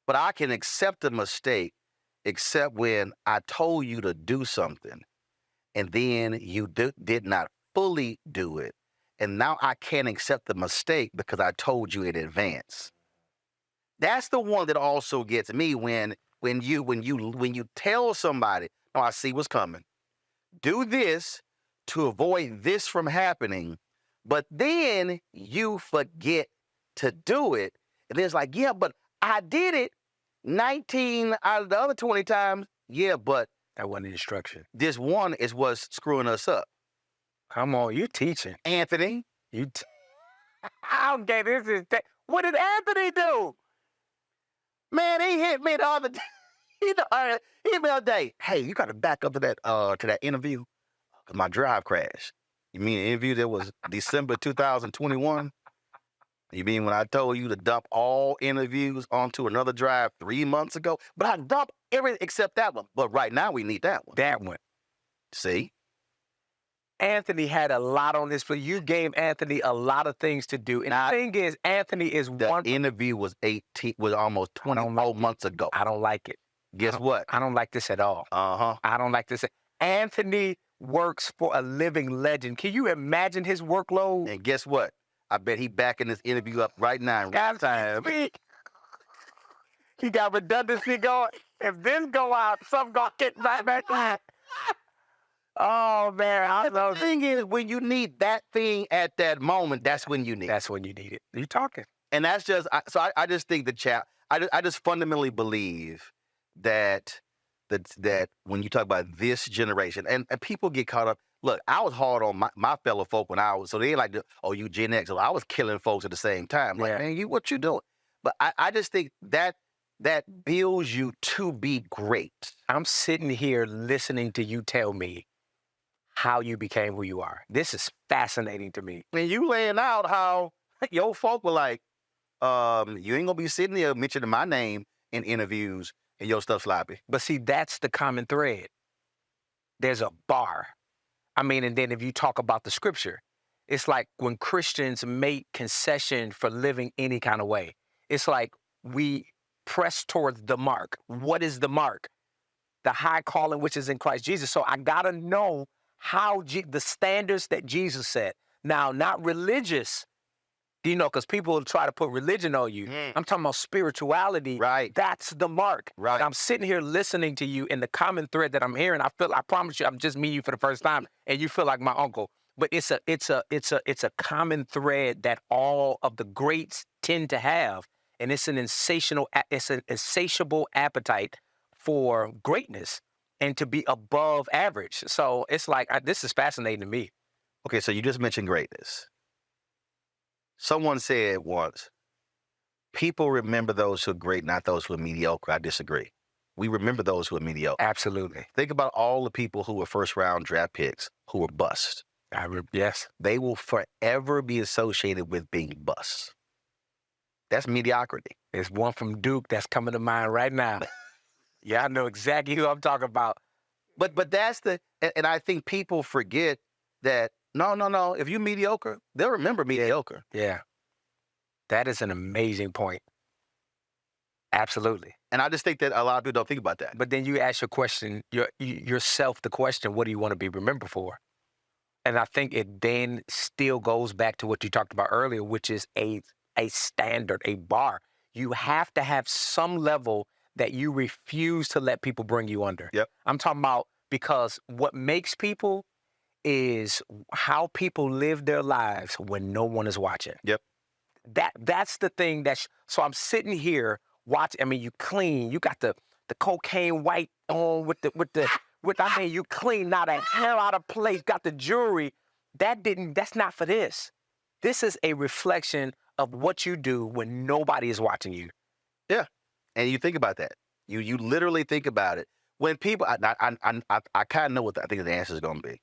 but I can accept a mistake except when I told you to do something and then you did not fully do it. And now I can't accept the mistake because I told you in advance. That's the one that also gets me when you tell somebody, oh, I see what's coming. Do this to avoid this from happening, but then you forget to do it. And then it's like, yeah, but I did it 19 out of the other 20 times. Yeah, but that wasn't instruction. This one is what's screwing us up. Come on, you're teaching. Anthony. Okay, this is what did Anthony do? Man, he hit me the other day. He hit me the other day. Hey, you got to back up to that interview. My drive crashed. You mean the interview that was December 2021? You mean when I told you to dump all interviews onto another drive 3 months ago? But I dumped everything except that one. But right now we need that one. That one. See? Anthony had a lot on this, but you gave Anthony a lot of things to do. And the thing is, Anthony is one. The interview was almost 24 months ago. I don't like it. Guess what? I don't like this at all. Uh-huh. I don't like this. Anthony works for a living legend. Can you imagine his workload? And guess what? I bet he backing this interview up right now. Time. He got redundancy going. If this go out, something gonna get back. Oh man, the thing is, when you need that thing at that moment, that's when you need it. That's when you need it. You're talking. And that's just, I just think I just fundamentally believe that when you talk about this generation, and people get caught up. Look, I was hard on my fellow folk when I was, so they like, oh, you Gen X. So I was killing folks at the same time. Like, man, what you doing? But I just think that builds you to be great. I'm sitting here listening to you tell me how you became who you are. This is fascinating to me. And you laying out how your folk were like, you ain't gonna be sitting there mentioning my name in interviews and your stuff sloppy. But see, that's the common thread. There's a bar. I mean, and then if you talk about the scripture, it's like when Christians make concession for living any kind of way, it's like we press towards the mark. What is the mark? The high calling which is in Christ Jesus. So I gotta know how the standards that Jesus set. Now, not religious, because people will try to put religion on you. I'm talking about spirituality. Right. That's the mark. Right. And I'm sitting here listening to you, and the common thread that I'm hearing, I promise you, I'm just meeting you for the first time, and you feel like my uncle. But it's a common thread that all of the greats tend to have, and it's an insatiable appetite for greatness and to be above average. So it's like, this is fascinating to me. Okay, so you just mentioned greatness. Someone said once, people remember those who are great, not those who are mediocre. I disagree. We remember those who are mediocre. Absolutely. Think about all the people who were first-round draft picks who were bust. Yes. They will forever be associated with being bust. That's mediocrity. There's one from Duke that's coming to mind right now. Yeah, I know exactly who I'm talking about. But that's and I think people forget that, no. If you're mediocre, they'll remember mediocre. Yeah. That is an amazing point. Absolutely. And I just think that a lot of people don't think about that. But then you ask yourself the question, what do you want to be remembered for? And I think it then still goes back to what you talked about earlier, which is a standard, a bar. You have to have some level that you refuse to let people bring you under. Yep. I'm talking about, because what makes people is how people live their lives when no one is watching. Yep. That's the thing so I'm sitting here watching. I mean, you clean, you got the cocaine white on with you clean, not a hair out of place, got the jewelry. That's not for this. This is a reflection of what you do when nobody is watching you. Yeah. And you think about that. You literally think about it. When people, I kind of know what I think the answer is going to be.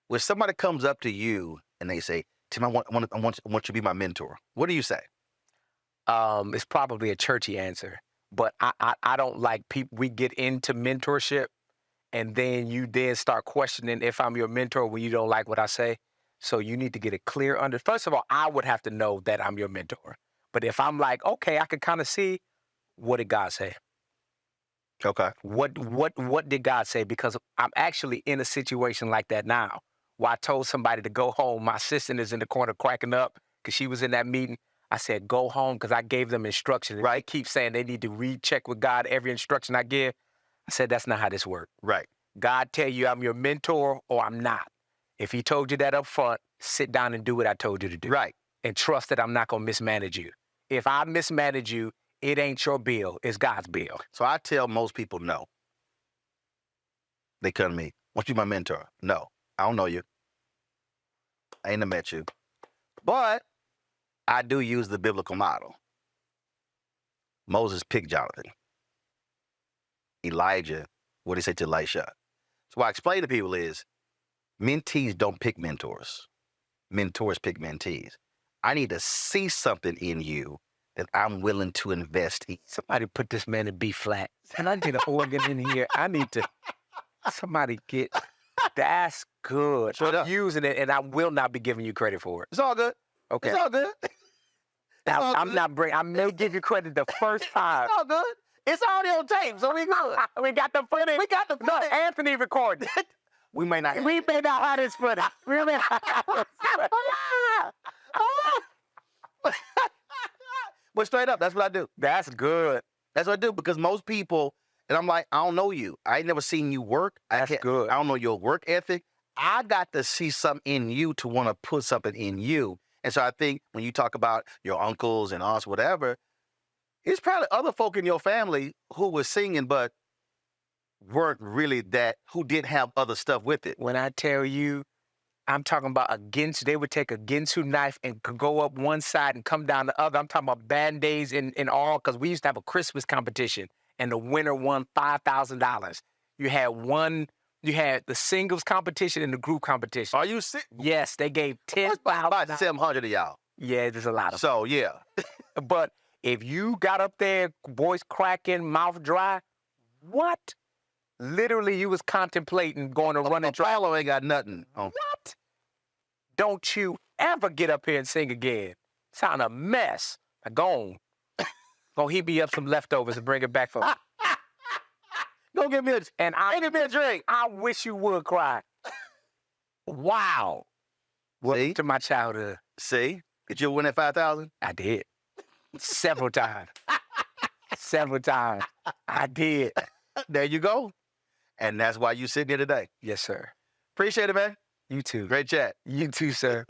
When somebody comes up to you and they say, Tim, I want you to be my mentor. What do you say? It's probably a churchy answer, but I don't like people. We get into mentorship and then you then start questioning if I'm your mentor when you don't like what I say. So you need to get a clear First of all, I would have to know that I'm your mentor. But if I'm like, okay, I can kind of see, what did God say? Okay. What did God say? Because I'm actually in a situation like that now, where I told somebody to go home. My assistant is in the corner cracking up because she was in that meeting. I said, go home, because I gave them instructions. Right. They keep saying they need to recheck with God every instruction I give. I said, that's not how this works. Right. God tell you I'm your mentor or I'm not. If he told you that up front, sit down and do what I told you to do. Right. And trust that I'm not going to mismanage you. If I mismanage you, it ain't your bill. It's God's bill. So I tell most people no. They come to me. Want you my mentor? No. I don't know you. I ain't never met you. But I do use the biblical model. Moses picked Jonathan. Elijah, what did he say to Elisha? So what I explain to people is, mentees don't pick mentors. Mentors pick mentees. I need to see something in you that I'm willing to invest in. Somebody put this man in B flat. And I need an organ in here. I need to, somebody get, that's good. I'm using it, and I will not be giving you credit for it. It's all good. Okay. It's all good. Now, I may give you credit the first time. It's all good. It's already on tape, so we good. We got the footage. We got the footage. No, Anthony recorded. We may not. We may not have this footage. We may not have this footage. But straight up, that's what I do. That's good. That's what I do, because most people, and I'm like, I don't know you. I ain't never seen you work. That's good. I don't know your work ethic. I got to see something in you to want to put something in you. And so I think when you talk about your uncles and aunts, whatever, it's probably other folk in your family who were singing, but weren't really that, who didn't have other stuff with it. When I tell you, I'm talking about they would take a Ginsu knife and could go up one side and come down the other. I'm talking about Band-Aids in all, because we used to have a Christmas competition, and the winner won $5,000. You had the singles competition and the group competition. Are you sick? Yes, they gave $10,000. About 700 of y'all. Yeah, there's a lot of So, yeah. But if you got up there, voice cracking, mouth dry, what? Literally, you was contemplating going to run and try. Apollo ain't got nothing. What? Don't you ever get up here and sing again. Sound a mess. Now, go on. Go heat me up some leftovers and bring it back for me. Go give me a drink. I wish you would cry. Wow. Welcome to my childhood. See? Did you win that 5,000? I did. Several times. Several times. I did. There you go. And that's why you sitting here today. Yes, sir. Appreciate it, man. You too. Great chat. You too, sir.